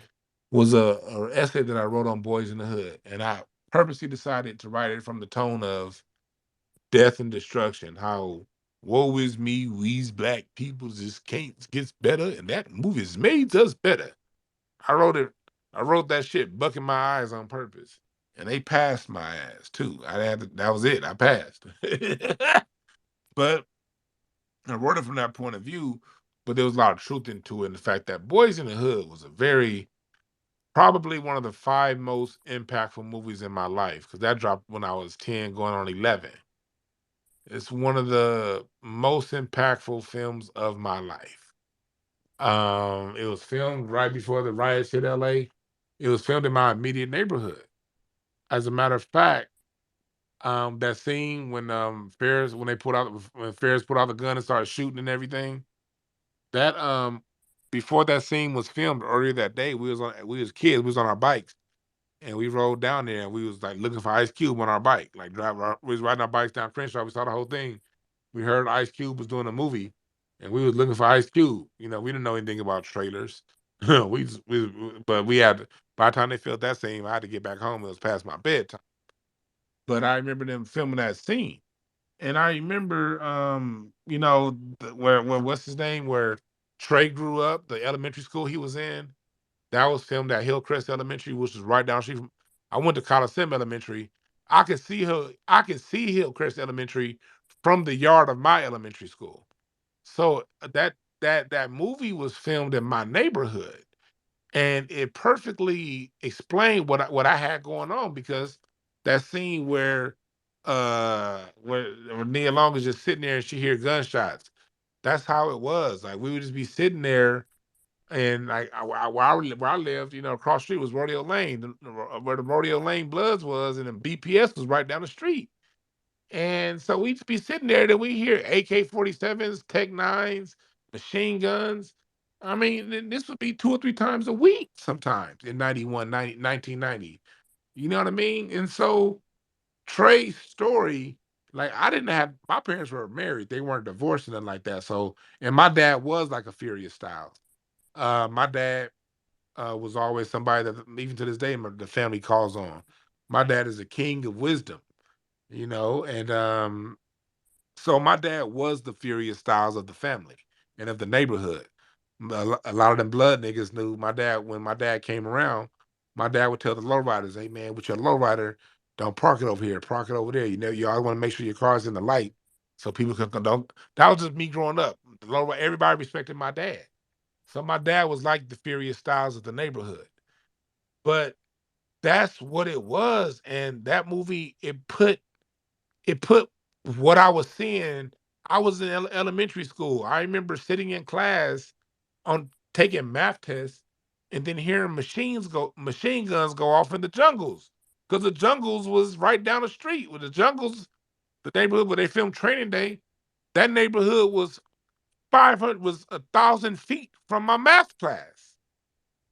was a essay that I wrote on Boys in the Hood, and I purposely decided to write it from the tone of death and destruction. How woe is me, we's black people just can't gets better, and that movie's made us better. I wrote it. I wrote that shit bucking my eyes on purpose, and they passed my ass too. That was it. I passed, but I wrote it from that point of view. But there was a lot of truth into it, and the fact that Boys in the Hood was probably one of the 5 most impactful movies in my life, because that dropped when I was 10, going on 11. It's one of the most impactful films of my life. It was filmed right before the riots hit LA. It was filmed in my immediate neighborhood. As a matter of fact, that scene when Ferris put out the gun and started shooting and everything, that before that scene was filmed earlier that day, we was kids, we was on our bikes, and we rode down there, and we was like looking for Ice Cube on our bike, like we was riding our bikes down Crenshaw. We saw the whole thing. We heard Ice Cube was doing a movie, and we was looking for Ice Cube. We didn't know anything about trailers. But we had, by the time they filmed that scene, I had to get back home. It was past my bedtime. But I remember them filming that scene, and I remember, where what's his name, where Trey grew up, the elementary school he was in. That was filmed at Hillcrest Elementary, which is right down the street from. I went to Coliseum Elementary. I can see Hillcrest Elementary from the yard of my elementary school. So that movie was filmed in my neighborhood, and it perfectly explained what I had going on, because that scene where Nia Long is just sitting there and she hear gunshots, That's how it was. Like we would just be sitting there, and like where I lived, across the street was Rodeo Lane, where the Rodeo Lane Bloods was, and then BPS was right down the street. And so we'd be sitting there, and we hear AK-47s, Tech Nines, machine guns. I mean, this would be 2 or 3 times a week sometimes in 1990. You know what I mean? And so Trey's story, like I didn't have my parents were married, they weren't divorced or nothing like that. So, and my dad was like a Furious Styles. My dad was always somebody that even to this day the family calls on. My dad is a king of wisdom, and so my dad was the Furious Styles of the family and of the neighborhood. A lot of them blood niggas knew my dad. When my dad came around, my dad would tell the lowriders, "Hey man, with your lowrider, don't park it over here, park it over there. You always want to make sure your car's in the light so people can don't." That was just me growing up. Everybody respected my dad, so my dad was like the Furious Styles of the neighborhood. But that's what it was, and that movie it put what I was seeing. I was in elementary school. I remember sitting in class on taking math tests and then hearing machine guns go off in the jungles. Because the jungles was right down the street. With the jungles, the neighborhood where they filmed Training Day, that neighborhood was 1,000 feet from my math class.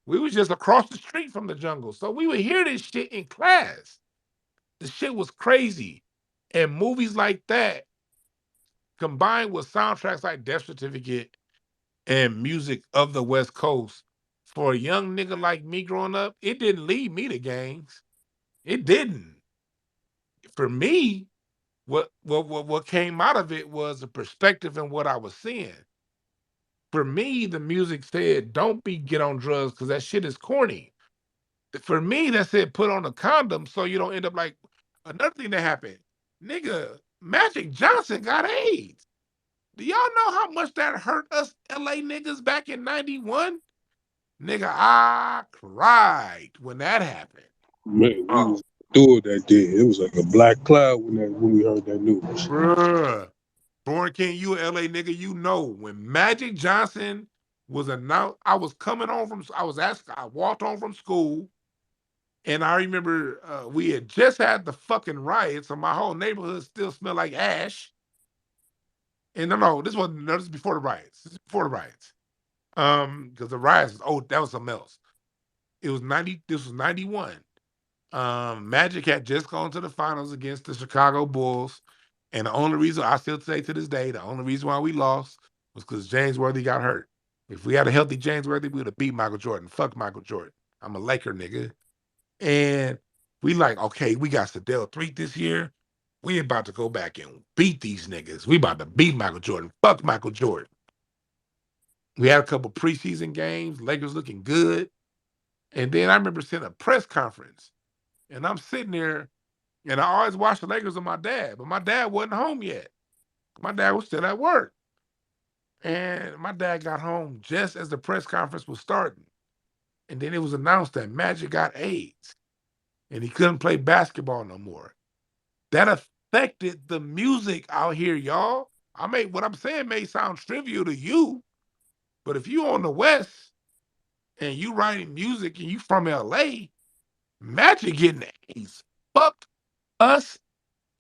We was just across the street from the jungle. So we would hear this shit in class. The shit was crazy. And movies like that, combined with soundtracks like Death Certificate and music of the West Coast, for a young nigga like me growing up, it didn't lead me to gangs. It didn't. For me, what came out of it was a perspective in what I was seeing. For me, the music said, "Don't get on drugs because that shit is corny." For me, that said, "Put on a condom so you don't end up like." Another thing that happened, nigga, Magic Johnson got AIDS. Do y'all know how much that hurt us LA niggas back in 91? Nigga, I cried when that happened. Man, we Oh, was through it that day. It was like a black cloud when we heard that news. bruh. Born King, you a LA nigga, when Magic Johnson was announced, I was coming home I walked home from school, and I remember we had just had the fucking riots, so my whole neighborhood still smelled like ash. And no, this was before the riots. This is before the riots. Because the riots, that was something else. This was 91. Magic had just gone to the finals against the Chicago Bulls. And the only reason I still say to this day, the only reason why we lost was because James Worthy got hurt. If we had a healthy James Worthy, we would have beat Michael Jordan. Fuck Michael Jordan. I'm a Laker nigga. And we like, okay, we got Sadell 3 this year. We about to go back and beat these niggas. We about to beat Michael Jordan. Fuck Michael Jordan. We had a couple preseason games. Lakers looking good. And then I remember seeing a press conference. And I'm sitting there, and I always watched the Lakers with my dad, but my dad wasn't home yet. My dad was still at work. And my dad got home just as the press conference was starting. And then it was announced that Magic got AIDS and he couldn't play basketball no more. That affected the music out here, y'all. What I'm saying may sound trivial to you, but if you on the West and you writing music and you from LA, Magic getting AIDS fucked us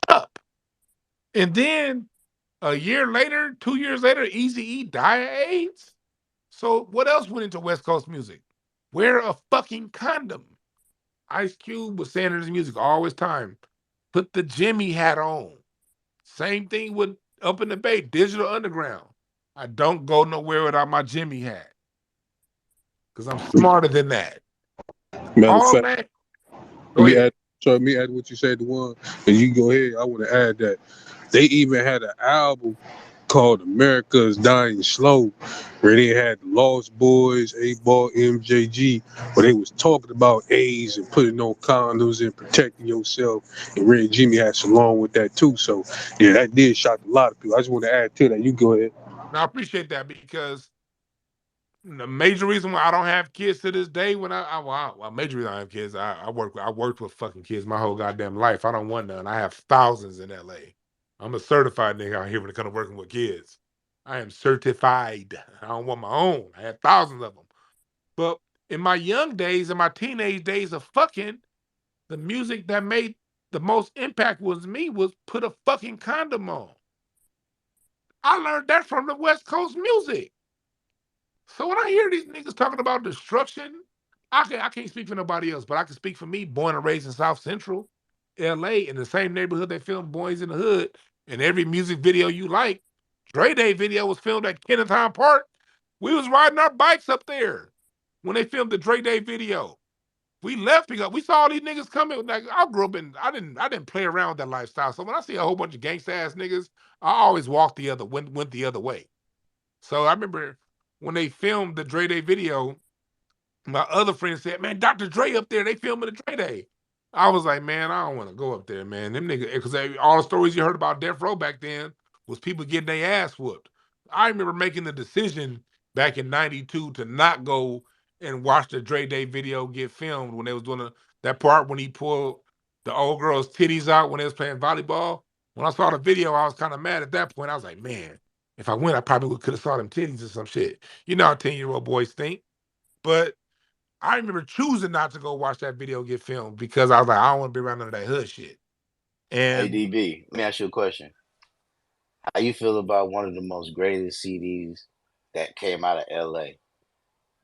up. And then a year later, 2 years later, Eazy-E died of AIDS. So what else went into West Coast music? Wear a fucking condom. Ice Cube was saying in his music always time, put the Jimmy hat on. Same thing with Up in the Bay, Digital Underground. I don't go nowhere without my Jimmy hat because I'm smarter than that. Matter of All fact, that. let Go me ahead. add. So let me add what you said to one, and you go ahead. I want to add that they even had an album called America's Dying Slow, where they had the Lost Boys, 8 Ball, MJG, where they was talking about AIDS and putting on condoms and protecting yourself. And Red Jimmy had some along with that too. So yeah, that did shock a lot of people. I just want to add to that. You go ahead. Now I appreciate that because the major reason why I don't have kids to this day, major reason I have kids, I worked with fucking kids my whole goddamn life. I don't want none. I have thousands in LA. I'm a certified nigga out here when it comes to working with kids. I am certified. I don't want my own. I had thousands of them. But in my young days, in my teenage days of fucking, the music that made the most impact was me was put a fucking condom on. I learned that from the West Coast music. So when I hear these niggas talking about destruction, I can't speak for nobody else, but I can speak for me, born and raised in South Central LA, in the same neighborhood they filmed Boys in the Hood. And every music video you like, Dre Day video was filmed at Kennethon Park. We was riding our bikes up there when they filmed the Dre Day video. We left because we saw all these niggas coming. Like I grew up in, I didn't play around with that lifestyle. So when I see a whole bunch of gangsta ass niggas, I always went the other way. So I remember when they filmed the Dre Day video, my other friend said, "Man, Dr. Dre up there, they filming the Dre Day." I was like, "Man, I don't want to go up there, man. Them niggas, because all the stories you heard about Death Row back then was people getting their ass whooped." I remember making the decision back in '92 to not go and watch the Dre Day video get filmed when they was doing that part when he pulled the old girl's titties out when they was playing volleyball. When I saw the video, I was kind of mad at that point. I was like, "Man, if I went, I probably could have saw them titties or some shit." You know how 10-year-old boys think. But I remember choosing not to go watch that video get filmed because I was like, I don't want to be around none of that hood shit. Hey And DB, let me ask you a question. How you feel about one of the most greatest CDs that came out of LA?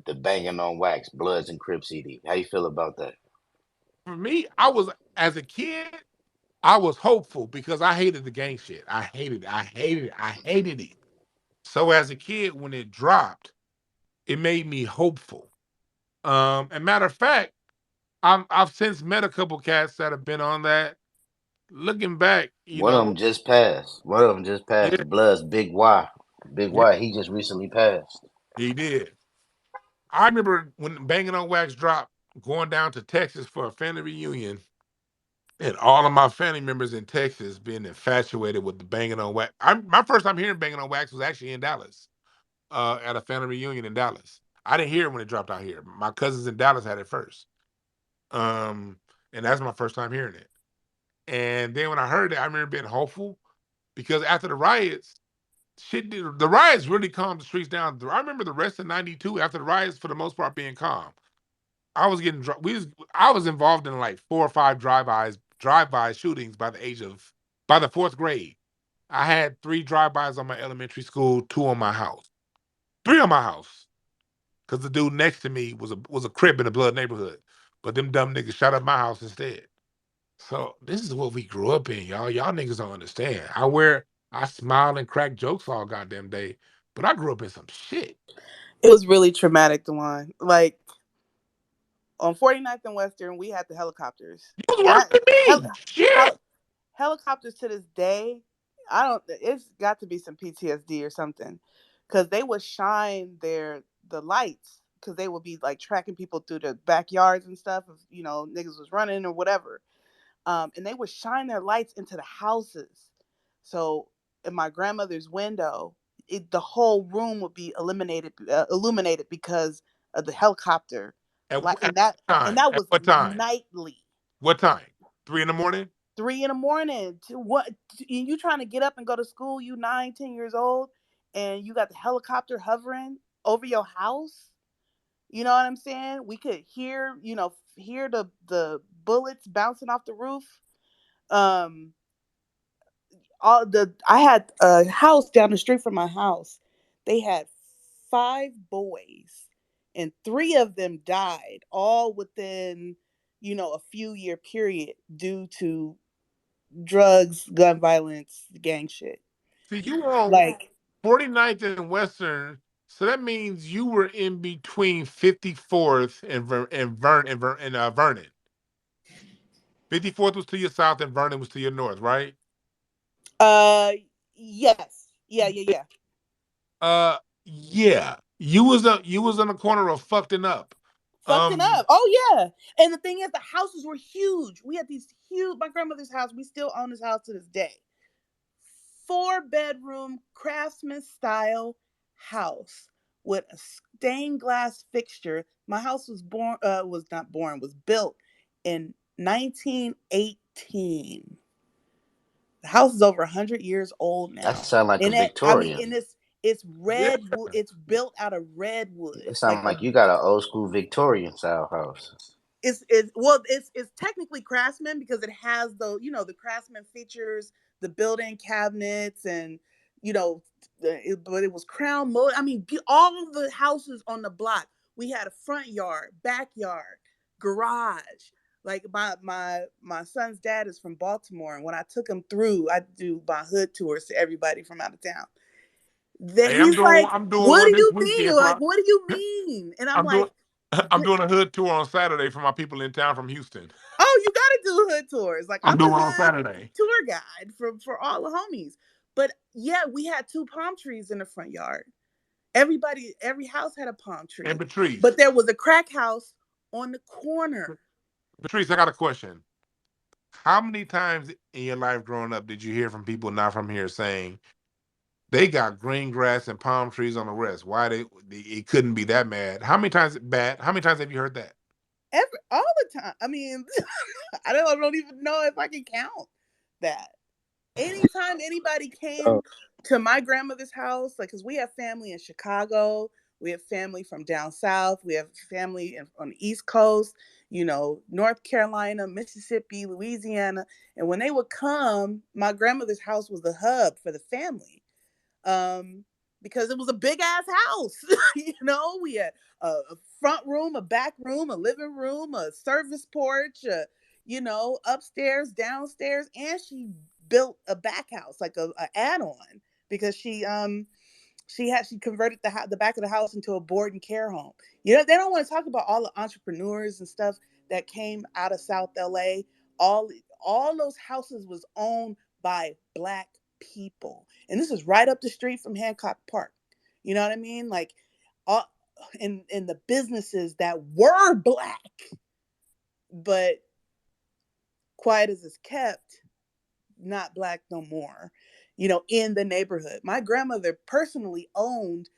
The Banging on Wax, Bloods and Crips CD. How you feel about that? for me, as a kid, I was hopeful because I hated the gang shit. I hated it. I hated it. I hated it. So as a kid, when it dropped, it made me hopeful. And matter of fact, I've since met a couple cats that have been on that. Looking back, One of them just passed. One of them just passed. yeah, The Bloods, Big Y. Big yeah, Y, he just recently passed. he did. I remember when Banging on Wax dropped, going down to Texas for a family reunion, and all of my family members in Texas being infatuated with the Banging on Wax. My first time hearing Banging on Wax was actually in Dallas, at a family reunion in Dallas. I didn't hear it when it dropped out here. My cousins in Dallas had it first. Um, and that's my first time hearing it. And then when I heard it, I remember being hopeful because after the riots, the riots really calmed the streets down. I remember the rest of '92 after the riots, for the most part, being calm. I was getting I was involved in like 4 or 5 drive-by shootings by the 4th grade. I had 3 drive-bys on my elementary school, 2 on my house. 3 on my house. Cause the dude next to me was a crib in the blood neighborhood. But them dumb niggas shot up my house instead. So this is what we grew up in, y'all. Y'all niggas don't understand. I smile and crack jokes all goddamn day, but I grew up in some shit. It was really traumatic, Dwan. Like on 49th and Western, we had the helicopters. You was worse than me. Shit. Helicopters to this day, it's got to be some PTSD or something, because they would shine the lights, because they would be like tracking people through the backyards and stuff if niggas was running or whatever, and they would shine their lights into the houses. So in my grandmother's window, the whole room would be illuminated because of the helicopter light, At and that what time? At was what time? nightly. What time? 3 in the morning? 3 in the morning. To what? You trying to get up and go to school? You 9, 10 years old, and you got the helicopter hovering over your house. You know what I'm saying? We could hear the bullets bouncing off the roof. Um, I had a house down the street from my house. They had 5 boys, and 3 of them died, all within a few year period due to drugs, gun violence, gang shit. See, you were on Like 49th and Western, so that means you were in between 54th and Vernon. 54th was to your south and Vernon was to your north, right? yes. Yeah. Uh, yeah. You was on the corner of fucked up. Fucking up. Oh yeah. And the thing is, the houses were huge. We had these huge. My grandmother's house. We still own this house to this day. 4-bedroom craftsman style house with a stained glass fixture. My house was built in 1918. The house is over 100 years old now. That sound like a And I mean, Victorian. It's Yeah. red wood. It's built out of redwood. It sounds like you got an old school Victorian style house. It's technically Craftsman because it has the Craftsman features, the built-in cabinets, and but it was crown mold. I mean, all the houses on the block, we had a front yard, backyard, garage. Like my son's dad is from Baltimore, and when I took him through, I do my hood tours to everybody from out of town. That Hey, I'm he's doing like, I'm doing "What one do this you mean?" weekend. You're like, "What do you mean?" And I'm I'm doing like, I'm doing a hood tour on Saturday for my people in town from Houston. "Oh, you got to do hood tours." Like, I'm I'm doing the one on hood Saturday. tour guide for all the homies. But yeah, we had 2 palm trees in the front yard. Every house had a palm And tree, Patrice, but there was a crack house on the corner. Patrice, I got a question. How many times in your life growing up did you hear from people not from here saying they got green grass and palm trees on the rest? Why it couldn't be that bad? How many times bad? How many times have you heard that? All the time. I mean, I don't even know if I can count that. Anytime anybody came So, to my grandmother's house, like, because we have family in Chicago, we have family from down south, we have family on the East Coast, North Carolina, Mississippi, Louisiana. And when they would come, my grandmother's house was the hub for the family. um, because it was a big ass house. We had a front room, a back room, a living room, a service porch, upstairs, downstairs, and she built a back house, like a add on, because she converted the back of the house into a board and care home. They don't want to talk about all the entrepreneurs and stuff that came out of South LA. All all those houses was owned by Black people, and this is right up the street from Hancock Park. You know what I mean? Like, all in the businesses that were Black, but quiet as it's kept, not Black no more. In the neighborhood, my grandmother personally owned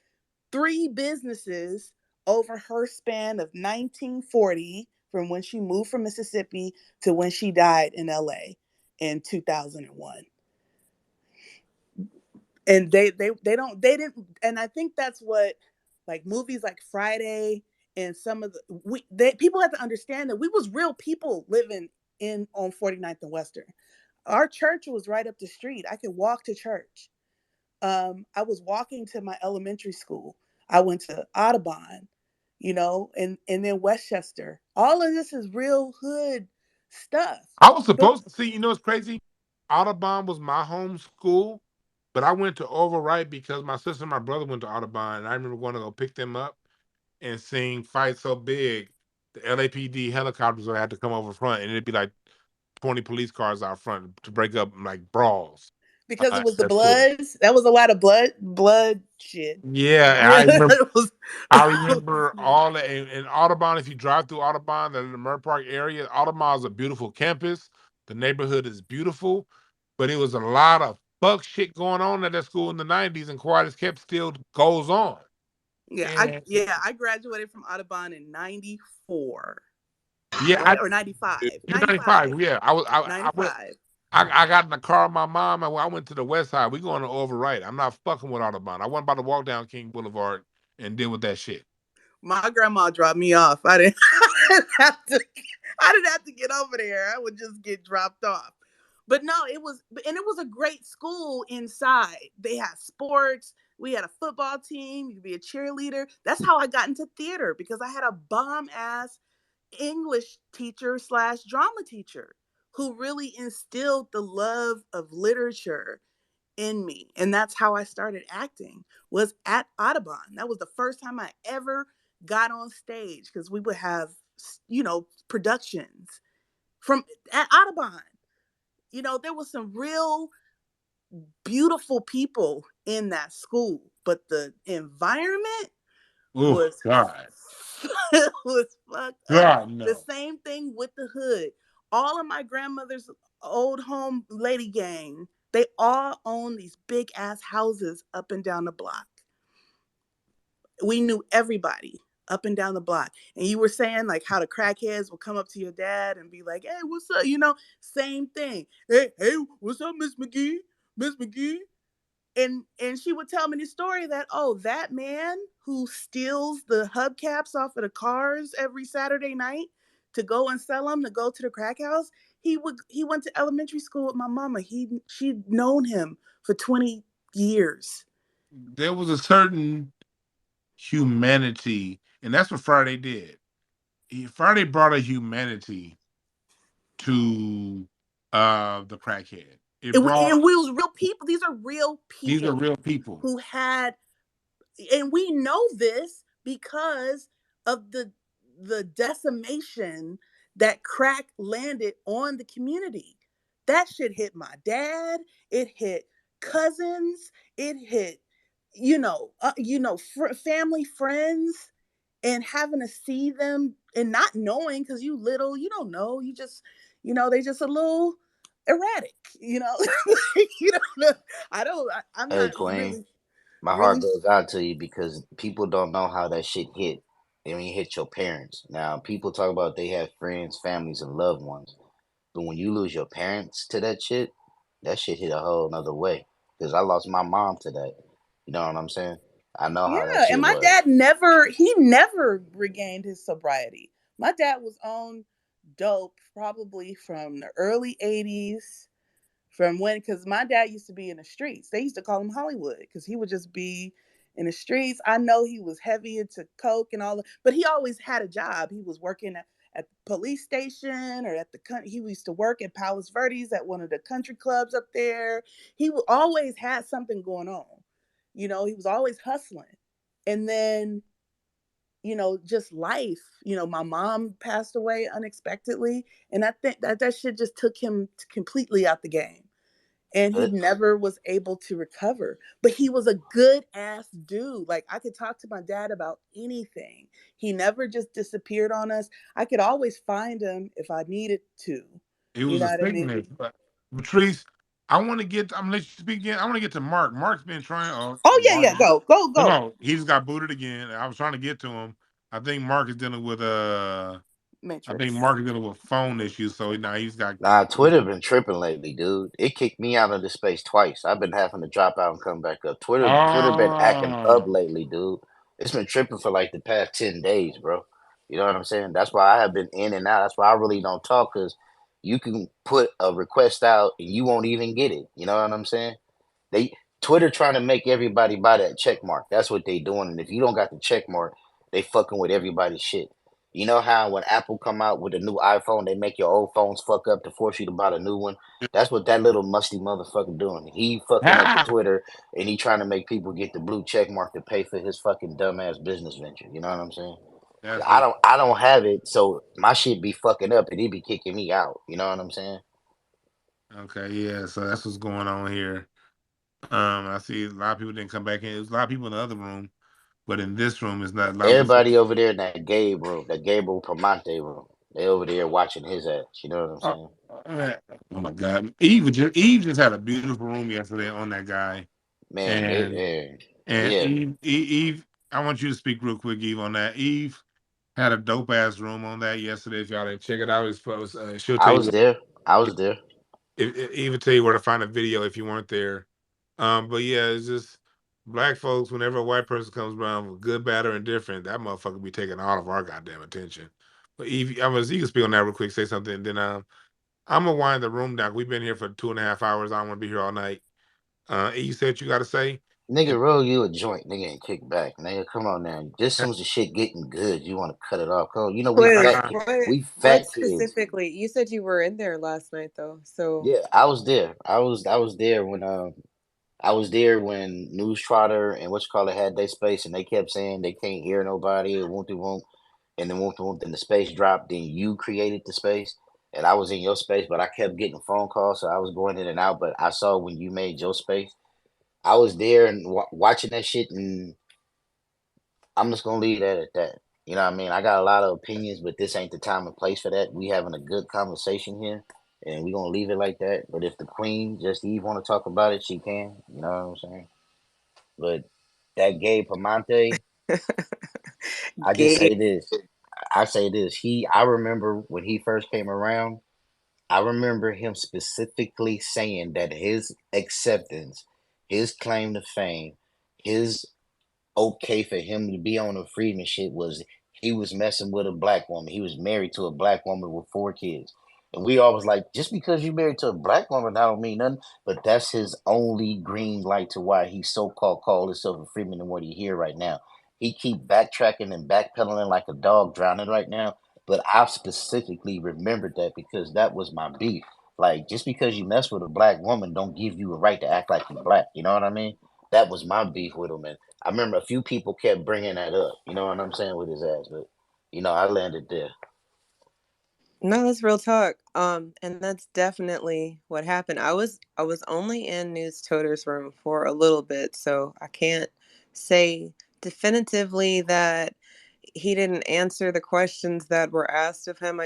3 businesses over her span of 1940, from when she moved from Mississippi to when she died in LA in 2001. And they didn't, and I think that's what, like, movies like Friday and some of people have to understand that we was real people living in on 49th and Western. Our church was right up the street. I could walk to church. I was walking to my elementary school. I went to Audubon, and then Westchester. All of this is real hood stuff. I was So, supposed to see. It's crazy. Audubon was my home school, but I went to Overripe because my sister and my brother went to Audubon, and I remember going to go pick them up and seeing fights so big, the LAPD helicopters would have to come over front, and it'd be like 20 police cars out front to break up like brawls. because it was the At school. Bloods, that was a lot of blood shit. Yeah, Yeah, it was. I remember all the in Audubon. If you drive through Audubon, the Mer Park area, Audubon is a beautiful campus. The neighborhood is beautiful, but it was a lot of fuck shit going on at that school in the '90s, and quiet as kept still goes on. And I graduated from Audubon in 94, yeah, right? Or 95. you're 95. Yeah, I went. 95. I got in the car with my mom and I went to the west side. We going to Overright. I'm not fucking with Audubon. I wasn't about to walk down King Boulevard and deal with that shit. My grandma dropped me off. I didn't, I didn't have to. I didn't have to get over there. I would just get dropped off. But no, it was a great school inside. They had sports. We had a football team. You could be a cheerleader. That's how I got into theater, because I had a bomb ass English teacher slash drama teacher who really instilled the love of literature in me. And that's how I started acting, was at Audubon. That was the first time I ever got on stage, because we would have, productions from at Audubon. There was some real beautiful people in that school, but the environment Oh was God, was fucked up. God The no. same thing with the hood. All of my grandmother's old home lady gang, they all own these big ass houses up and down the block. We knew everybody up and down the block. And you were saying, like, how the crackheads will come up to your dad and be like, "Hey, what's up?" Same thing. Hey, what's up, Miss McGee? Miss McGee? And she would tell me the story that, oh, that man who steals the hubcaps off of the cars every Saturday night to go and sell them, to go to the crack house, he went to elementary school with my mama. She'd known him for 20 years. There was a certain humanity, and that's what Friday did. Friday brought a humanity to the crackhead. It brought And we was real people. These are real these are people real people. who had, and we know this because of the decimation that crack landed on the community. That shit hit my dad. It hit cousins. It hit, family, friends, and having to see them and not knowing, because you little, you don't know. You just, they just a little erratic. You know, you don't know. I'm Hey, not Queen, really, my heart really. goes out to you because people don't know how that shit hit. And when you hit your parents. Now, people talk about they have friends, families, and loved ones. But when you lose your parents to that shit hit a whole nother way. Because I lost my mom to that. You know what I'm saying? I know how that Yeah, and shit my was. dad he never regained his sobriety. My dad was on dope probably from the early 80s, from when, because my dad used to be in the streets. They used to call him Hollywood because he would just be in the streets. I know he was heavy into coke and all that, but he always had a job. He was working at the police station, or he used to work at Palos Verdes at one of the country clubs up there. Always had something going on. He was always hustling. And then, just life. My mom passed away unexpectedly, and I think that shit just took him completely out the game. And he But never was able to recover. But he was a good ass dude. Like, I could talk to my dad about anything. He never just disappeared on us. I could always find him if I needed to. It You was know a what I mean? sickness. But Patrice, I'm gonna let you speak again. I want to get to Mark. Mark's been trying. Oh yeah, Mark, yeah. Go, go, go. no, he just got booted again. I was trying to get to him. I think Mark is dealing with I think Matrix. Mark is dealing with phone issues. So now he's got. nah, Twitter been tripping lately, dude. It kicked me out of the space twice. I've been having to drop out and come back up. Twitter been acting up Oh, lately, dude. It's been tripping for like the past 10 days, bro. You know what I'm saying? That's why I have been in and out. That's why I really don't talk, because you can put a request out and you won't even get it. You know what I'm saying? They Twitter trying to make everybody buy that check mark. That's what they doing. And if you don't got the check mark, they fucking with everybody's shit. You know how when Apple come out with a new iPhone, they make your old phones fuck up to force you to buy the new one? That's what that little musty motherfucker doing. He fucking up the ha! Twitter, and he trying to make people get the blue check mark to pay for his fucking dumbass business venture. You know what I'm saying? That's I it. don't I don't have it, so my shit be fucking up and he be kicking me out. You know what I'm saying? Okay, yeah. So that's what's going on here. I see a lot of people didn't come back in. There's a lot of people in the other room, but in this room, it's not a lot of this. Everybody over there in that Gabe room, that Gabriel Permonte room, they over there watching his ass. You know what I'm Oh, saying? oh my God, Eve just had a beautiful room yesterday on that guy, Man, and yeah. Eve, I want you to speak real quick, Eve, on that. Eve had a dope ass room on that yesterday. If y'all didn't check it out, she'll I tell you. was there. I was there. Even tell you where to find a video if you weren't there. But yeah, it's just black folks. Whenever a white person comes around, good, bad, or indifferent, that motherfucker be taking all of our goddamn attention. But Eve, you can speak on that real quick. Say something, and then I'm gonna wind the room down. We've been here for 2.5 hours. I don't want to be here all night. You said what you got to say. Nigga, roll you a joint, nigga, and kick back. Nigga, come on now. Just as soon as the shit getting good, you want to cut it off. Come on, you know Wait, we what fat kids. specifically? You said you were in there last night though. So, Yeah, I was there. I was there when I was there when News Trotter and what's called it had their space, and they kept saying they can't hear nobody and won't, and then won't, then the space dropped. Then you created the space, and I was in your space, but I kept getting phone calls, so I was going in and out. But I saw when you made your space, I was there and watching that shit, and I'm just gonna leave that at that. You know what I mean? I got a lot of opinions, but this ain't the time and place for that. We having a good conversation here, and we gonna leave it like that. But if the queen, just Eve, want to talk about it, she can. You know what I'm saying? But that Gabe Pamonte, I just gay. say this. I say this. I remember when he first came around. I remember him specifically saying that his acceptance, his claim to fame, his okay for him to be on the Freedom shit was he was messing with a black woman. He was married to a black woman with 4 kids. And we always like, just because you married to a black woman, that don't mean nothing. But that's his only green light to why he so-called called himself a Freeman and what he here right now. He keep backtracking and backpedaling like a dog drowning right now. But I specifically remembered that because that was my beef. Like, just because you mess with a black woman don't give you a right to act like you're black. You know what I mean? That was my beef with him. And I remember a few people kept bringing that up. You know what I'm saying, with his ass. But, I landed there. No, that's real talk. And that's definitely what happened. I was only in News Toter's room for a little bit, so I can't say definitively that he didn't answer the questions that were asked of him.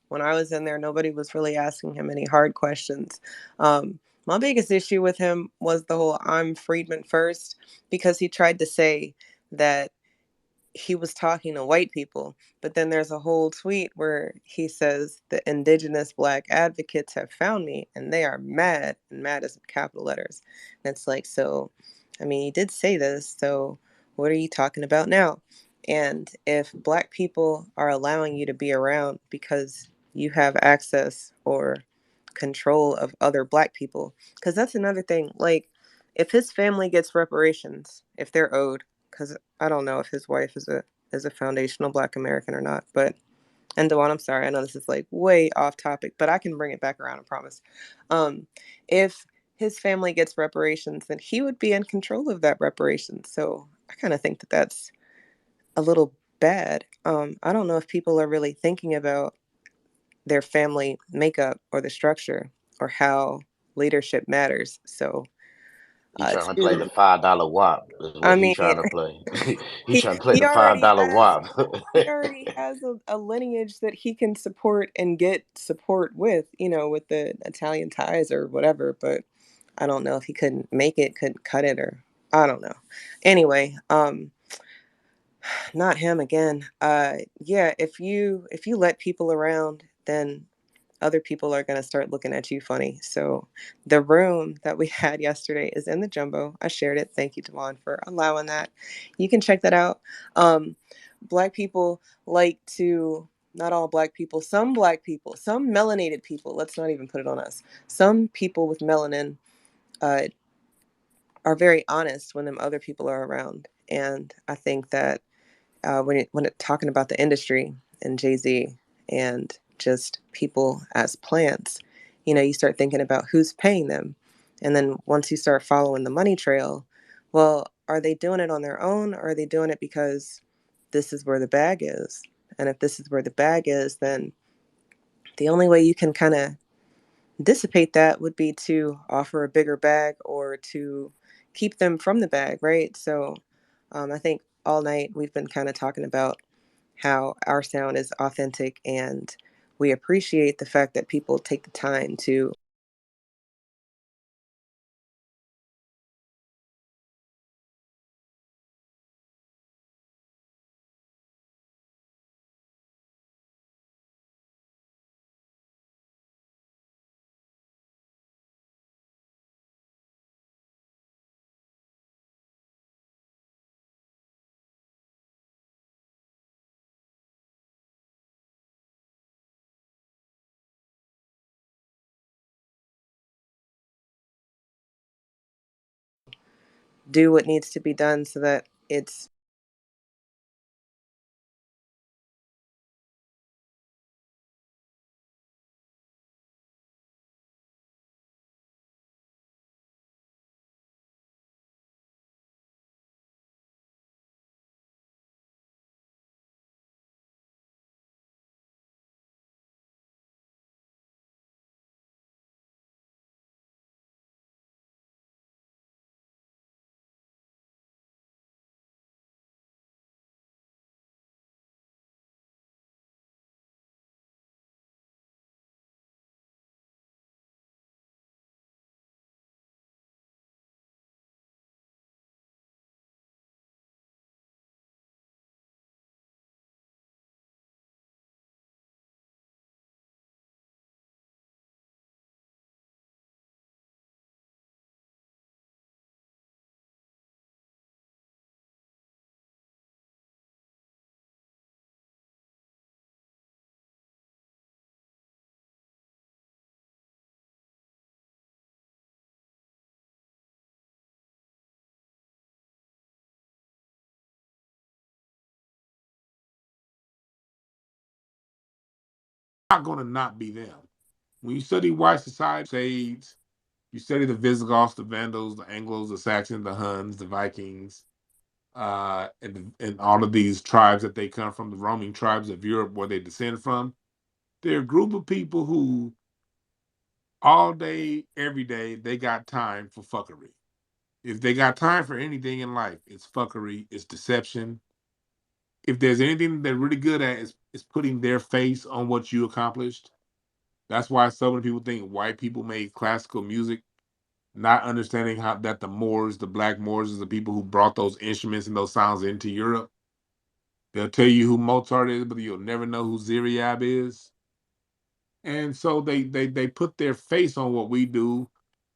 When I was in there, nobody was really asking him any hard questions. My biggest issue with him was the whole "I'm Freedman first," because he tried to say that he was talking to white people, but then there's a whole tweet where he says the indigenous black advocates have found me and they are mad, and mad is in capital letters. And it's like, so, I mean, you did say this, so what are you talking about now? And if black people are allowing you to be around because you have access or control of other black people, because that's another thing, like, if his family gets reparations, if they're owed, because I don't know if his wife is a foundational Black American or not. But and Dewan, I'm sorry, I know this is like way off topic, but I can bring it back around, I promise. If his family gets reparations, then he would be in control of that reparation. So I kind of think that that's a little bad. I don't know if people are really thinking about their family makeup or the structure or how leadership matters. So He trying to play the to $5 WAP is I what he mean, trying to play. He he trying to play he the five already dollar has WAP. he already has a lineage that he can support and get support with, with the Italian ties or whatever. But I don't know if he couldn't make it, couldn't cut it, or I don't know. Anyway, not him again. Yeah, if you let people around, then other people are going to start looking at you funny. So the room that we had yesterday is in the jumbo. I shared it. Thank you, Devon, for allowing that. You can check that out. Black people like to, not all black people, some melanated people, let's not even put it on us. Some people with melanin uh, are very honest when them other people are around. And I think that when it talking about the industry and Jay-Z and just people as plants, you start thinking about who's paying them. And then once you start following the money trail, well, are they doing it on their own, or are they doing it because this is where the bag is? And if this is where the bag is, then the only way you can kind of dissipate that would be to offer a bigger bag or to keep them from the bag, right? So I think all night we've been kind of talking about how our sound is authentic, and we appreciate the fact that people take the time to do what needs to be done so that it's not going to not be them. When you study white society, Shades, you study the Visigoths, the Vandals, the Anglos, the Saxons, the Huns, the Vikings, and all of these tribes that they come from, the roaming tribes of Europe where they descend from. They're a group of people who all day, every day, they got time for fuckery. If they got time for anything in life, it's fuckery, it's deception. If there's anything they're really good at, is putting their face on what you accomplished. That's why so many people think white people made classical music, not understanding how that the Moors, the black Moors, is the people who brought those instruments and those sounds into Europe. They'll tell you who Mozart is, but you'll never know who Ziriab is. And so they put their face on what we do,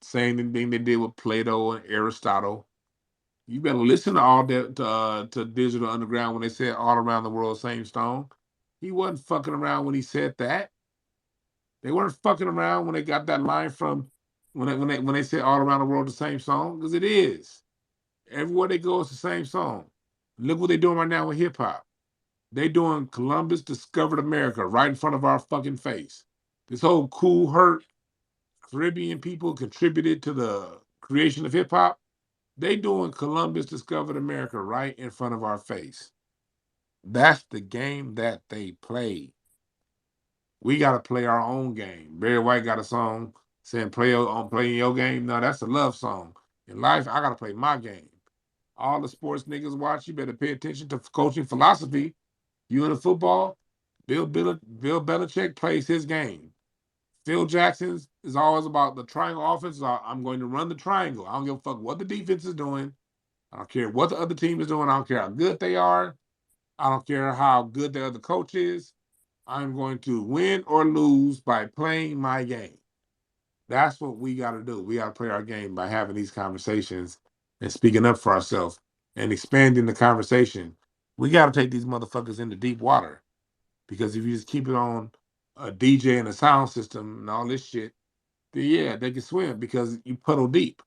same thing they did with Plato and Aristotle. You better listen to all that to Digital Underground when they said all around the world same stone. He wasn't fucking around when he said that. They weren't fucking around when they got that line from when they said all around the world the same song, because it is. Everywhere they go, it's the same song. Look what they're doing right now with hip hop. They doing Columbus discovered America right in front of our fucking face. This whole cool hurt Caribbean people contributed to the creation of hip hop. They doing Columbus discovered America right in front of our face. That's the game that they play. We got to play our own game. Barry White got a song saying playing your game. No, that's a love song. In life, I got to play my game. All the sports niggas watch, you better pay attention to coaching philosophy. You in the football, Bill Belichick plays his game. Phil Jackson's is always about the triangle offense. I'm going to run the triangle. I don't give a fuck what the defense is doing. I don't care what the other team is doing. I don't care how good they are. I don't care how good the other coach is. I'm going to win or lose by playing my game. That's what we got to do. We got to play our game by having these conversations and speaking up for ourselves and expanding the conversation. We got to take these motherfuckers into deep water, because if you just keep it on a DJ and a sound system and all this shit, then yeah, they can swim because you puddle deep.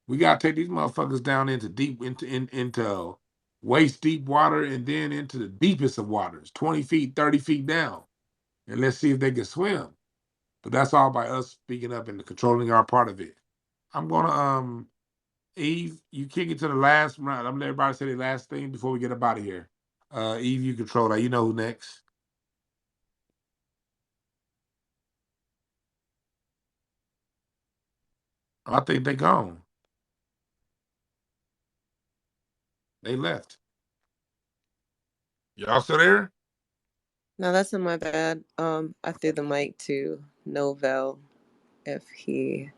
We got to take these motherfuckers down into into waist deep water, and then into the deepest of waters, 20 feet, 30 feet down. And let's see if they can swim. But that's all by us speaking up and controlling our part of it. I'm gonna Eve, you kick it to the last round. I'm gonna let everybody say the last thing before we get up out of here. Eve, you control that. You know who next. I think they gone. They left. Y'all still there? No, that's not my bad. I threw the mic to Novell if he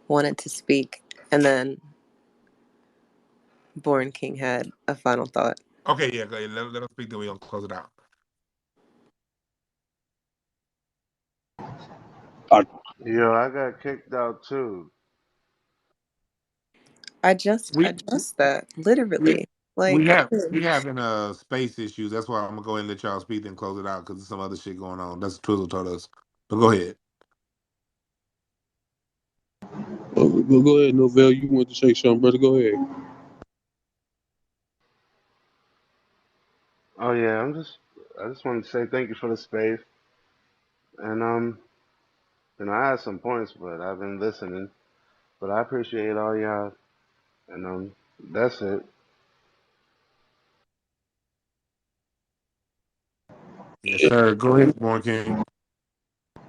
wanted to speak, and then Born King had a final thought. Okay, yeah, go ahead. Let us speak, then we're gonna close it out. Yo, I got kicked out too. I just We addressed that we literally. we Like, having space issues. That's why I'm gonna go ahead and let y'all speak and close it out, because there's some other shit going on. That's what Twizzle told us. But go ahead. Go ahead, Novell. You want to say something, brother? Go ahead. Oh yeah, I just want to say thank you for the space. And I had some points, but I've been listening. But I appreciate all y'all, and that's it. Yes, sir. Go ahead, Born King.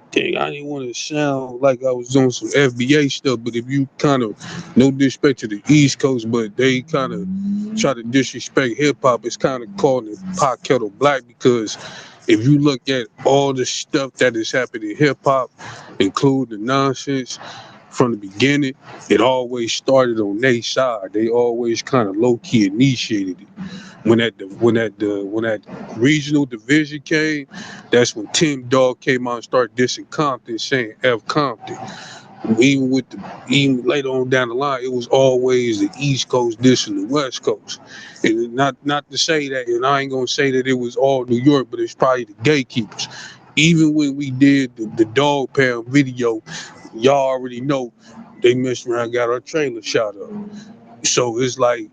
Dang, I didn't want to sound like I was on some FBA stuff, but if you kind of, no disrespect to the East Coast, but they kind of try to disrespect hip hop, it's kind of calling it pot kettle black, because if you look at all the stuff that has happened in hip hop, including the nonsense from the beginning, it always started on their side. They always kind of low key initiated it. When that regional division came, that's when Tim Dog came out and started dissing Compton, saying F Compton. Even later on down the line, it was always the East Coast dissing the West Coast. And not to say that, and I ain't gonna say that it was all New York, but it's probably the gatekeepers. Even when we did the Dog Pound video, y'all already know they messed around, got our trailer shot up. So it's like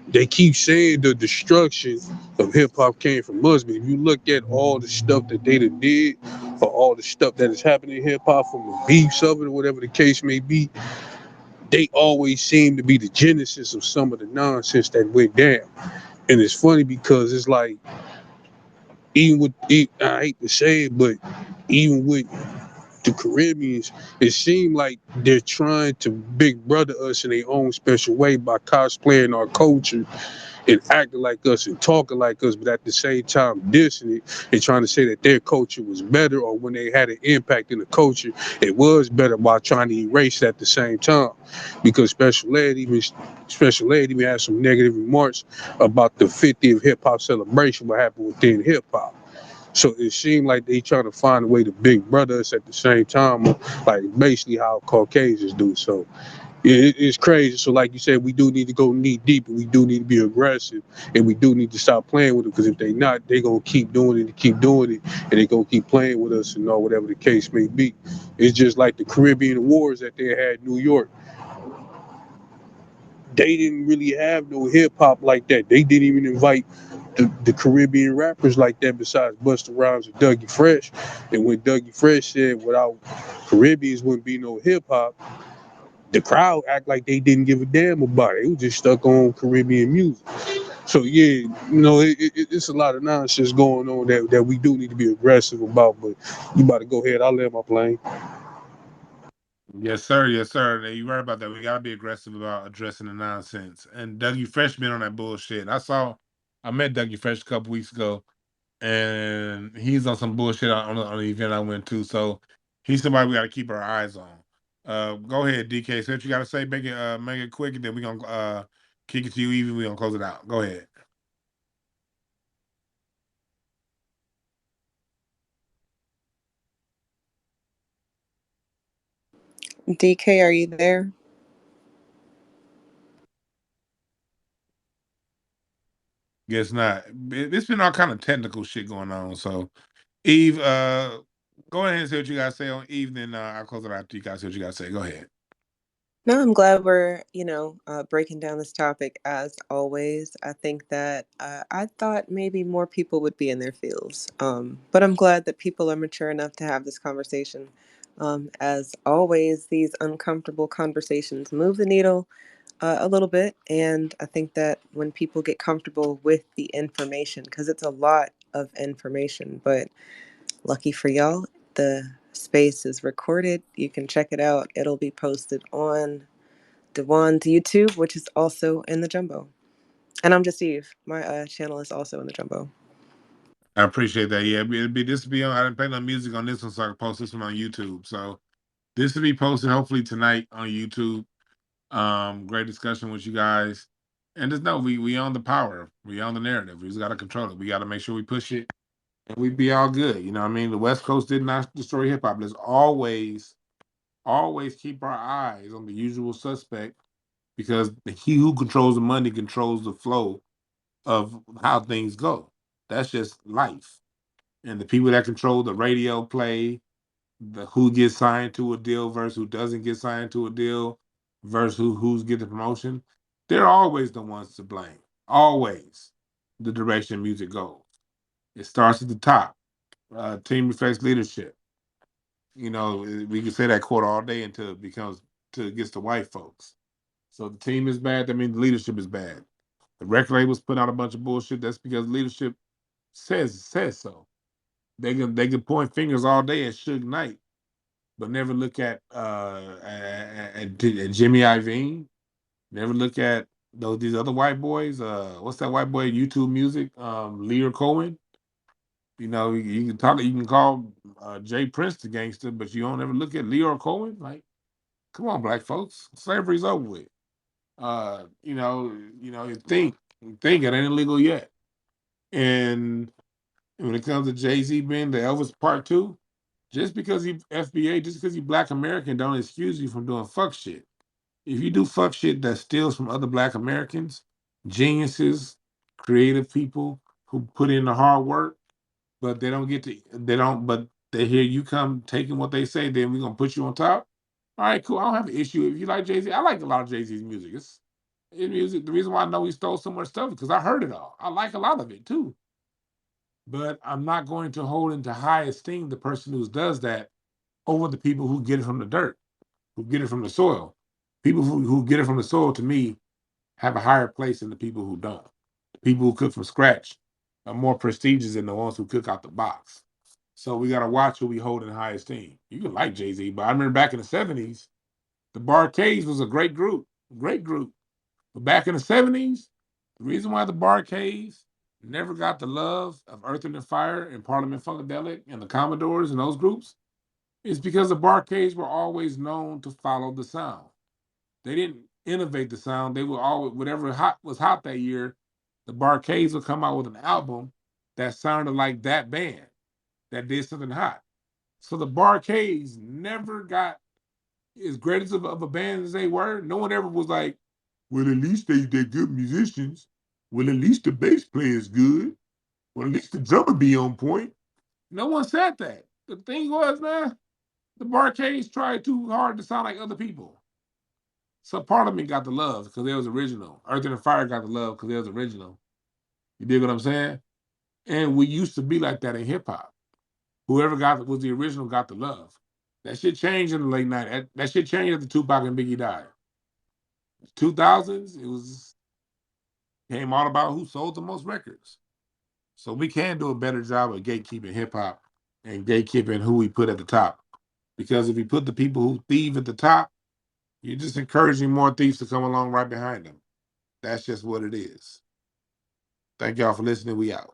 they keep saying the destruction of hip hop came from us, but if you look at all the stuff that they done did, for all the stuff that is happening in hip hop, from the beefs of it or whatever the case may be, they always seem to be the genesis of some of the nonsense that went down. And it's funny because it's like, even with, I hate to say it, but even with the Caribbeans, it seemed like they're trying to big brother us in their own special way by cosplaying our culture and acting like us and talking like us, but at the same time dissing it and trying to say that their culture was better, or when they had an impact in the culture, it was better, while trying to erase it at the same time. Because Special Ed even had some negative remarks about the 50th hip hop celebration, what happened within hip hop. So it seemed like they trying to find a way to big brother us at the same time, like basically how Caucasians do. So it's crazy. So like you said, we do need to go knee deep, and we do need to be aggressive, and we do need to stop playing with them, because if they not, they gonna keep doing it and keep doing it, and they gonna keep playing with us and all, whatever the case may be. It's just like the Caribbean wars that they had in New York. They didn't really have no hip hop like that. They didn't even invite the Caribbean rappers like that, besides Busta Rhymes and Dougie Fresh. And when Dougie Fresh said without Caribbeans wouldn't be no hip hop, the crowd act like they didn't give a damn about it. It was just stuck on Caribbean music. So yeah, it's a lot of nonsense going on that we do need to be aggressive about. But you about to go ahead. I'll land my plane. Yes, sir. Yes, sir. You're right about that. We gotta be aggressive about addressing the nonsense. And Dougie Fresh been on that bullshit. I met Dougie Fresh a couple weeks ago, and he's on some bullshit on the event I went to. So he's somebody we got to keep our eyes on. Go ahead, DK. Say what you got to say. Make it quick, and then we gonna kick it to you. Even we gonna close it out. Go ahead. DK, are you there? Guess not. It's been all kind of technical shit going on. So Eve, go ahead and say what you got to say on Eve. Then I'll close it out after you guys say what you got to say. Go ahead. No, I'm glad we're, breaking down this topic as always. I think that I thought maybe more people would be in their fields, but I'm glad that people are mature enough to have this conversation. As always, these uncomfortable conversations move the needle a little bit, and I think that when people get comfortable with the information, because it's a lot of information, but lucky for y'all, the space is recorded. You can check it out. It'll be posted on Dwann's YouTube, which is also in the Jumbo. And I'm just Eve. My channel is also in the Jumbo. I appreciate that. Yeah, this will be on. I didn't play no music on this one, so I can post this one on YouTube. So this will be posted hopefully tonight on YouTube. Great discussion with you guys, and just know we own the power. We own the narrative. We just got to control it. We got to make sure we push it, and we be all good. You know what I mean? The West Coast did not destroy hip hop. Let's always keep our eyes on the usual suspect, because he who controls the money controls the flow of how things go. That's just life. And the people that control the radio play, the who gets signed to a deal versus who doesn't get signed to a deal versus who's getting the promotion, they're always the ones to blame. Always the direction music goes. It starts at the top. Team reflects leadership. We can say that quote all day until it becomes till it gets to white folks. So the team is bad. That means the leadership is bad. The record labels put out a bunch of bullshit. That's because leadership says so. They can point fingers all day at Suge Knight, but never look at Jimmy Iovine. Never look at these other white boys. What's that white boy? YouTube Music, Lear Cohen. You can call Jay Prince the gangster, but you don't ever look at Lear Cohen. Like, come on, black folks, slavery's over with. You think it ain't illegal yet. And when it comes to Jay-Z being the Elvis Part Two, just because he FBA, just because you Black American, don't excuse you from doing fuck shit. If you do fuck shit that steals from other Black Americans, geniuses, creative people who put in the hard work, but but they hear you come taking what they say, then we're gonna put you on top. All right, cool. I don't have an issue if you like Jay-Z. I like a lot of Jay-Z's music. It's his music. The reason why I know he stole so much stuff is because I heard it all. I like a lot of it too. But I'm not going to hold into high esteem the person who does that over the people who get it from the dirt, who get it from the soil. People who get it from the soil, to me, have a higher place than the people who don't. The people who cook from scratch are more prestigious than the ones who cook out the box. So we got to watch who we hold in high esteem. You can like Jay-Z, but I remember back in the 70s, the Barcades was a great group, great group. But back in the 70s, the reason why the Barcades never got the love of Earth and Fire and Parliament Funkadelic and the Commodores and those groups is because the Barcades were always known to follow the sound. They didn't innovate the sound. They were always, whatever was hot that year, the Barcades would come out with an album that sounded like that band that did something hot. So the Barcades never got as great as of a band as they were. No one ever was like, well, at least they're good musicians. Well, at least the bass player is good. Well, at least the drummer be on point. No one said that. The thing was, man, the Barcades tried too hard to sound like other people. So Parliament got the love because they was original. Earth and Fire got the love because they was original. You dig what I'm saying? And we used to be like that in hip hop. Whoever was the original got the love. That shit changed in the late 90s. That shit changed after Tupac and Biggie died. 2000s, it came all about who sold the most records. So we can do a better job of gatekeeping hip hop and gatekeeping who we put at the top. Because if we put the people who thieve at the top, you're just encouraging more thieves to come along right behind them. That's just what it is. Thank y'all for listening. We out.